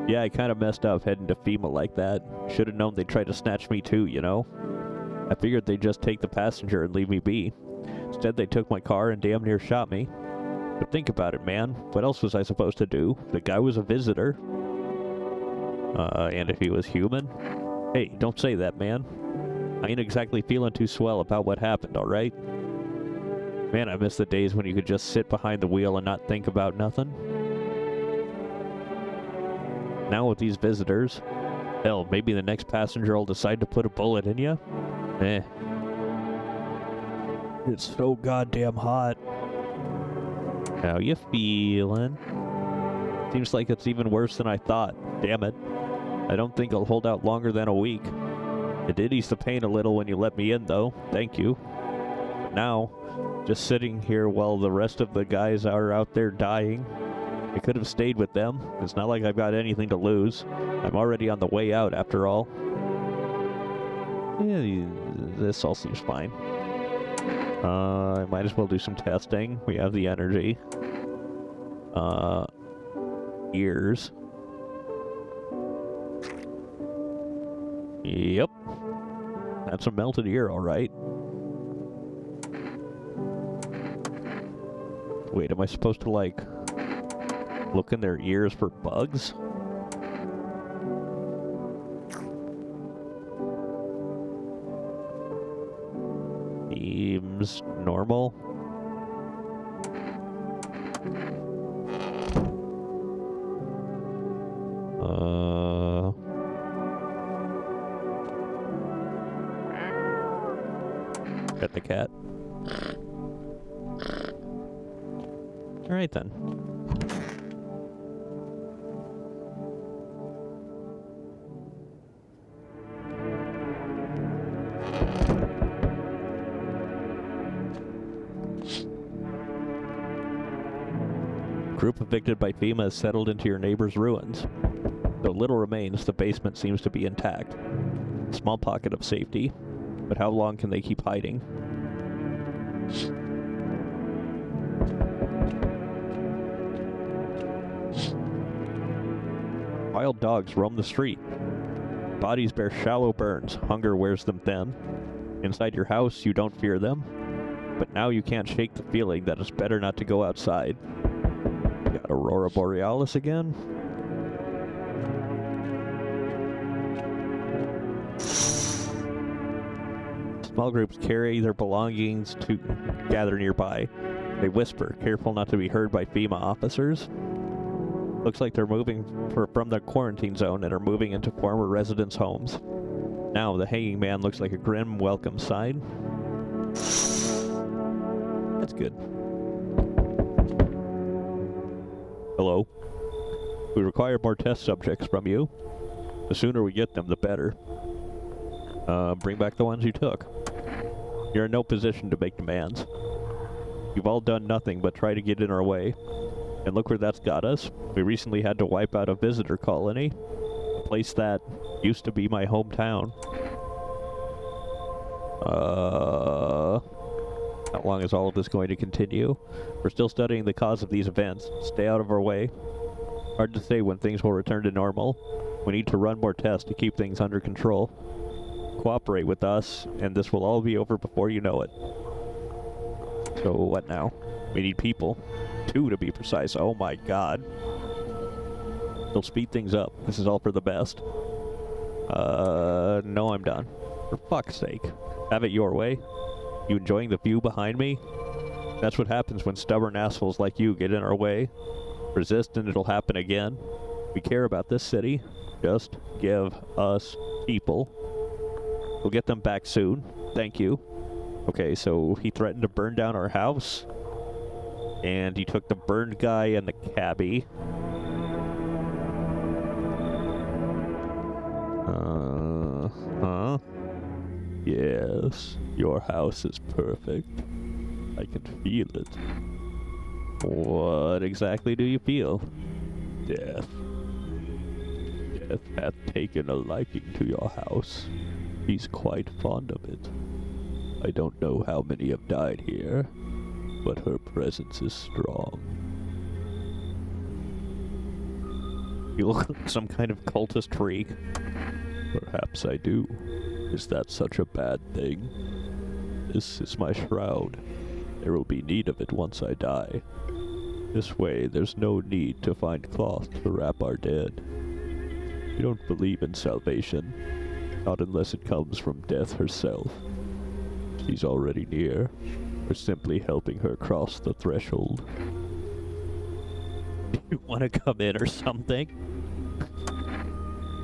Yeah, I kind of messed up heading to FEMA like that. Should have known they'd try to snatch me too, you know. I figured they'd just take the passenger and leave me be. Instead, they took my car and damn near shot me. But think about it, man. What else was I supposed to do? The guy was a visitor. And if he was human? Hey, don't say that, man. I ain't exactly feeling too swell about what happened, alright? Man, I miss the days when you could just sit behind the wheel and not think about nothing. Now with these visitors, hell, maybe the next passenger will decide to put a bullet in you. It's so goddamn hot. How you feeling? Seems like it's even worse than I thought. Damn it. I don't think I'll hold out longer than a week. It did ease the pain a little when you let me in, though. Thank you. But now, just sitting here while the rest of the guys are out there dying. I could have stayed with them. It's not like I've got anything to lose. I'm already on the way out, after all. Yeah, this all seems fine. I might as well do some testing. We have the energy. Ears. Yep. That's a melted ear, alright. Wait, am I supposed to, like, look in their ears for bugs? Seems normal. Got the cat. Alright then. Group evicted by FEMA has settled into your neighbor's ruins. Though little remains, the basement seems to be intact. Small pocket of safety, but how long can they keep hiding? Wild dogs roam the street. Bodies bear shallow burns. Hunger wears them thin. Inside your house, you don't fear them. But now you can't shake the feeling that it's better not to go outside. Got Aurora Borealis again? Small groups carry their belongings to gather nearby. They whisper, careful not to be heard by FEMA officers. Looks like they're moving from the quarantine zone and are moving into former residents' homes. Now, the hanging man looks like a grim welcome sign. That's good. Hello? We require more test subjects from you. The sooner we get them, the better. Bring back the ones you took. You're in no position to make demands. You've all done nothing but try to get in our way. And look where that's got us. We recently had to wipe out a visitor colony. A place that used to be my hometown. How long is all of this going to continue? We're still studying the cause of these events. Stay out of our way. Hard to say when things will return to normal. We need to run more tests to keep things under control. Cooperate with us, and this will all be over before you know it. So what now? We need people. 2 to be precise. Oh my god. They'll speed things up. This is all for the best. No, I'm done. For fuck's sake. Have it your way. You enjoying the view behind me? That's what happens when stubborn assholes like you get in our way. Resist and it'll happen again. We care about this city. Just give us people. We'll get them back soon. Thank you. Okay, so he threatened to burn down our house. And he took the burned guy and the cabbie. Huh? Yes, your house is perfect. I can feel it. What exactly do you feel? Death. Death hath taken a liking to your house. He's quite fond of it. I don't know how many have died here, but her presence is strong. You look like some kind of cultist freak. Perhaps I do. Is that such a bad thing? This is my shroud. There will be need of it once I die. This way, there's no need to find cloth to wrap our dead. We don't believe in salvation, not unless it comes from death herself. She's already near. or simply helping her cross the threshold. Do you want to come in or something?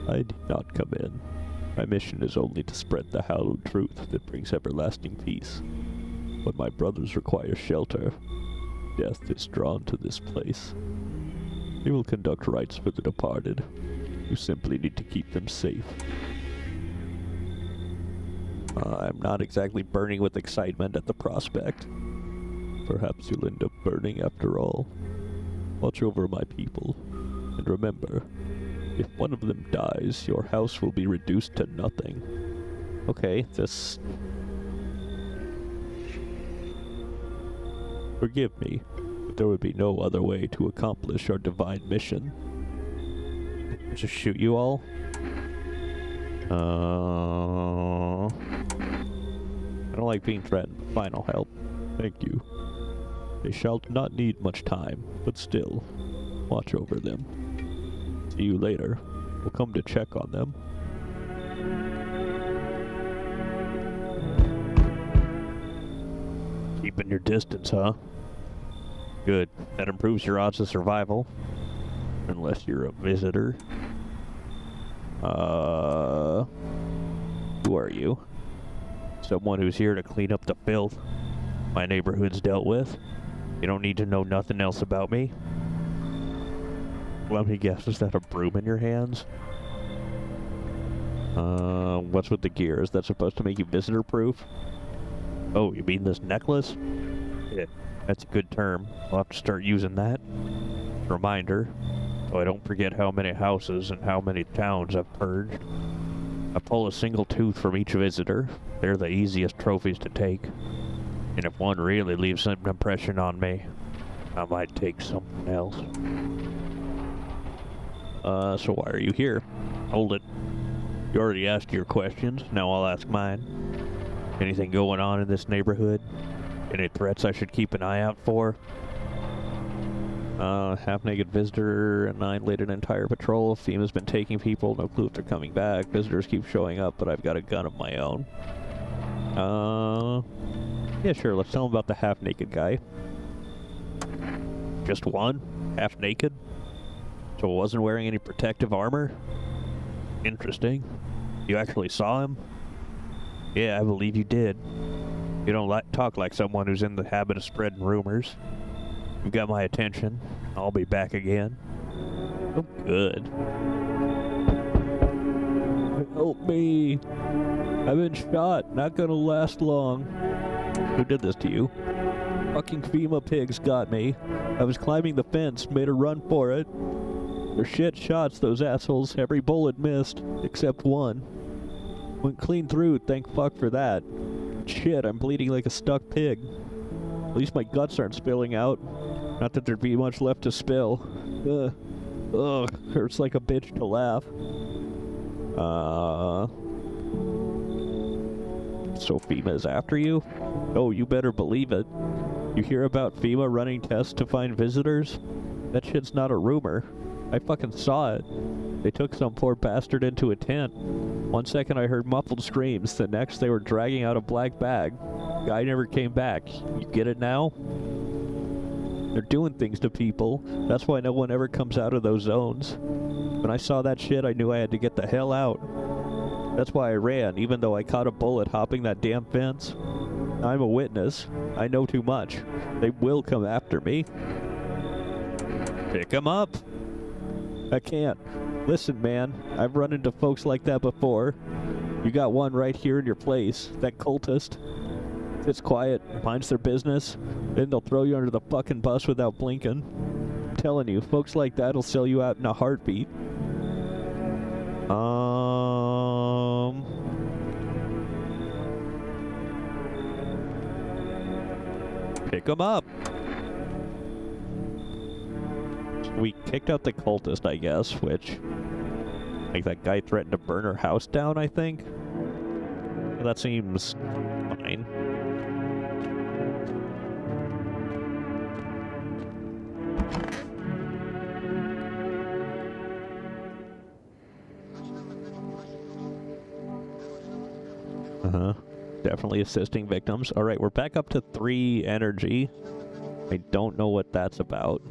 I did not come in. My mission is only to spread the hallowed truth that brings everlasting peace. But my brothers require shelter. Death is drawn to this place. We will conduct rites for the departed. You simply need to keep them safe. I'm not exactly burning with excitement at the prospect. Perhaps you'll end up burning after all. Watch over my people. And remember, if one of them dies, your house will be reduced to nothing. Okay, this... Forgive me, but there would be no other way to accomplish our divine mission. Just shoot you all? I don't like being threatened. Fine, I'll help. Thank you. They shall not need much time, but still, watch over them. See you later. We'll come to check on them. Keeping your distance, huh? Good. That improves your odds of survival. Unless you're a visitor. Who are you? Someone who's here to clean up the filth my neighborhood's dealt with. You don't need to know nothing else about me. Let me guess, is that a broom in your hands? What's with the gear? Is that supposed to make you visitor-proof? Oh, you mean this necklace? Yeah, that's a good term. I'll have to start using that. Reminder, so I don't forget how many houses and how many towns I've purged. I pull a single tooth from each visitor. They're the easiest trophies to take. And if one really leaves an impression on me, I might take something else. So why are you here? Hold it. You already asked your questions, now I'll ask mine. Anything going on in this neighborhood? Any threats I should keep an eye out for? Half-naked visitor, and 9 laid an entire patrol. FEMA's been taking people, no clue if they're coming back. Visitors keep showing up, but I've got a gun of my own. Yeah, sure, let's tell him about the half-naked guy. Just one? Half-naked? So wasn't wearing any protective armor? Interesting. You actually saw him? Yeah, I believe you did. You don't talk like someone who's in the habit of spreading rumors. You've got my attention. I'll be back again. Oh, good. Help me. I've been shot. Not gonna last long. Who did this to you? Fucking FEMA pigs got me. I was climbing the fence, made a run for it. They're shit shots, those assholes. Every bullet missed, except one. Went clean through, thank fuck for that. Shit, I'm bleeding like a stuck pig. At least my guts aren't spilling out. Not that there'd be much left to spill. Ugh, hurts like a bitch to laugh. So FEMA is after you? Oh, you better believe it. You hear about FEMA running tests to find visitors? That shit's not a rumor. I fucking saw it. They took some poor bastard into a tent. One second I heard muffled screams, the next they were dragging out a black bag. Guy never came back. You get it now? They're doing things to people. That's why no one ever comes out of those zones. When I saw that shit, I knew I had to get the hell out. That's why I ran, even though I caught a bullet hopping that damn fence. I'm a witness. I know too much. They will come after me. Pick 'em up. I can't. Listen, man, I've run into folks like that before. You got one right here in your place, that cultist. Sits quiet, minds their business, then they'll throw you under the fucking bus without blinking. I'm telling you, folks like that'll sell you out in a heartbeat. Pick 'em up. We kicked out the cultist, I guess, which... like, that guy threatened to burn her house down, I think? Well, that seems... fine. Definitely assisting victims. Alright, we're back up to 3 energy. I don't know what that's about.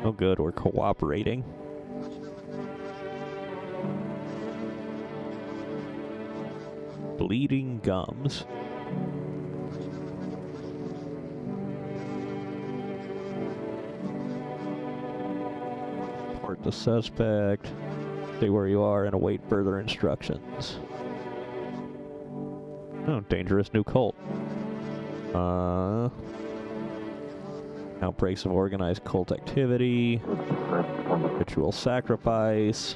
Oh good, we're cooperating. Bleeding gums. Report the suspect. Stay where you are and await further instructions. Oh, dangerous new cult. Outbreaks of organized cult activity. Ritual sacrifice.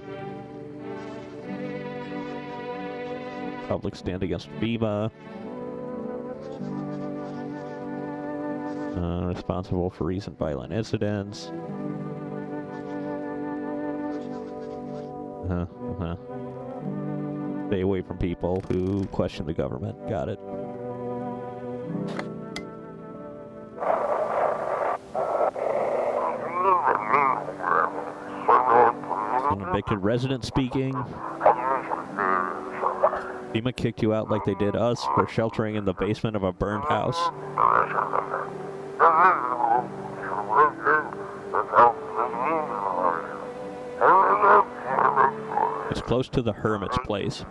Public stand against FEMA. Responsible for recent violent incidents. Stay away from people who question the government. Got it. Convicted resident speaking. FEMA kicked you out like they did us for sheltering in the basement of a burned house. It's close to the hermit's place.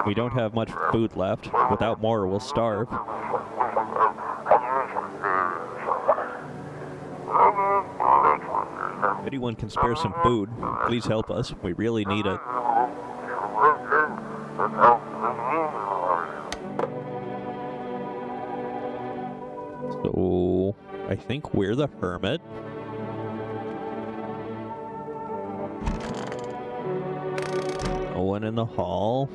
We don't have much food left. Without more, we'll starve. If anyone can spare some food, please help us. We really need it. So, I think we're the hermit. No one in the hall.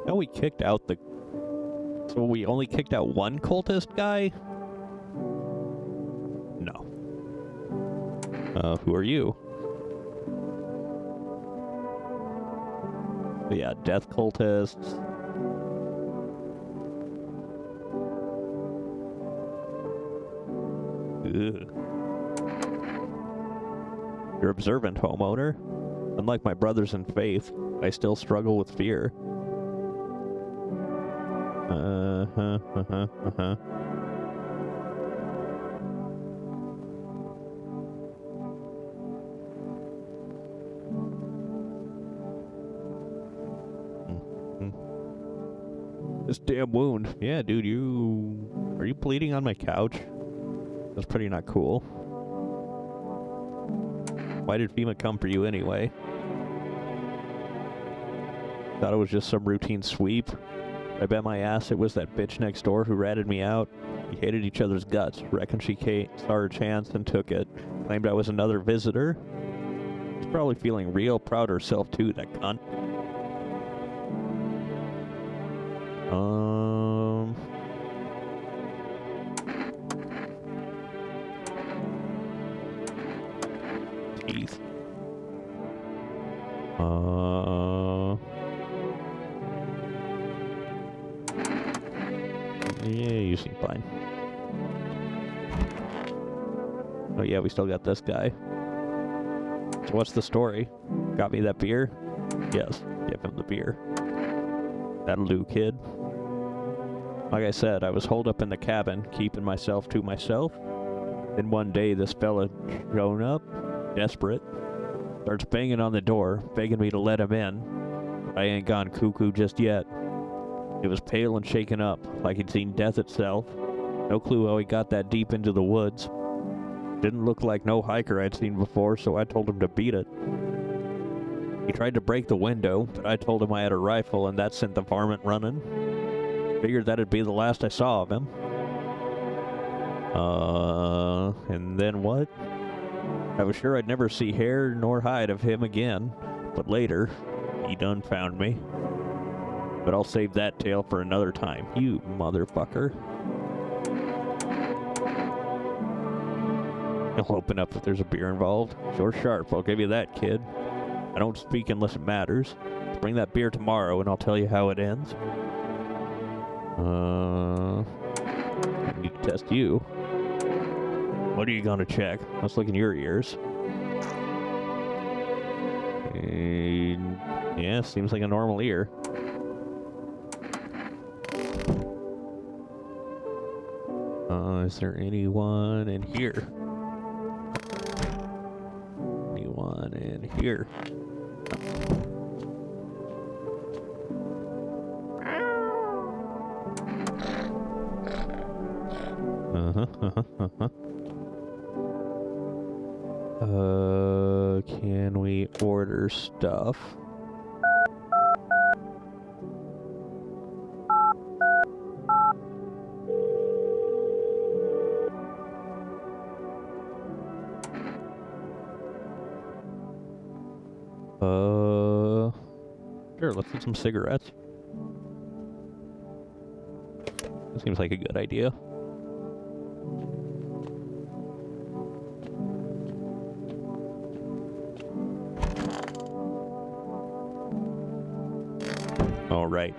No, we kicked out the... So we only kicked out one cultist guy? No. Who are you? Yeah, death cultists. Ugh. You're observant, homeowner. Unlike my brothers in faith, I still struggle with fear. This damn wound. Yeah, dude, are you bleeding on my couch? That's pretty not cool. Why did FEMA come for you anyway? Thought it was just some routine sweep. I bet my ass it was that bitch next door who ratted me out. We hated each other's guts. Reckon she saw her chance and took it. Claimed I was another visitor. She's probably feeling real proud of herself too, that cunt. Teeth. Yeah, you seem fine. Oh yeah, we still got this guy. So what's the story? Got me that beer? Yes, give him the beer. That'll do, kid. Like I said, I was holed up in the cabin, keeping myself to myself. Then one day, this fella showed up, desperate, starts banging on the door, begging me to let him in. I ain't gone cuckoo just yet. It was pale and shaken up, like he'd seen death itself. No clue how he got that deep into the woods. Didn't look like no hiker I'd seen before, so I told him to beat it. He tried to break the window, but I told him I had a rifle, and that sent the varmint running. Figured that'd be the last I saw of him. And then what? I was sure I'd never see hair nor hide of him again, but later, he done found me. But I'll save that tale for another time, you motherfucker. He'll open up if there's a beer involved. Sure sharp, I'll give you that, kid. I don't speak unless it matters. Bring that beer tomorrow and I'll tell you how it ends. I need to test you. What are you gonna check? Let's look in your ears. And yeah, seems like a normal ear. Is there anyone in here? Anyone in here? Can we order stuff? Sure, let's get some cigarettes. That seems like a good idea. All right.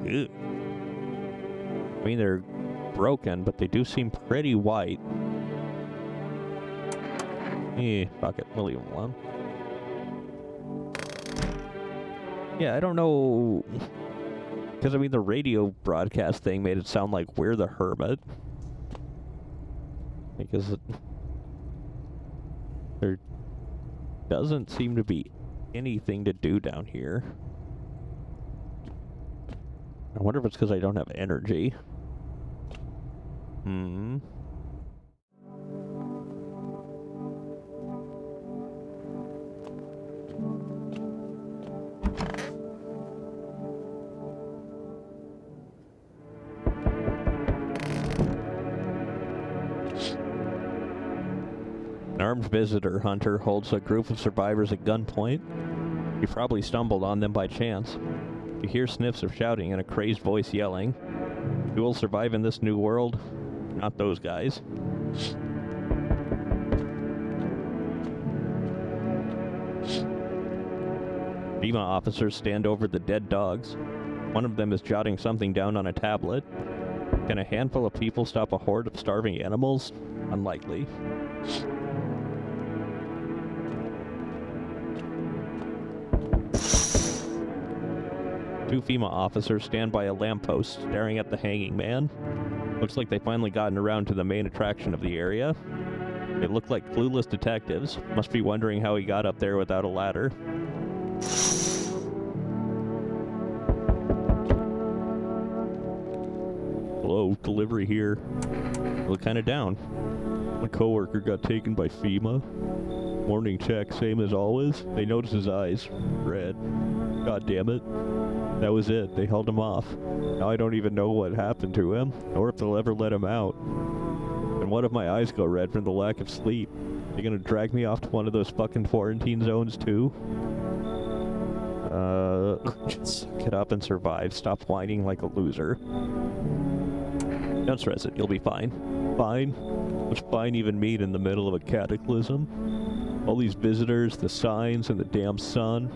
Ew. I mean, they're broken, but they do seem pretty white. Fuck it. We'll leave them alone. Yeah, I don't know. Because, I mean, the radio broadcast thing made it sound like we're the hermit. Because there doesn't seem to be anything to do down here. I wonder if it's because I don't have energy. An armed visitor hunter holds a group of survivors at gunpoint. You probably stumbled on them by chance. You hear sniffs of shouting and a crazed voice yelling. Who will survive in this new world? Not those guys. FEMA officers stand over the dead dogs. One of them is jotting something down on a tablet. Can a handful of people stop a horde of starving animals? Unlikely. Two FEMA officers stand by a lamppost, staring at the hanging man. Looks like they've finally gotten around to the main attraction of the area. They look like clueless detectives. Must be wondering how he got up there without a ladder. Hello, delivery here. You look kinda down. My coworker got taken by FEMA. Morning check, same as always. They noticed his eyes. Red. God damn it. That was it. They held him off. Now I don't even know what happened to him, or if they'll ever let him out. And what if my eyes go red from the lack of sleep? They gonna drag me off to one of those fucking quarantine zones too? Just suck it up and survive. Stop whining like a loser. Don't stress it. You'll be fine. Fine? What's fine even mean in the middle of a cataclysm? All these visitors, the signs, and the damn sun.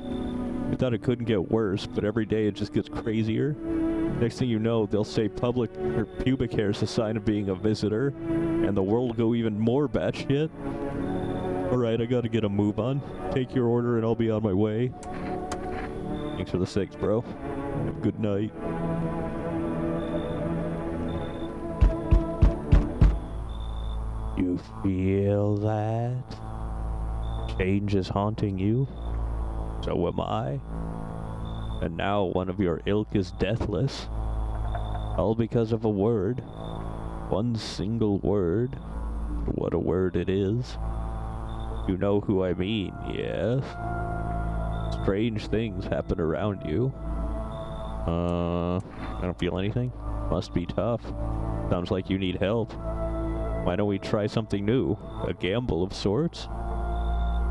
I thought it couldn't get worse, but every day it just gets crazier. Next thing you know, they'll say pubic hair is a sign of being a visitor, and the world will go even more batshit. Alright, I gotta get a move on. Take your order and I'll be on my way. Thanks for the six, bro. Have a good night. You feel that? Change is haunting you? So am I. And now one of your ilk is deathless. All because of a word. One single word. What a word it is. You know who I mean, yes? Strange things happen around you. I don't feel anything. Must be tough. Sounds like you need help. Why don't we try something new? A gamble of sorts?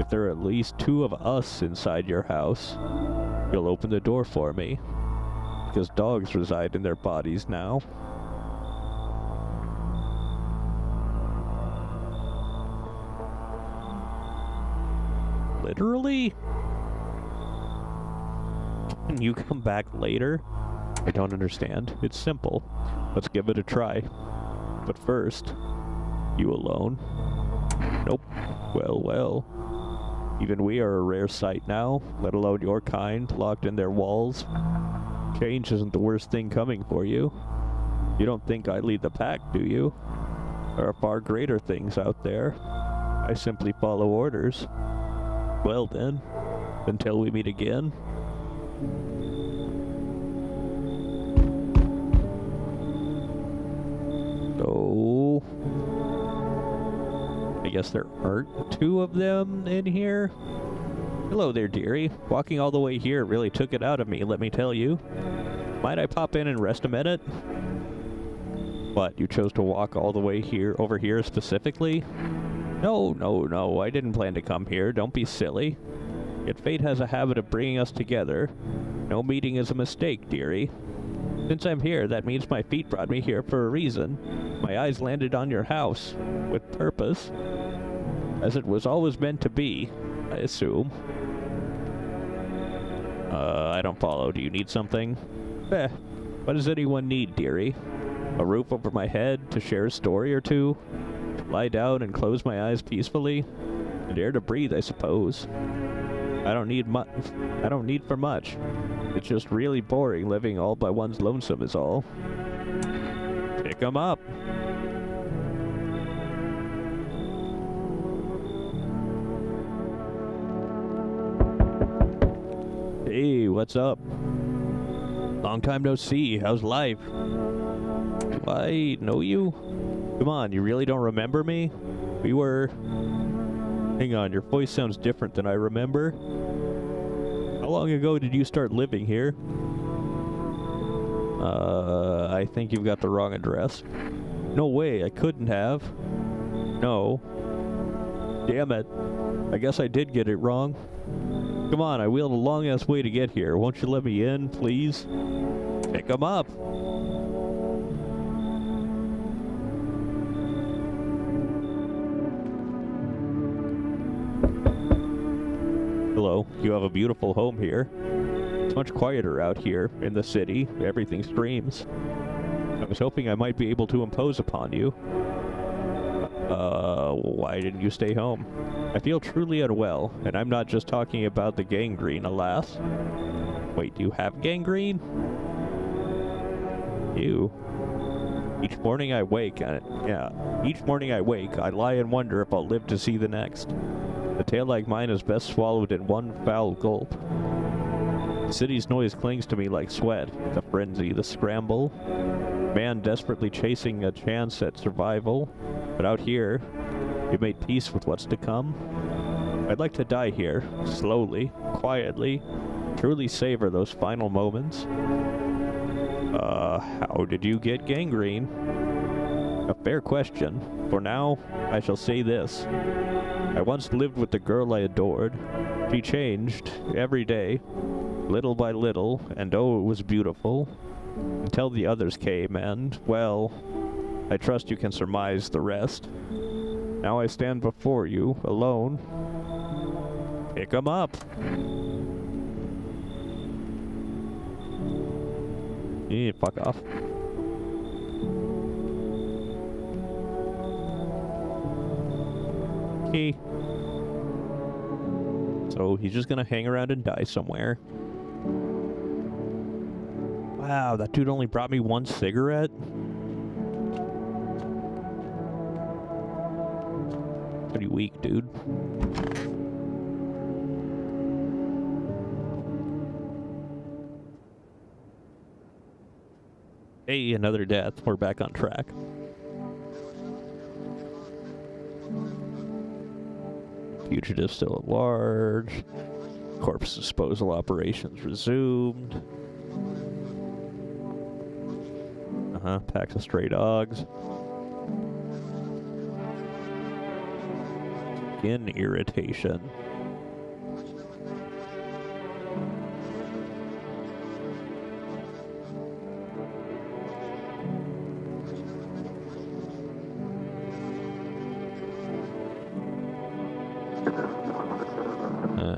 If there are at least 2 of us inside your house, you'll open the door for me. Because dogs reside in their bodies now. Literally? Can you come back later? I don't understand. It's simple. Let's give it a try. But first, you alone? Nope. Well, well. Even we are a rare sight now, let alone your kind, locked in their walls. Change isn't the worst thing coming for you. You don't think I lead the pack, do you? There are far greater things out there. I simply follow orders. Well then, until we meet again. So, I guess there aren't 2 of them in here. Hello there, dearie. Walking all the way here really took it out of me, let me tell you. Might I pop in and rest a minute? What, you chose to walk all the way over here specifically? No, I didn't plan to come here, don't be silly. Yet fate has a habit of bringing us together. No meeting is a mistake, dearie. Since I'm here, that means my feet brought me here for a reason. My eyes landed on your house, with purpose. As it was always meant to be, I assume. I don't follow. Do you need something? What does anyone need, dearie? A roof over my head, to share a story or two? To lie down and close my eyes peacefully? And air to breathe, I suppose. I don't need for much. It's just really boring living all by one's lonesome is all. Pick 'em up! Hey, what's up? Long time no see. How's life? Do I know you? Come on, you really don't remember me? We were... Hang on, your voice sounds different than I remember. How long ago did you start living here? I think you've got the wrong address. No way, I couldn't have. No. Damn it. I guess I did get it wrong. Come on, I wheeled a long-ass way to get here. Won't you let me in, please? Pick 'em up! Hello, you have a beautiful home here. It's much quieter out here, in the city. Everything screams. I was hoping I might be able to impose upon you. Why didn't you stay home? I feel truly unwell, and I'm not just talking about the gangrene, alas. Wait, do you have gangrene? Ew. Each morning I wake, I lie and wonder if I'll live to see the next. A tale like mine is best swallowed in one foul gulp. The city's noise clings to me like sweat, the frenzy, the scramble. Man desperately chasing a chance at survival. But out here, you made peace with what's to come. I'd like to die here, slowly, quietly, truly savor those final moments. How did you get gangrene? A fair question. For now, I shall say this. I once lived with the girl I adored. She changed every day, little by little, and oh, it was beautiful. Until the others came, and, well, I trust you can surmise the rest. Now I stand before you, alone. Pick 'em up! Fuck off. Okay. So he's just gonna hang around and die somewhere. Wow, that dude only brought me 1 cigarette? Pretty weak, dude. Hey, another death. We're back on track. Fugitive still at large. Corpse disposal operations resumed. Packs of stray dogs. skin irritation.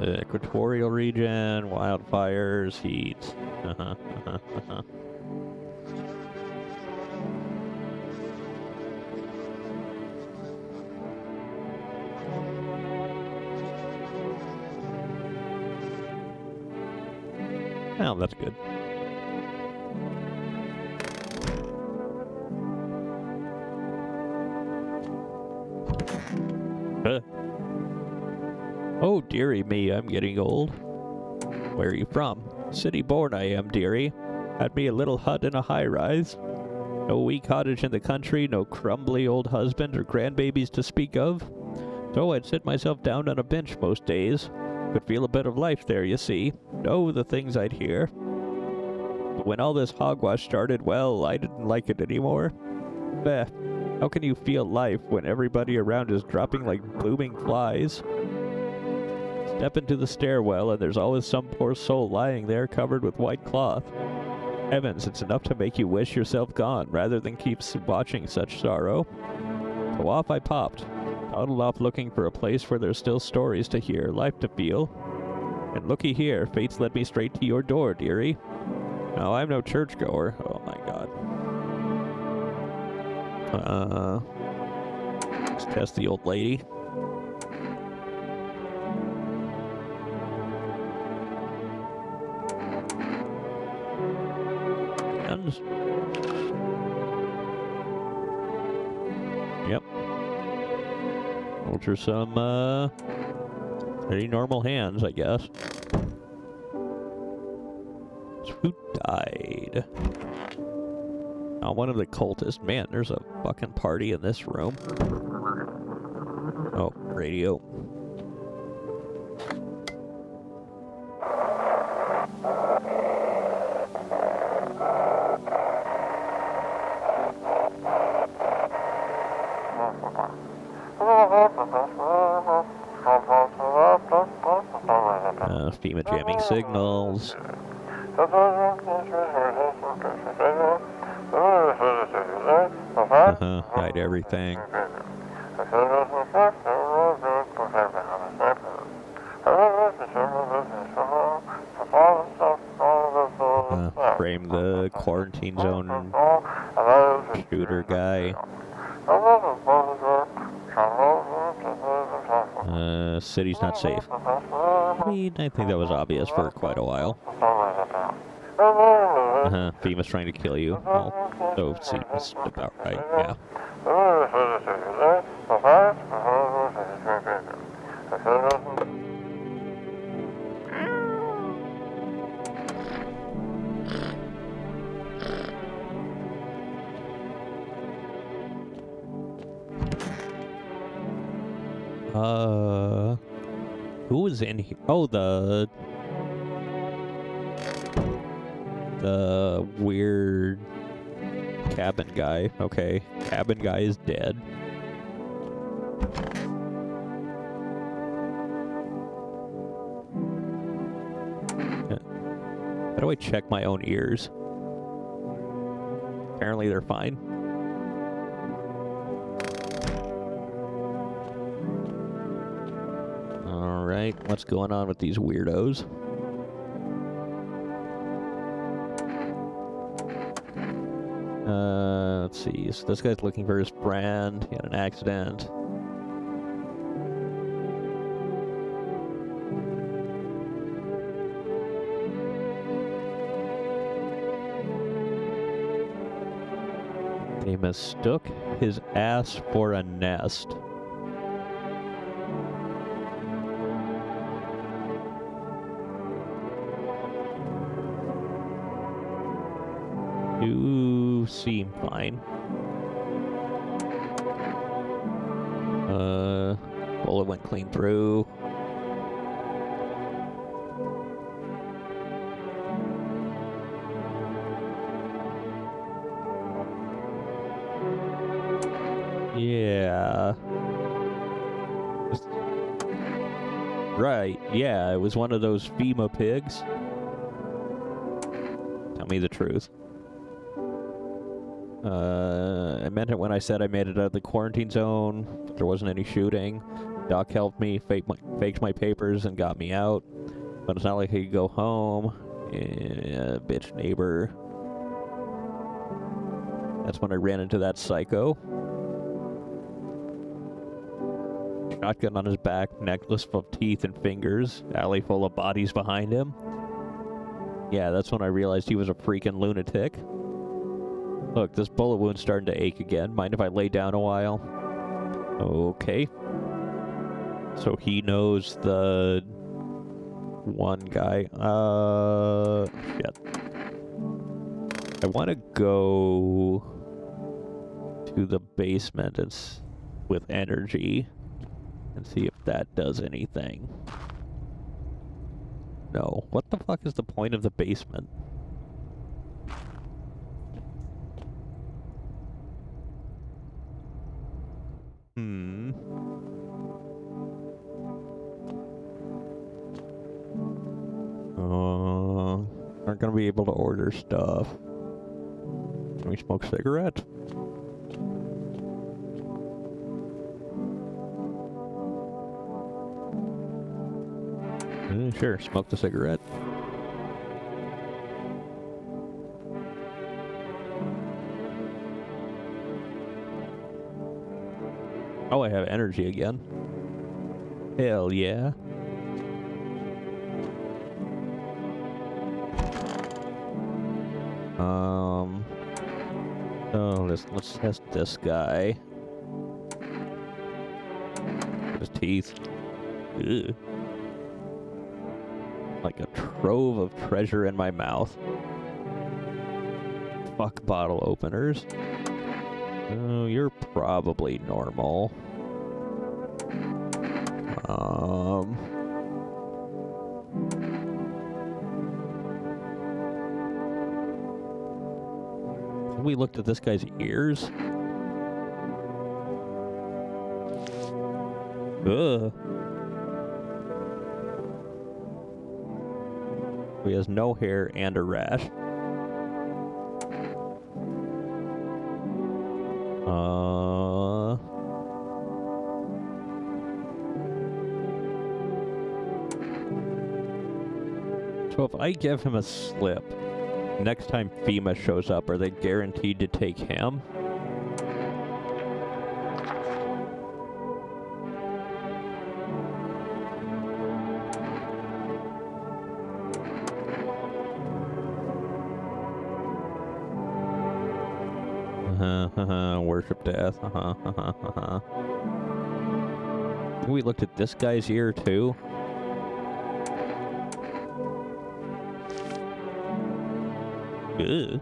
Equatorial region, wildfires, heat. Well, that's good. Oh, dearie me, I'm getting old. Where are you from? City born I am, dearie. Had me a little hut in a high-rise. No wee cottage in the country, no crumbly old husband or grandbabies to speak of. So I'd sit myself down on a bench most days. Could feel a bit of life there, you see. Know the things I'd hear. But when all this hogwash started, well, I didn't like it anymore. Bah, how can you feel life when everybody around is dropping like blooming flies? Step into the stairwell and there's always some poor soul lying there covered with white cloth. Heavens, it's enough to make you wish yourself gone rather than keep watching such sorrow. So off I popped, toddled off looking for a place where there's still stories to hear, life to feel. And looky here, fate's led me straight to your door, dearie. Now, I'm no churchgoer. Oh my god. Let's test the old lady. Hands. Yep. Those are some, pretty normal hands, I guess. Who died? Oh, one of the cultists. Man, there's a fucking party in this room. Oh, radio. FEMA jamming signals. Hide everything. Frame the quarantine zone shooter guy. City's not safe. I mean, I think that was obvious for quite a while. FEMA's trying to kill you. Well, so it seems about right, yeah. Who was in here? Oh, the weird cabin guy. Okay, cabin guy is dead. How do I check my own ears? Apparently they're fine. Alright, what's going on with these weirdos? Let's see. So this guy's looking for his friend. He had an accident. They mistook his ass for a nest. You seem fine. Bullet went clean through. Yeah. Right, yeah, it was one of those FEMA pigs. Tell me the truth. I meant it when I said I made it out of the quarantine zone. There wasn't any shooting. Doc helped me, faked my papers, and got me out. But it's not like I could go home. Yeah, bitch neighbor. That's when I ran into that psycho. Shotgun on his back, necklace full of teeth and fingers, alley full of bodies behind him. Yeah, that's when I realized he was a freaking lunatic. Look, this bullet wound's starting to ache again. Mind if I lay down a while? Okay. So he knows the one guy. Shit. I want to go to the basement with energy and see if that does anything. No. What the fuck is the point of the basement? Aren't gonna be able to order stuff. Can we smoke cigarettes? Sure, smoke the cigarette. Oh, I have energy again. Hell yeah. So let's test this guy. His teeth. Ugh. Like a trove of treasure in my mouth. Fuck bottle openers. Oh, you're probably normal. We looked at this guy's ears. Ugh. He has no hair and a rash. So if I give him a slip, next time FEMA shows up, are they guaranteed to take him? Worship death. We looked at this guy's ear too. Ugh.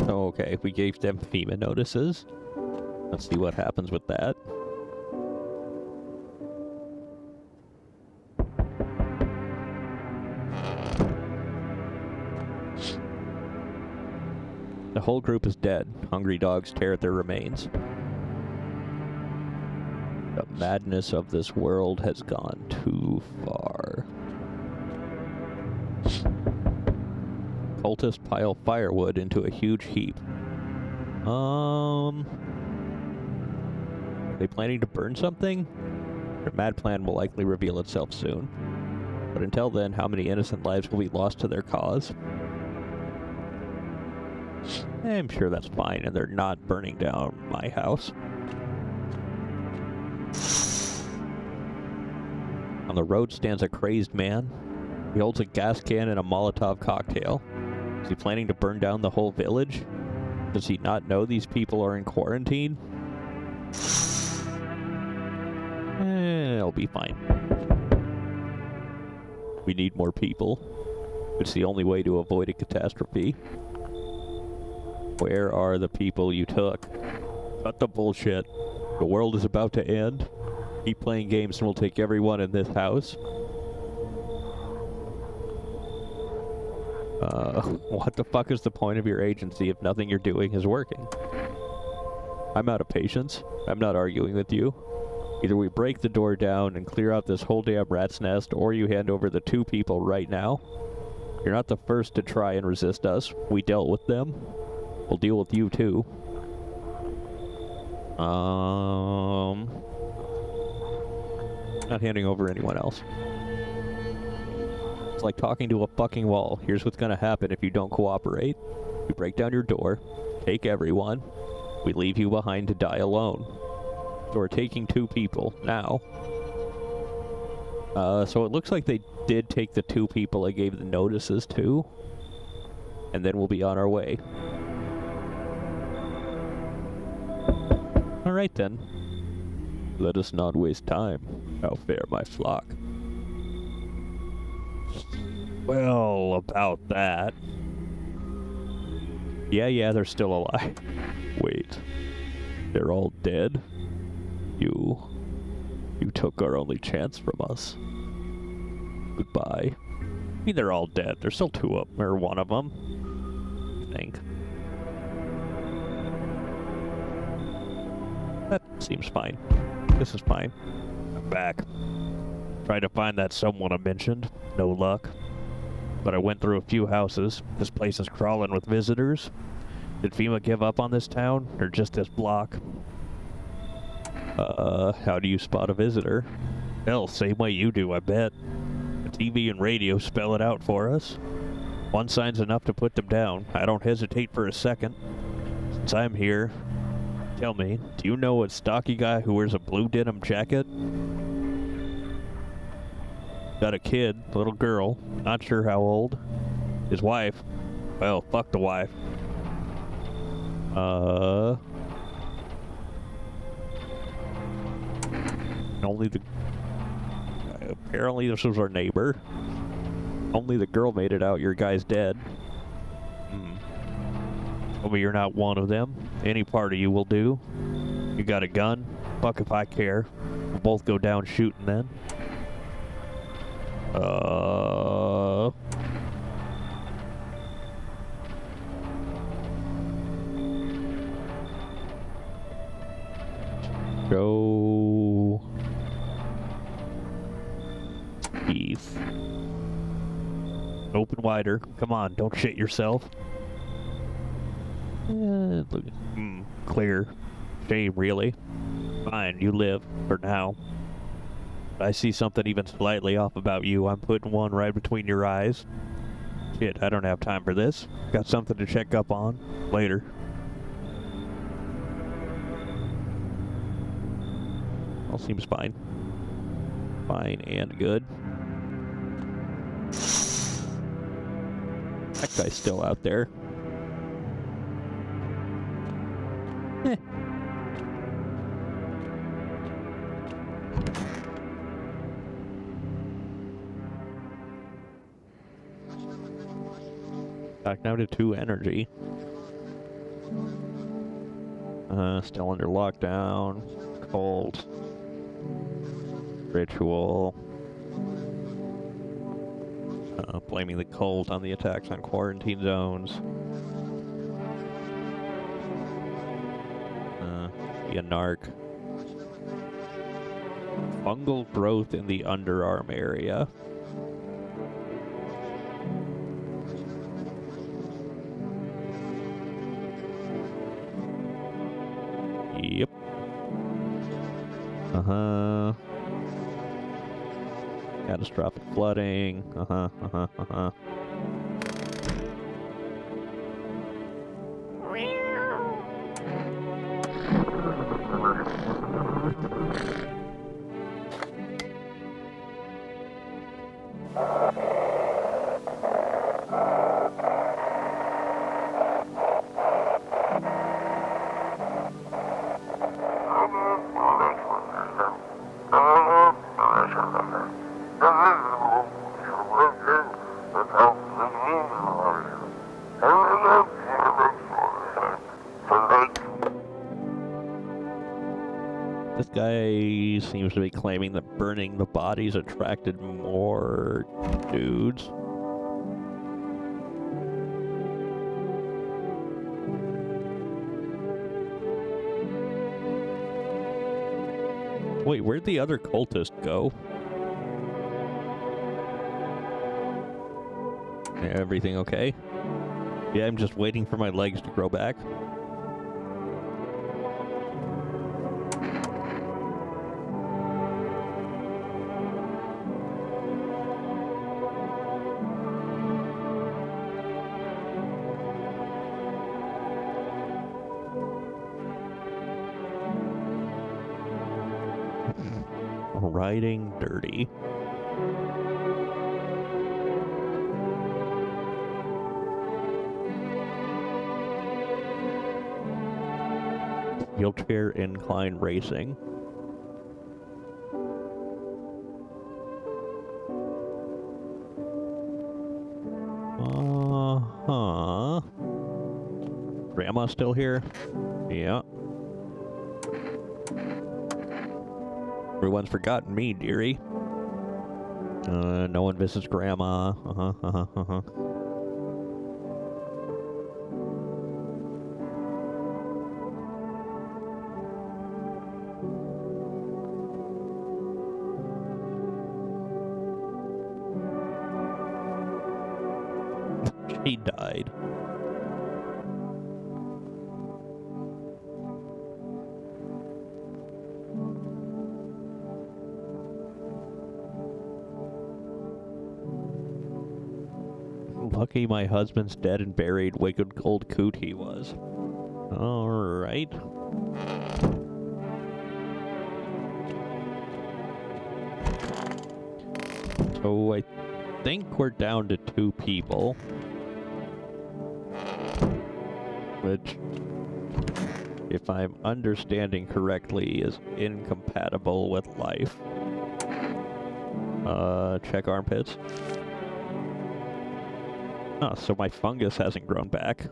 So, okay, we gave them FEMA notices. Let's see what happens with that. The whole group is dead. Hungry dogs tear at their remains. The madness of this world has gone too far. Cultists pile firewood into a huge heap. Are they planning to burn something? Their mad plan will likely reveal itself soon. But until then, how many innocent lives will be lost to their cause? I'm sure that's fine, and they're not burning down my house. On the road stands a crazed man. He holds a gas can and a Molotov cocktail. Is he planning to burn down the whole village? Does he not know these people are in quarantine? It'll be fine. We need more people. It's the only way to avoid a catastrophe. Where are the people you took? Cut the bullshit. The world is about to end. Keep playing games and we'll take everyone in this house. What the fuck is the point of your agency if nothing you're doing is working? I'm out of patience. I'm not arguing with you. Either we break the door down and clear out this whole damn rat's nest, or you hand over the 2 people right now. You're not the first to try and resist us. We dealt with them. We'll deal with you too. Not handing over anyone else. It's like talking to a fucking wall. Here's what's gonna happen if you don't cooperate. We break down your door, take everyone, we leave you behind to die alone. So we're taking 2 people now. So it looks like they did take the 2 people I gave the notices to. And then we'll be on our way. Alright then. Let us not waste time. How fare my flock? Well, about that. Yeah, they're still alive. Wait. They're all dead? You took our only chance from us. Goodbye. I mean, they're all dead. There's still 2 of them, or 1 of them. I think. That seems fine. This is fine. I'm back. Tried to find that someone I mentioned. No luck. But I went through a few houses. This place is crawling with visitors. Did FEMA give up on this town, or just this block? How do you spot a visitor? Hell, same way you do, I bet. The TV and radio spell it out for us. One sign's enough to put them down. I don't hesitate for a second. Since I'm here, tell me, do you know a stocky guy who wears a blue denim jacket? Got a kid, little girl, not sure how old. His wife, well, fuck the wife. Only the... Apparently this was our neighbor. Only the girl made it out. Your guy's dead. Tell me you're not one of them. Any part of you will do. You got a gun? Fuck if I care. We'll both go down shooting then. Go... Keith. Open wider. Come on, don't shit yourself. Clear. Shame, really. Fine, you live. For now. If I see something even slightly off about you, I'm putting one right between your eyes. Shit, I don't have time for this. Got something to check up on. Later. All seems fine. Fine and good. That guy's still out there. Back now to 2 energy. Still under lockdown. Cold. Ritual. Blaming the cold on the attacks on quarantine zones. Be a narc. Fungal growth in the underarm area. Yep. Catastrophic flooding. This guy seems to be claiming that burning the bodies attracted more dudes. Wait, where'd the other cultist go? Yeah, everything okay? Yeah, I'm just waiting for my legs to grow back. Riding dirty. Wheelchair incline racing. Uh-huh. Grandma still here? Yeah. Everyone's forgotten me, dearie. No one visits Grandma. She died. Lucky my husband's dead and buried. Wicked old coot he was. Alright. So I think we're down to 2 people. Which, if I'm understanding correctly, is incompatible with life. Check armpits. Oh, so my fungus hasn't grown back.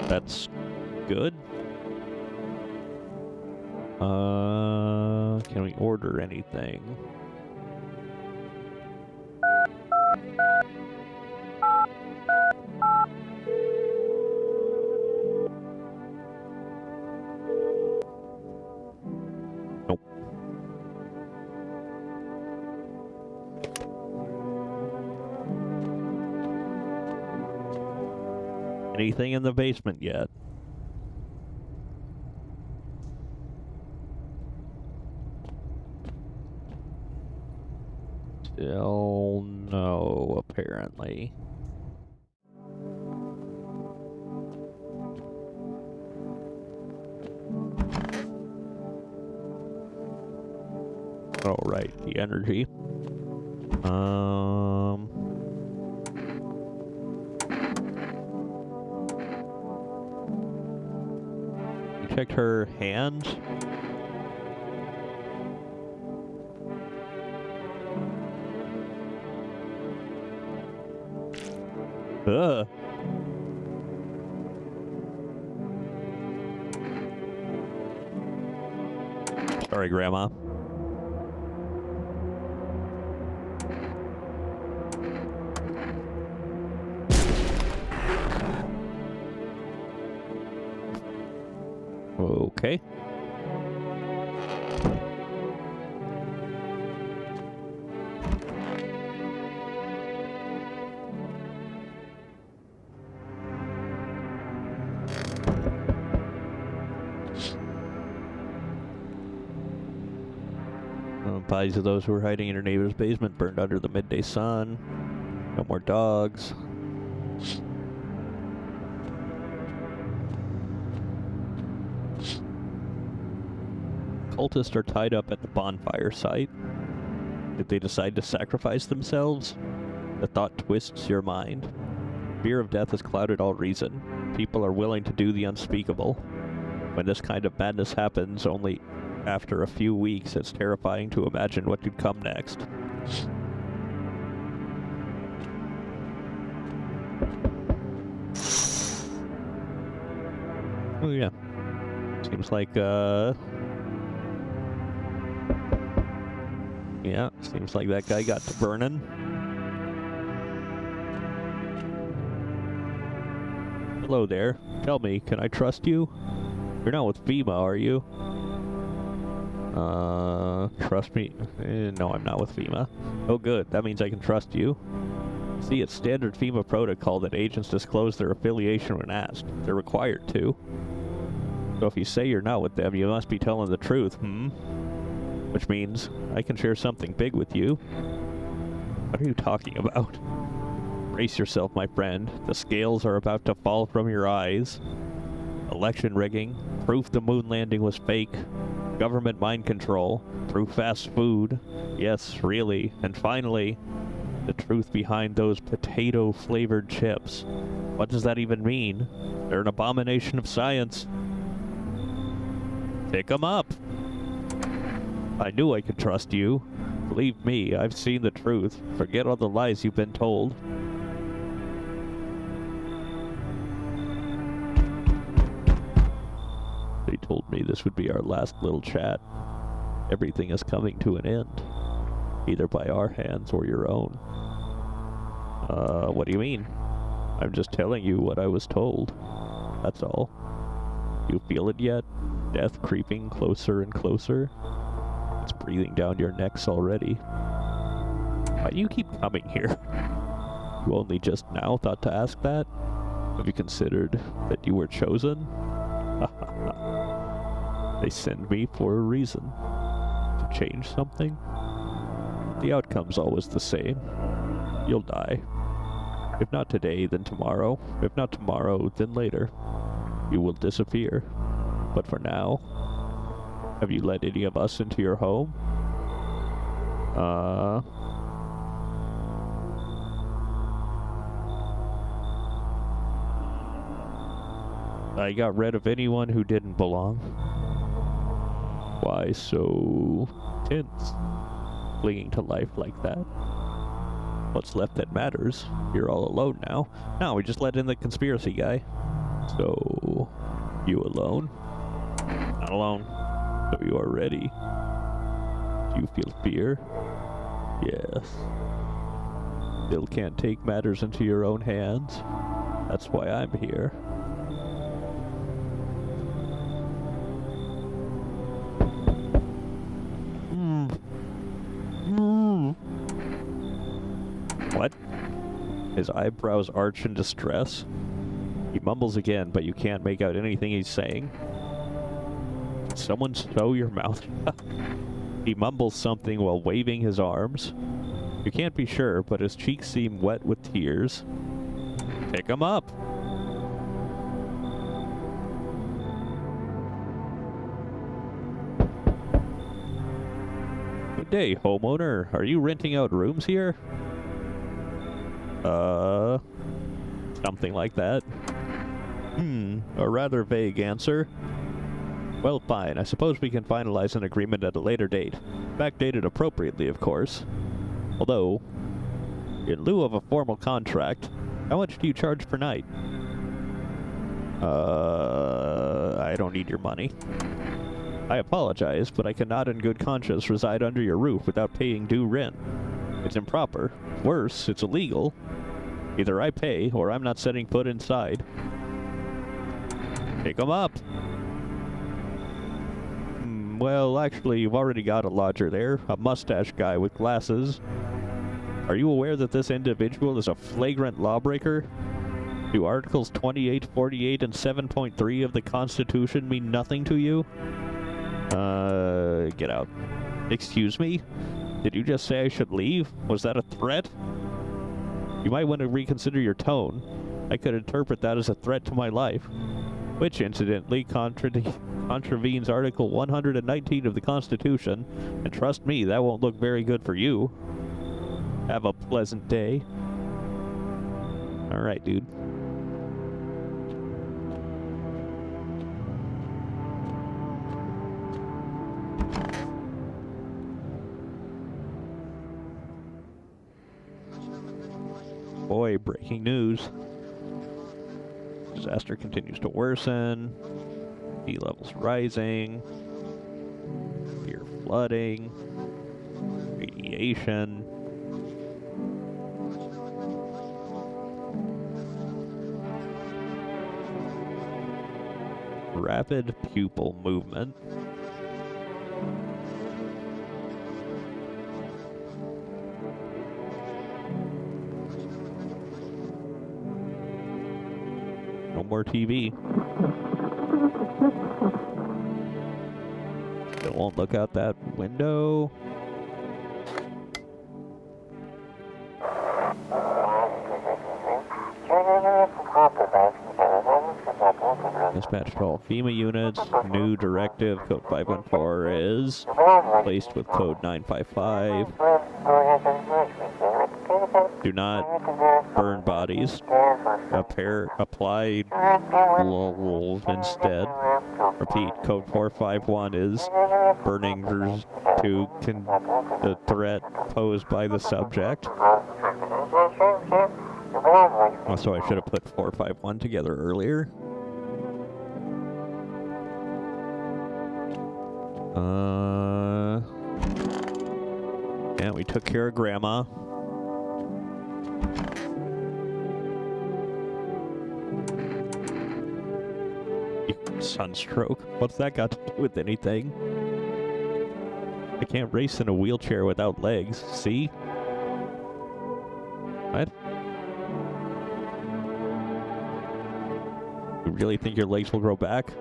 That's good. Can we order anything? Nope. Anything in the basement yet? Still no, apparently. Oh, right, the energy. You checked her hands? Ugh. Sorry, Grandma. Okay. Bodies of those who were hiding in your neighbor's basement burned under the midday sun. No more dogs. Cultists are tied up at the bonfire site. Did they decide to sacrifice themselves? The thought twists your mind. Fear of death has clouded all reason. People are willing to do the unspeakable. When this kind of madness happens only after a few weeks, it's terrifying to imagine what could come next. Oh yeah. Seems like, yeah, seems like that guy got to burning. Hello there. Tell me, can I trust you? You're not with FEMA, are you? Trust me? No, I'm not with FEMA. Oh good, that means I can trust you. See, it's standard FEMA protocol that agents disclose their affiliation when asked. They're required to. So if you say you're not with them, you must be telling the truth, Which means I can share something big with you. What are you talking about? Brace yourself, my friend. The scales are about to fall from your eyes. Election rigging, proof the moon landing was fake, government mind control, through fast food, yes, really, and finally, the truth behind those potato-flavored chips. What does that even mean? They're an abomination of science. Pick 'em up! I knew I could trust you. Believe me, I've seen the truth. Forget all the lies you've been told. They told me this would be our last little chat. Everything is coming to an end. Either by our hands or your own. What do you mean? I'm just telling you what I was told. That's all. You feel it yet? Death creeping closer and closer? It's breathing down your necks already. Why do you keep coming here? You only just now thought to ask that? Have you considered that you were chosen? They send me for a reason. To change something? The outcome's always the same. You'll die. If not today, then tomorrow. If not tomorrow, then later. You will disappear. But for now, have you let any of us into your home? I got rid of anyone who didn't belong. Why so tense? Clinging to life like that? What's left that matters? You're all alone now. No, we just let in the conspiracy guy. So, you alone? Not alone. So you are ready. Do you feel fear? Yes. Still can't take matters into your own hands. That's why I'm here. What? His eyebrows arch in distress. He mumbles again, but you can't make out anything he's saying. Did someone sew your mouth? He mumbles something while waving his arms. You can't be sure, but his cheeks seem wet with tears. Pick him up! Good day, homeowner. Are you renting out rooms here? Something like that. A rather vague answer. Well, fine. I suppose we can finalize an agreement at a later date. Backdated appropriately, of course. Although, in lieu of a formal contract, how much do you charge per night? I don't need your money. I apologize, but I cannot in good conscience reside under your roof without paying due rent. It's improper. Worse, it's illegal. Either I pay, or I'm not setting foot inside. Pick 'em up! Well, actually, you've already got a lodger there, a mustache guy with glasses. Are you aware that this individual is a flagrant lawbreaker? Do Articles 28, 48, and 7.3 of the Constitution mean nothing to you? Get out. Excuse me? Did you just say I should leave? Was that a threat? You might want to reconsider your tone. I could interpret that as a threat to my life. Which, incidentally, contravenes Article 119 of the Constitution, and trust me, that won't look very good for you. Have a pleasant day. Alright, dude. Boy, breaking news. Disaster continues to worsen. Sea levels rising. Severe flooding. Radiation. Rapid pupil movement. No more TV. Still won't look out that window. Dispatch to all FEMA units. New directive, code 514 is placed with code 955. Do not burn bodies. Apply instead. Repeat, code 451 is burning to the threat posed by the subject. Also, I should have put 451 together earlier. Yeah, we took care of Grandma. Sunstroke. What's that got to do with anything? I can't race in a wheelchair without legs. See? What? You really think your legs will grow back?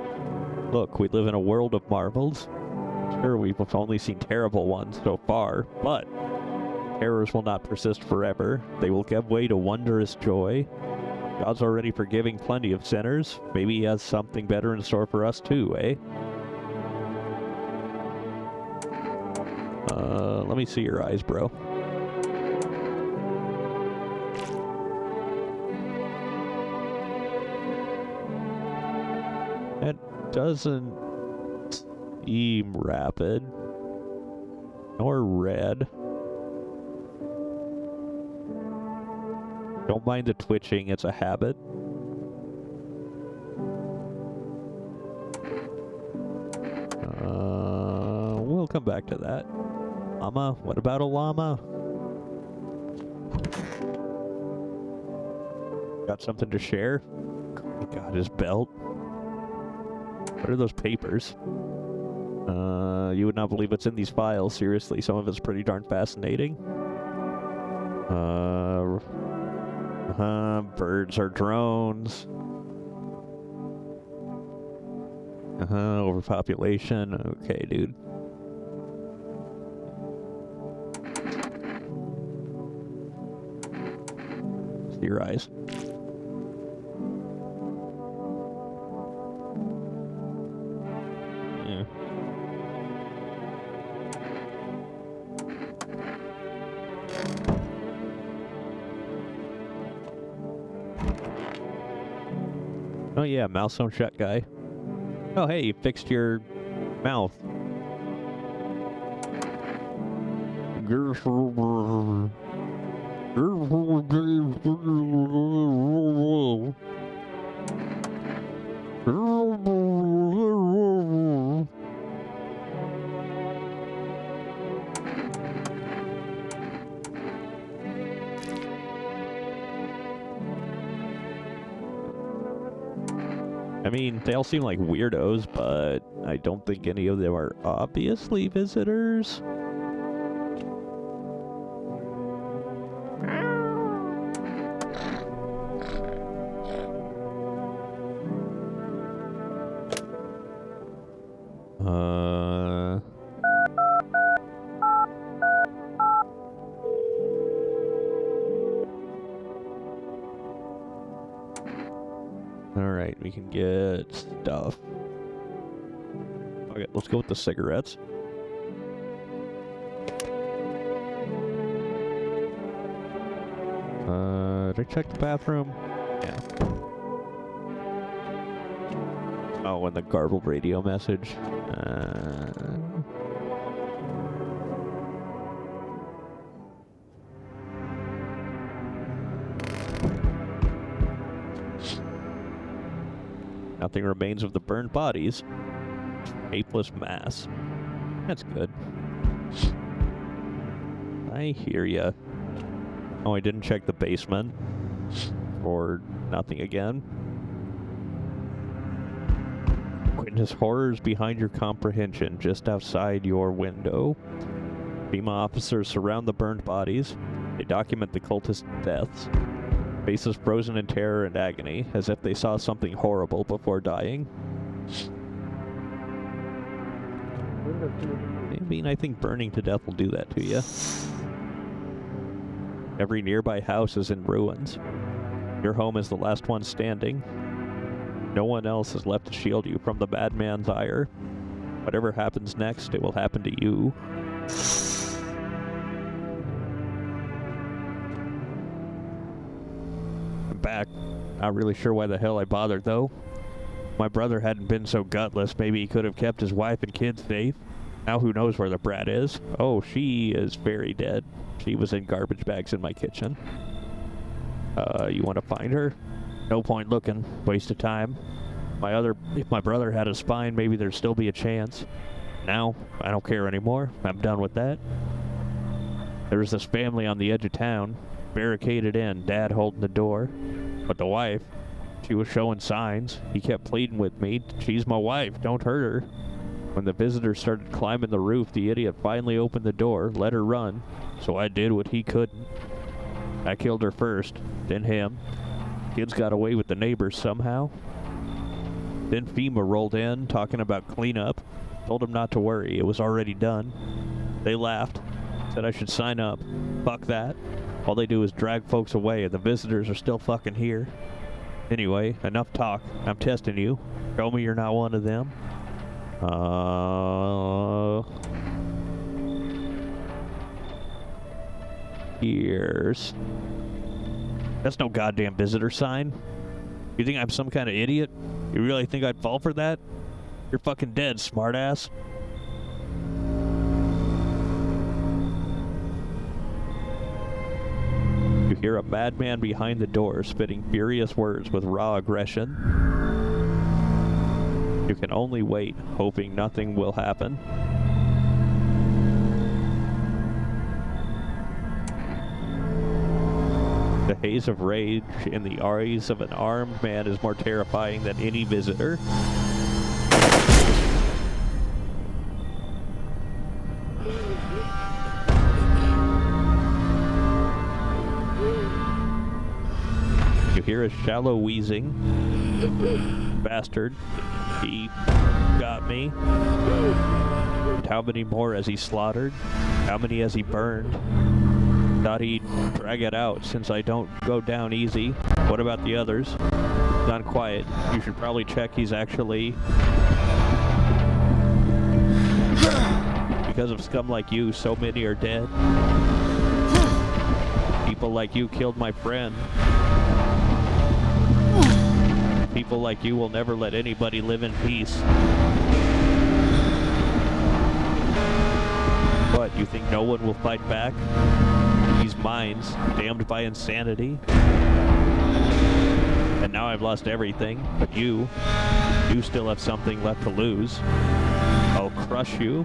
Look, we live in a world of marvels. Sure, we've only seen terrible ones so far, but terrors will not persist forever. They will give way to wondrous joy. God's already forgiving plenty of sinners. Maybe he has something better in store for us too, eh? Let me see your eyes, bro. That doesn't seem rapid. Nor red. Don't mind the twitching, it's a habit. We'll come back to that. Llama? What about a llama? Got something to share? Oh my god, his belt. What are those papers? You would not believe what's in these files. Seriously, some of it's pretty darn fascinating. Birds are drones. Overpopulation. Okay, dude. See your eyes. Yeah. Oh yeah, mouth sewn shut guy. Oh hey, you fixed your mouth. I mean, they all seem like weirdos, but I don't think any of them are obviously visitors. Alright, we can get stuff. Okay, let's go with the cigarettes. Did I check the bathroom? Yeah. Oh, and the garbled radio message. Nothing remains of the burned bodies. Shapeless mass. That's good. I hear ya. Oh, I didn't check the basement. Or nothing again. Witness horrors behind your comprehension, just outside your window. FEMA officers surround the burned bodies. They document the cultist deaths. Faces frozen in terror and agony, as if they saw something horrible before dying. I mean, I think burning to death will do that to you. Every nearby house is in ruins. Your home is the last one standing. No one else is left to shield you from the bad man's ire. Whatever happens next, it will happen to you. I'm back. Not really sure why the hell I bothered, though. My brother hadn't been so gutless, maybe he could have kept his wife and kids safe. Now who knows where the brat is? Oh, she is very dead. She was in garbage bags in my kitchen. You want to find her? No point looking. Waste of time. If my brother had a spine, maybe there'd still be a chance. Now, I don't care anymore. I'm done with that. There was this family on the edge of town, barricaded in, Dad holding the door. But the wife, she was showing signs. He kept pleading with me, she's my wife, don't hurt her. When the visitors started climbing the roof, the idiot finally opened the door, let her run, so I did what he couldn't. I killed her first, then him. Kids got away with the neighbors somehow. Then FEMA rolled in, talking about cleanup. Told them not to worry, it was already done. They laughed, said I should sign up. Fuck that. All they do is drag folks away, and the visitors are still fucking here. Anyway, enough talk. I'm testing you. Show me you're not one of them. Here's... That's no goddamn visitor sign. You think I'm some kind of idiot? You really think I'd fall for that? You're fucking dead, smartass. You hear a madman behind the door spitting furious words with raw aggression. You can only wait, hoping nothing will happen. The haze of rage in the eyes of an armed man is more terrifying than any visitor. You hear a shallow wheezing. Bastard. He got me. And how many more has he slaughtered? How many has he burned? Thought he'd drag it out since I don't go down easy. What about the others? Gone quiet. You should probably check he's actually... Because of scum like you, so many are dead. People like you killed my friend. People like you will never let anybody live in peace. What, you think no one will fight back? These minds, damned by insanity. And now I've lost everything, but you still have something left to lose. I'll crush you.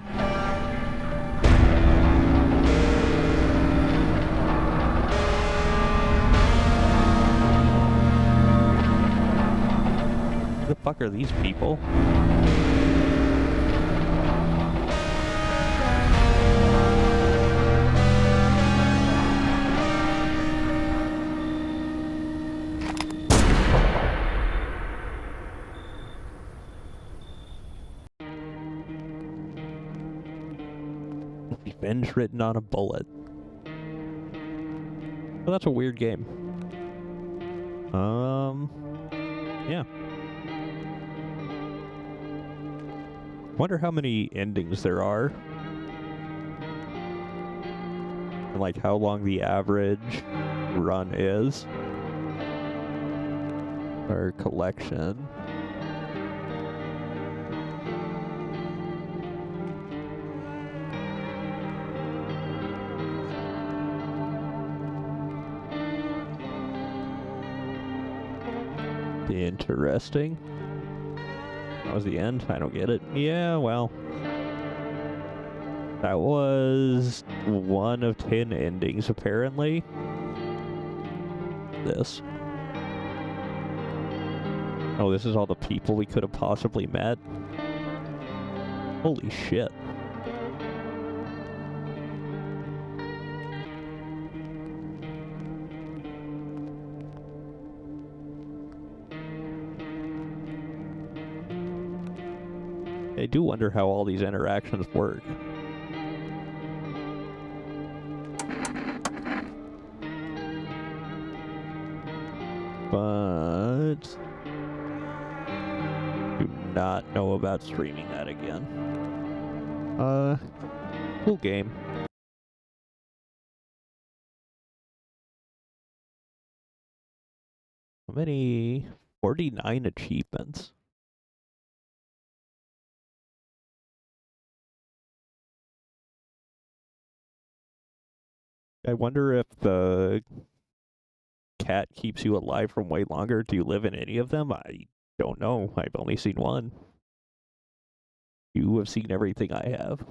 Who the fuck are these people? Revenge written on a bullet. Well, that's a weird game. Yeah. Wonder how many endings there are. And like how long the average run is. Or collection. Interesting. That was the end? I don't get it. Yeah, well. That was one of 10 endings, apparently. This. Oh, this is all the people we could have possibly met? Holy shit. I do wonder how all these interactions work. But do not know about streaming that again. Cool game. How many? 49 achievements. I wonder if the cat keeps you alive for way longer. Do you live in any of them? I don't know. I've only seen one. You have seen everything I have.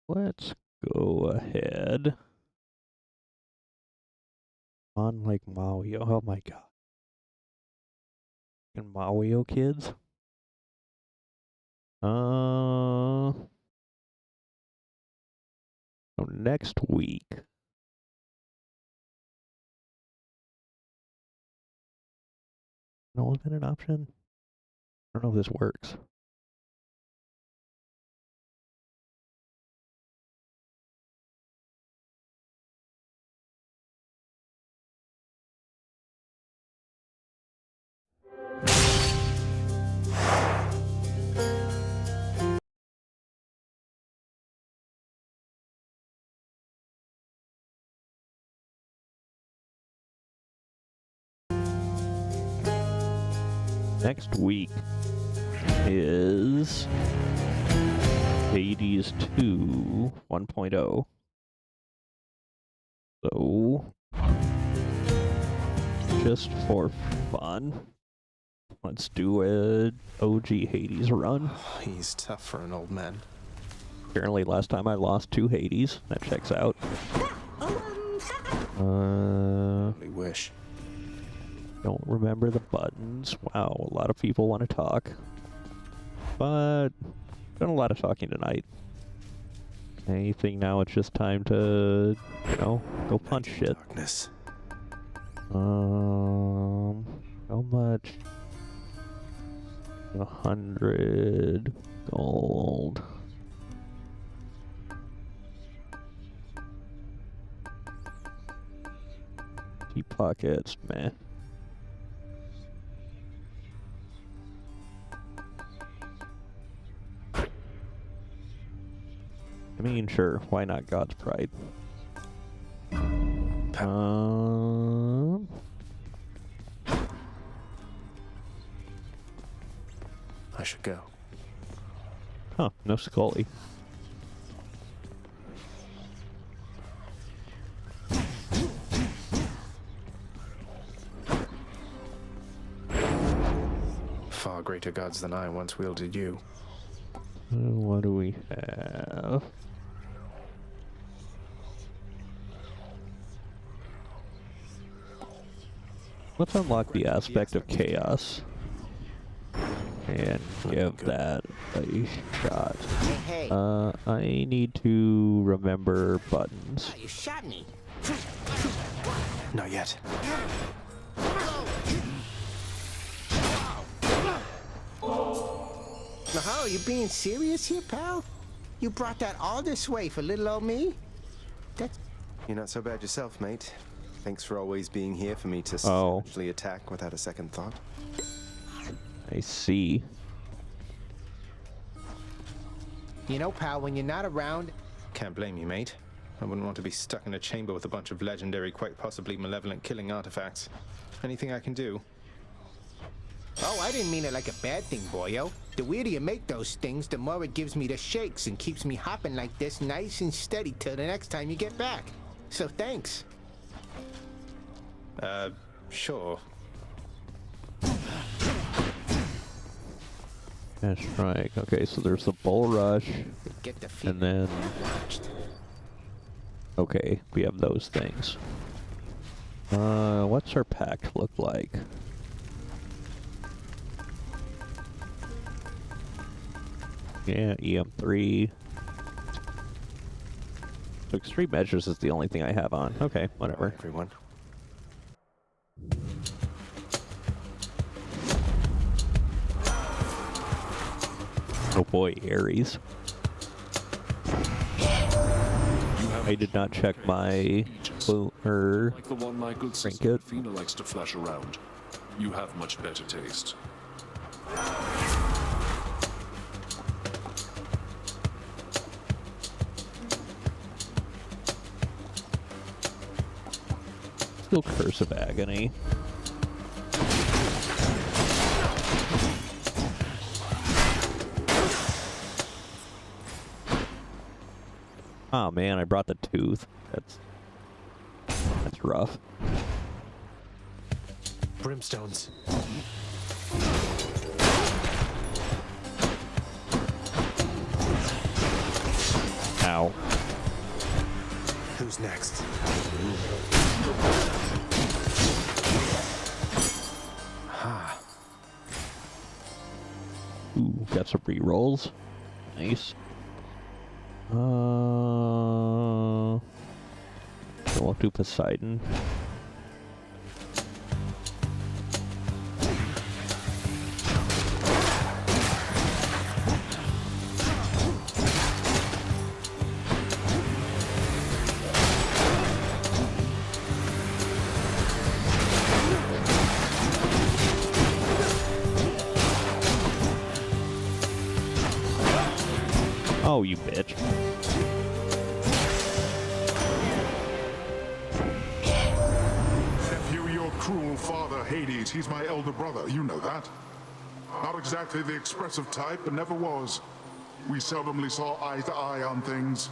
Let's go ahead. On like Mario. Oh my god. And Mario kids. So next week. No, is that an option? I don't know if this works. Next week is Hades 2 1.0. So, just for fun, let's do a OG Hades run. He's tough for an old man. Apparently last time I lost 2 Hades. That checks out. I wish. Don't remember the buttons. Wow, a lot of people want to talk. But, done a lot of talking tonight. Anything now, it's just time to, you know, go punch shit. Darkness. How much? 100 gold. Deep pockets, meh. I mean, sure, why not God's Pride? I should go. Huh, no Scully. Far greater gods than I once wielded you. What do we have? Let's unlock the aspect of chaos and give that a shot. Hey, I need to remember buttons. you shot me. Not yet. Now, are you being serious here, pal? You brought that all this way for little old me? That's... You're not so bad yourself, mate. Thanks for always being here for me to actually attack without a second thought. I see. You know, pal, when you're not around... Can't blame you, mate. I wouldn't want to be stuck in a chamber with a bunch of legendary, quite possibly malevolent killing artifacts. Anything I can do? Oh, I didn't mean it like a bad thing, boyo. The weirder you make those things, the more it gives me the shakes and keeps me hopping like this nice and steady till the next time you get back. So thanks. Sure. That's right. Okay, so there's the bull rush, Get the and then watched. okay, we have those things. What's our pact look like? Yeah, EM3. So extreme measures is the only thing I have on. Okay, whatever. Everyone. boy, Ares. I did not check my or Like the one my good sister trinket. Defina likes to flash around. You have much better taste. Still Curse of Agony. Oh man, I brought the tooth. That's rough. Brimstones. Ow. Who's next? Ooh, got some rerolls. Nice. I won't do Poseidon. Oh, you bitch. Nephew, your cruel father, Hades, he's my elder brother, you know that. Not exactly the expressive type, but never was. We seldomly saw eye to eye on things.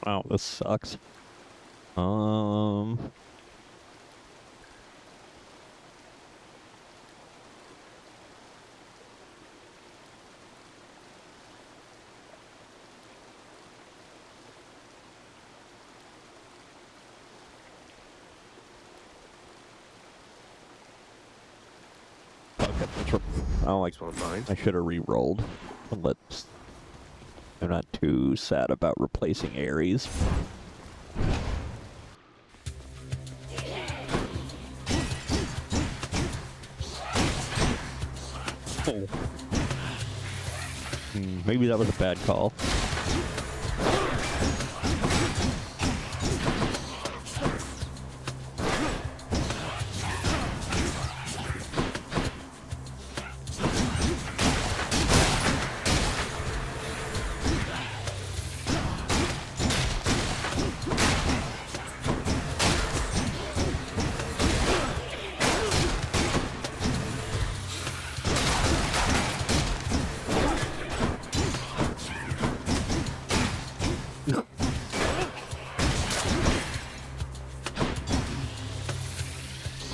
Wow, this sucks. Oh, like I should have re-rolled. Let's. I'm not too sad about replacing Ares. Oh. Maybe that was a bad call.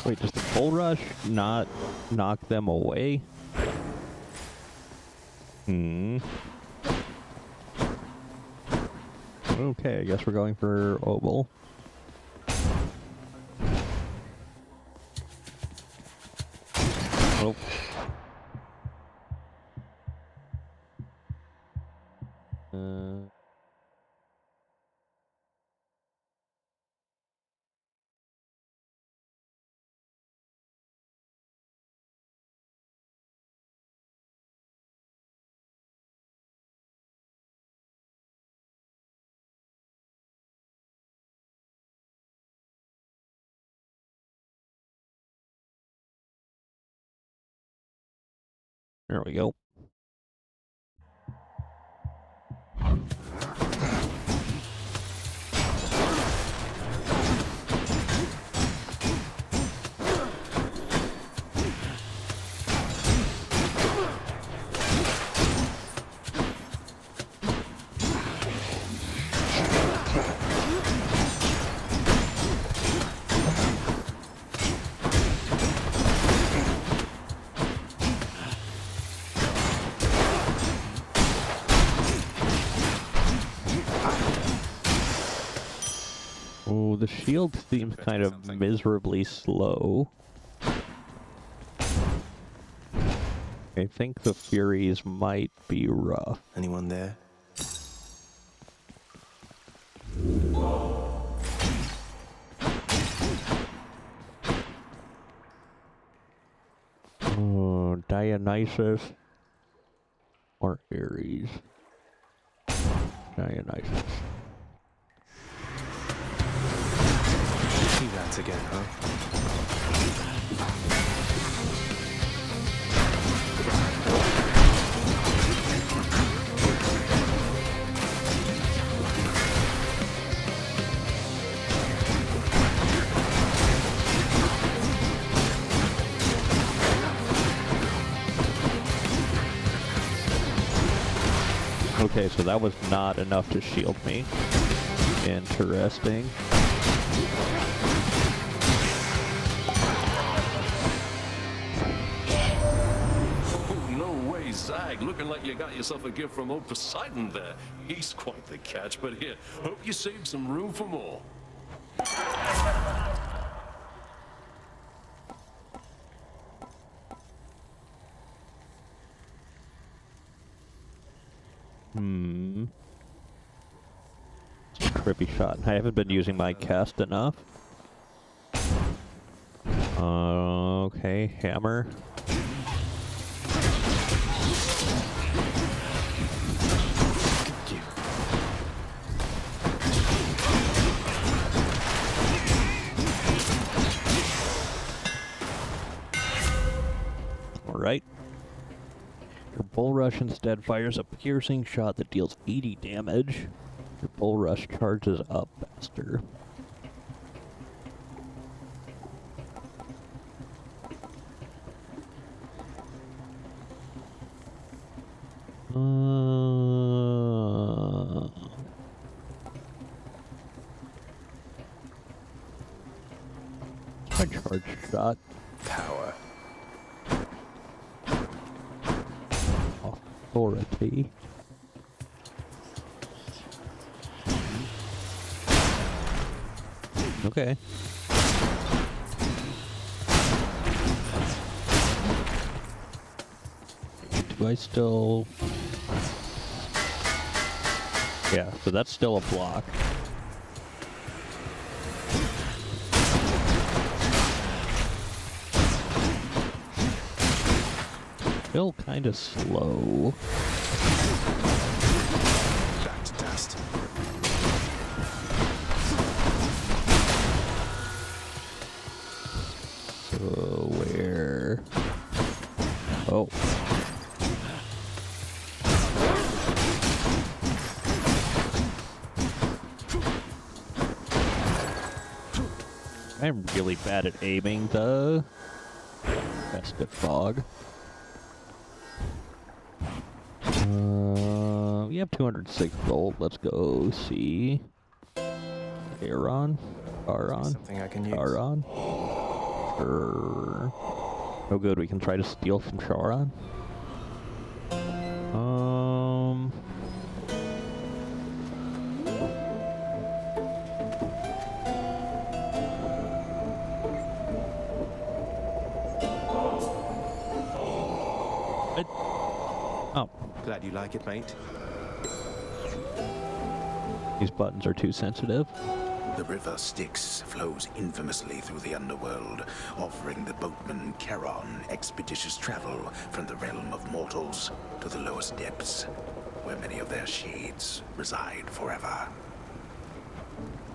Wait, does the Bull Rush not knock them away? Okay, I guess we're going for Obel. Nope. There we go. Oh, the shield seems kind of miserably slow. I think the Furies might be rough. Anyone there? Dionysus or Ares? Dionysus. He rats again, huh? Okay, so that was not enough to shield me. Interesting. Oh, no way, Zag. Looking like you got yourself a gift from old Poseidon there. He's quite the catch, but here, hope you saved some room for more. Trippy shot. I haven't been using my cast enough. Okay, hammer. Alright. Your bull rush instead fires a piercing shot that deals 80 damage. Your bull rush charges up faster. My charge shot. Power. Authority. Okay. Do I still... Yeah, so that's still a block. Still kind of slow. Back to dust. So where? Oh. I'm really bad at aiming the festive fog. We have 206 gold. Let's go see. Aaron. Something I can use. Charon. Sure. Oh good, we can try to steal from Charon. Oh. Glad you like it, mate. These buttons are too sensitive. The river Styx flows infamously through the underworld, offering the boatman Charon expeditious travel from the realm of mortals to the lowest depths, where many of their shades reside forever.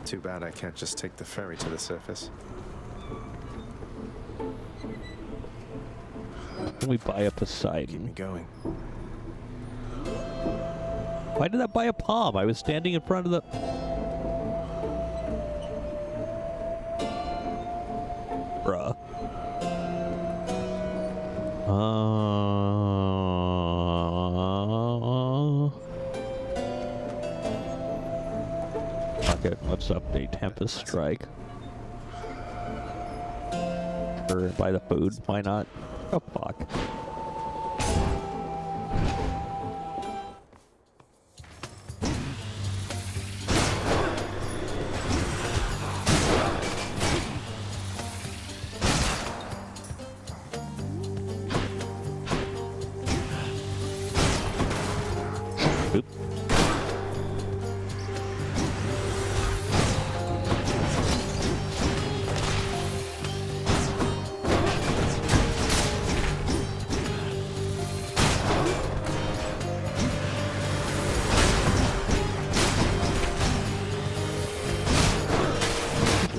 Too bad I can't just take the ferry to the surface. Can we buy a Keep me Poseidon? going. Why did I buy a palm? I was standing in front of the... Bruh. Fuck it, let's update Tempest Strike. Or buy the food, why not? Oh fuck. Oop.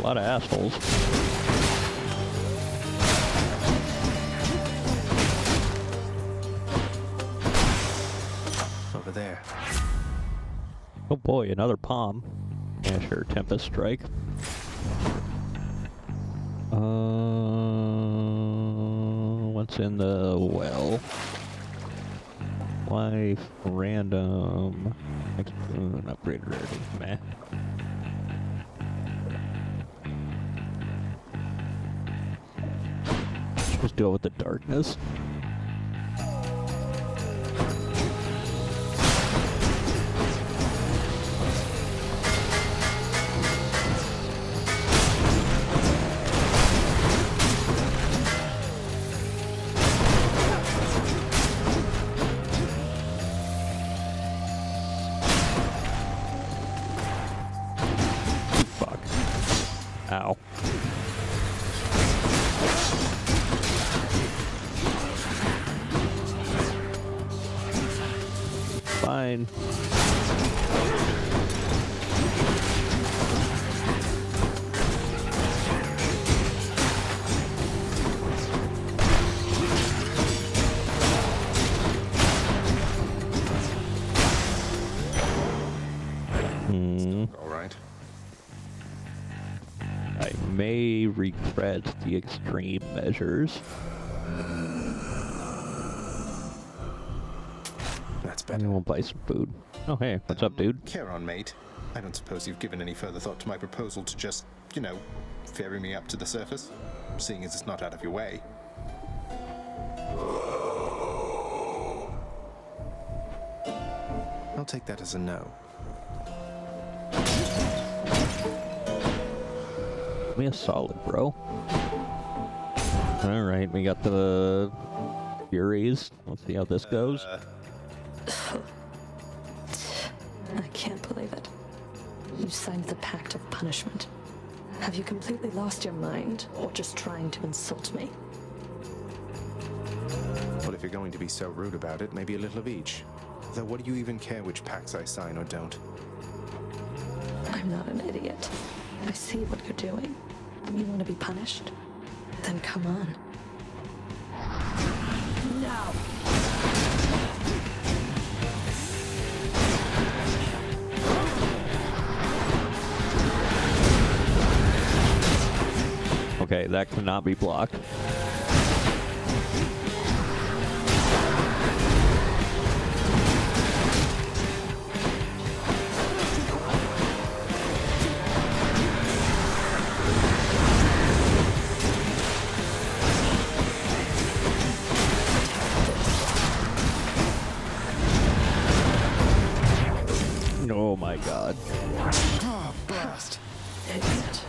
lot of assholes. Over there. Oh boy, another palm. Yeah, sure, Tempest Strike. What's in the well? Life, random, upgrade rarity, meh. Just deal with the darkness. Fuck. Ow. Fine. All right. I may regret the extreme measures. That's I better. won't buy some food. Oh hey, what's up, dude? Care on, mate. I don't suppose you've given any further thought to my proposal to just, you know, ferry me up to the surface? Seeing as it's not out of your way. I'll take that as a no. Give me a solid, bro. Alright, we got the Furies. Let's see how this goes. I can't believe it. You signed the Pact of Punishment. Have you completely lost your mind, or just trying to insult me? Well, if you're going to be so rude about it, maybe a little of each. Though what do you even care which pacts I sign or don't? I'm not an idiot. I see what you're doing. You want to be punished? Then come on. No! Okay, that cannot be blocked. Oh my god. Oh, blast! Idiot.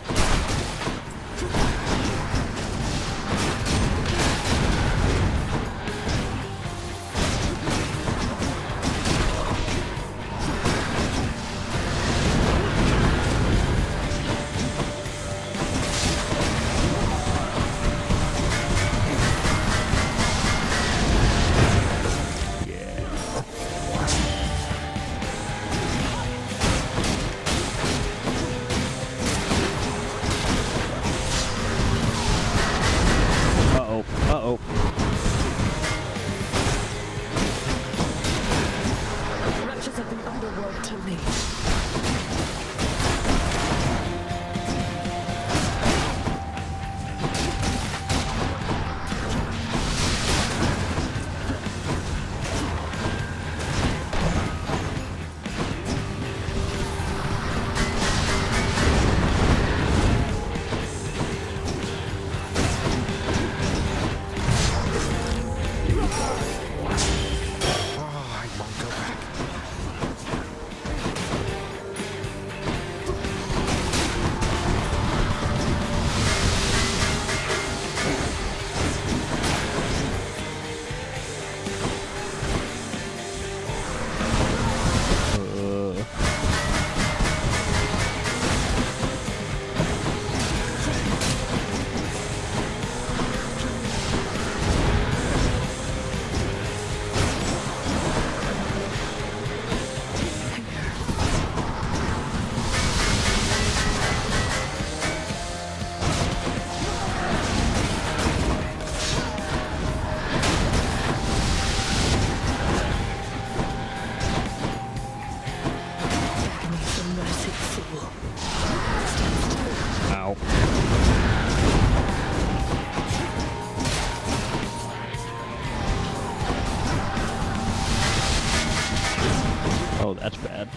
Oh, that's bad.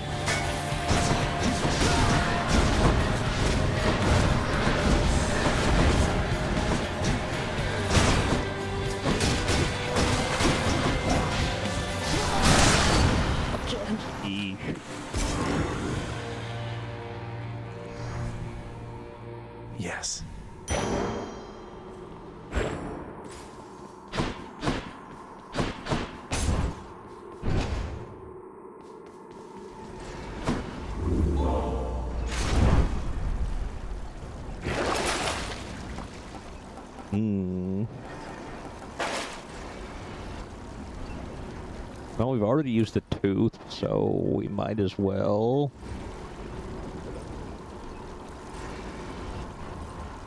Eesh. Yes. Well, we've already used the tooth, so we might as well.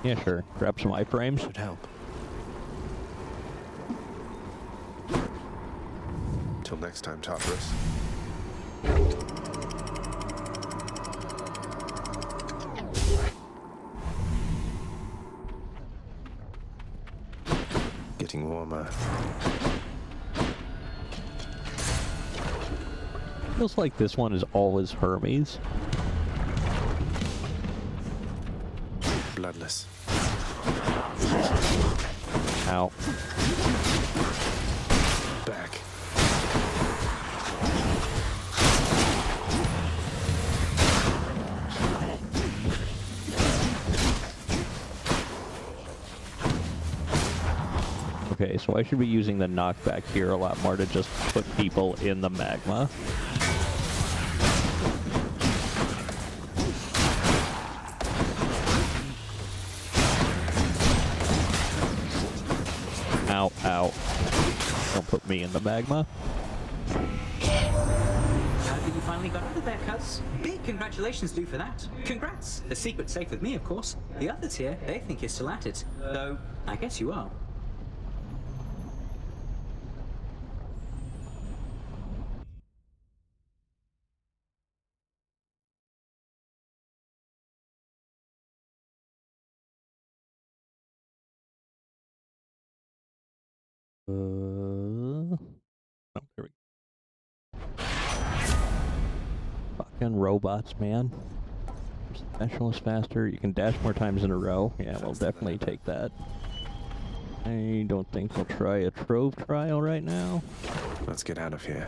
Yeah, sure. Grab some iframes. Should help. Till next time, Tartarus. Getting warmer. Feels like this one is always Hermes. Bloodless. Ow. Back. Okay, so I should be using the knockback here a lot more to just put people in the magma. Ow, ow. Don't put me in the magma. You finally got out of there, cuz. Big congratulations due for that. Congrats. The secret's safe with me, of course. The others here, they think you're still at it. Though, I guess you are. Oh, there we go. Fucking robots, man. Specialist faster. You can dash more times in a row. Yeah, we'll definitely take that. I don't think we'll try a trove trial right now. Let's get out of here.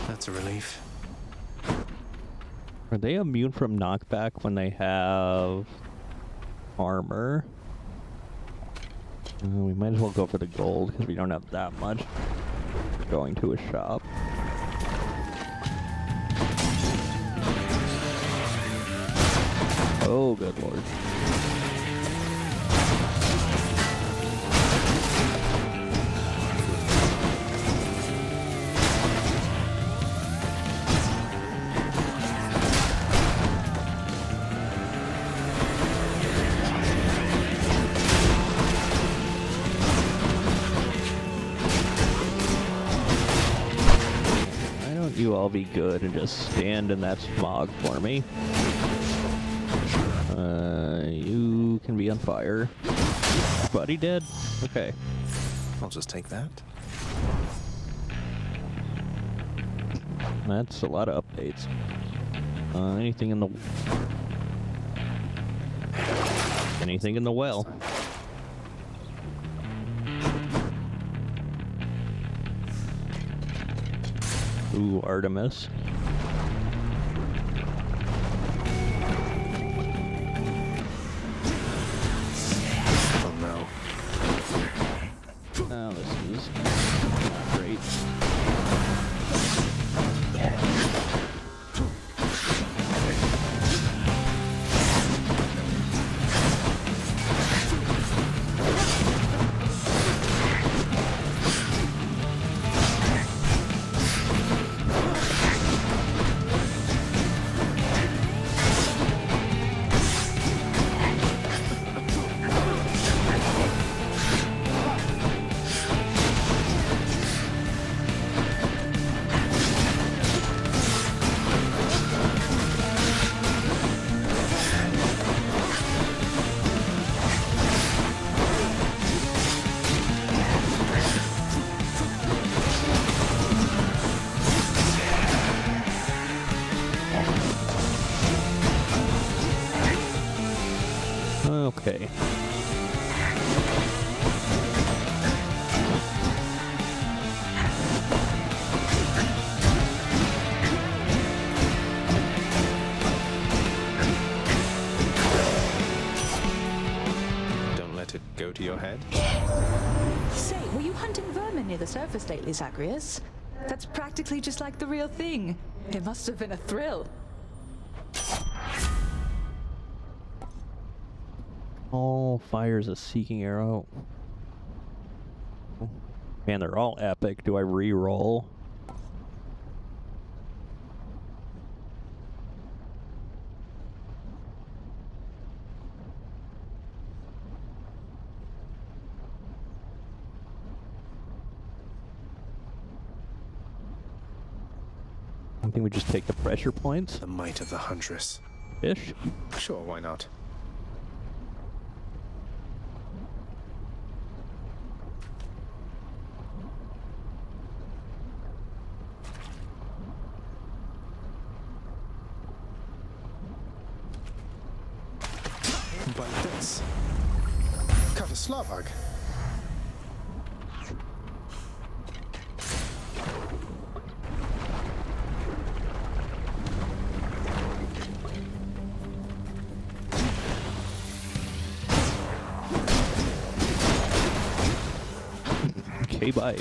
That's a relief. Are they immune from knockback when they have armor? We might as well go for the gold because we don't have that much. Going to a shop. Oh, good lord. You all be good and just stand in that smog for me. You can be on fire. Buddy dead? Okay. I'll just take that. That's a lot of updates. Anything in the... Anything in the well? Ooh, Artemis. Oh no. Oh, this is not great. Okay. Don't let it go to your head. Say, were you hunting vermin near the surface lately, Zagreus? That's practically just like the real thing. It must have been a thrill. All fires a seeking arrow. Man, they're all epic. Do I re-roll? I think we just take the pressure points. The might of the Huntress. Fish? Sure, why not? But this... Cut a Slavag. Okay, bye.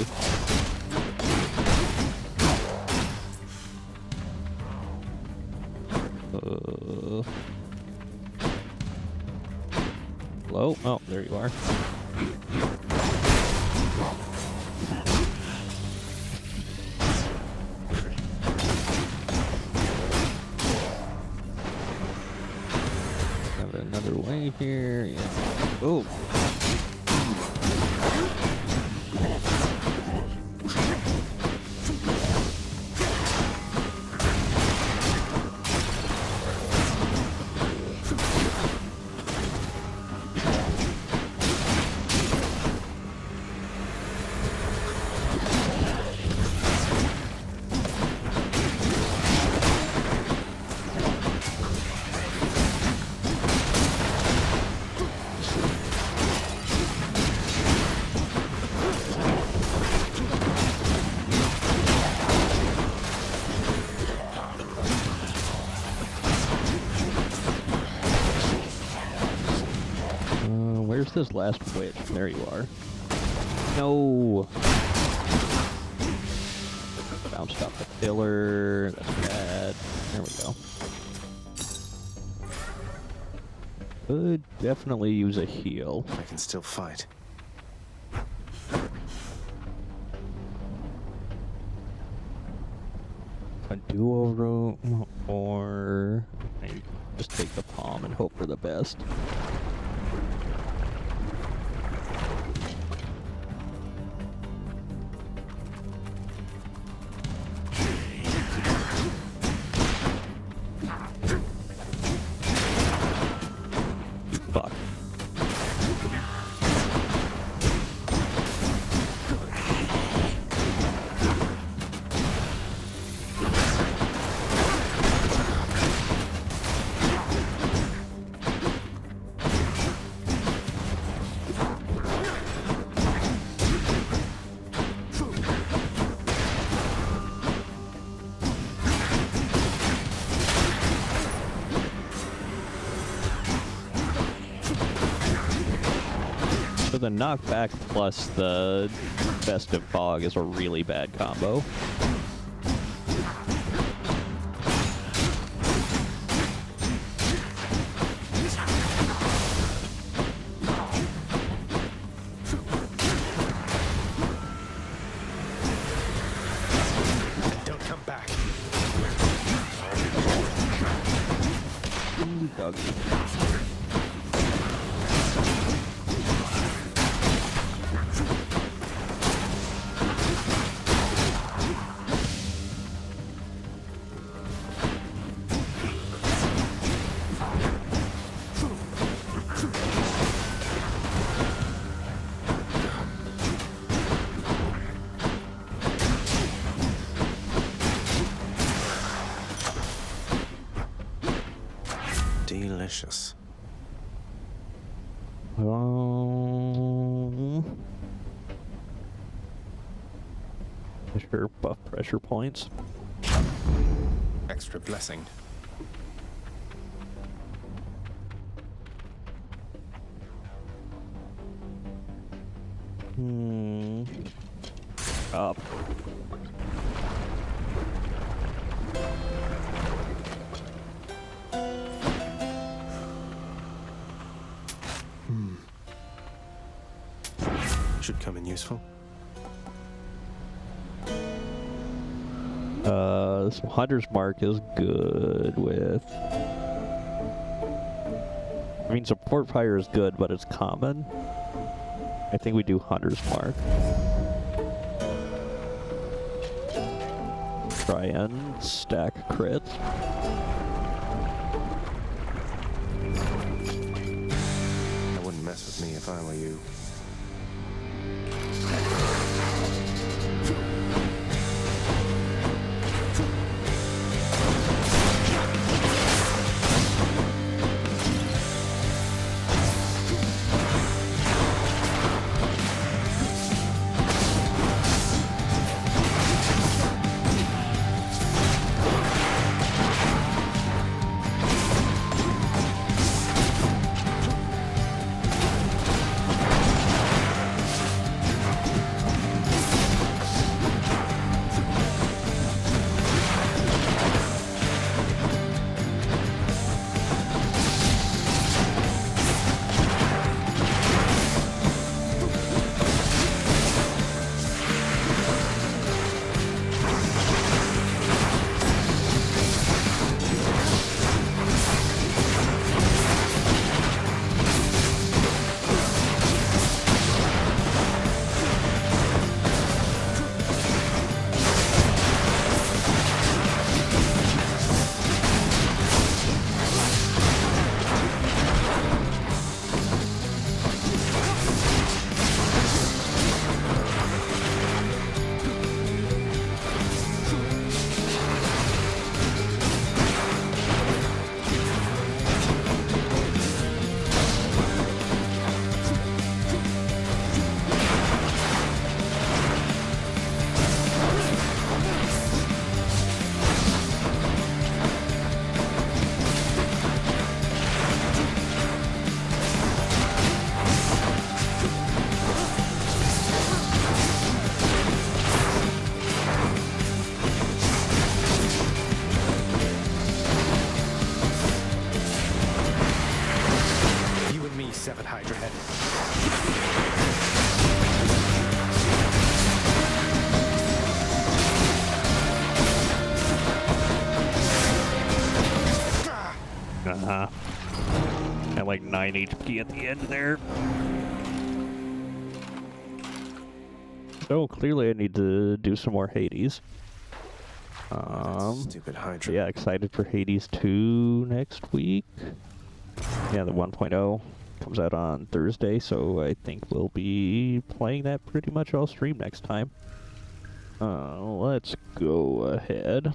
Hello? Oh, there you are. Have another way here. Yeah. Oh. Where's this last witch? There you are. No! Bounced off the pillar. That's bad. There we go. Could definitely use a heal. I can still fight. A do-over, or I just take the palm and hope for the best. Fuck. So the knockback plus the festive fog is a really bad combo. Don't come back. Ooh, doggy. Delicious. Sure, buff pressure points. Extra blessing. Up. Should come in useful. So Hunter's Mark is good with... I mean, Support Fire is good, but it's common. I think we do Hunter's Mark. Try and stack crits. I wouldn't mess with me if I were you. Seven Hydra Head. At like 9 HP at the end there. So clearly I need to do some more Hades. Stupid Hydra. Yeah, excited for Hades 2 next week. Yeah, the 1.0 comes out on Thursday, so I think we'll be playing that pretty much all stream next time. Let's go ahead.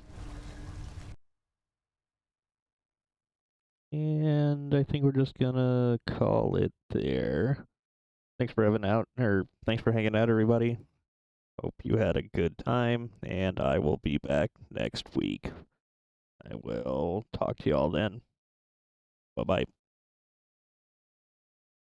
And I think we're just gonna call it there. Thanks for thanks for hanging out, everybody. Hope you had a good time, and I will be back next week. I will talk to y'all then. Bye-bye.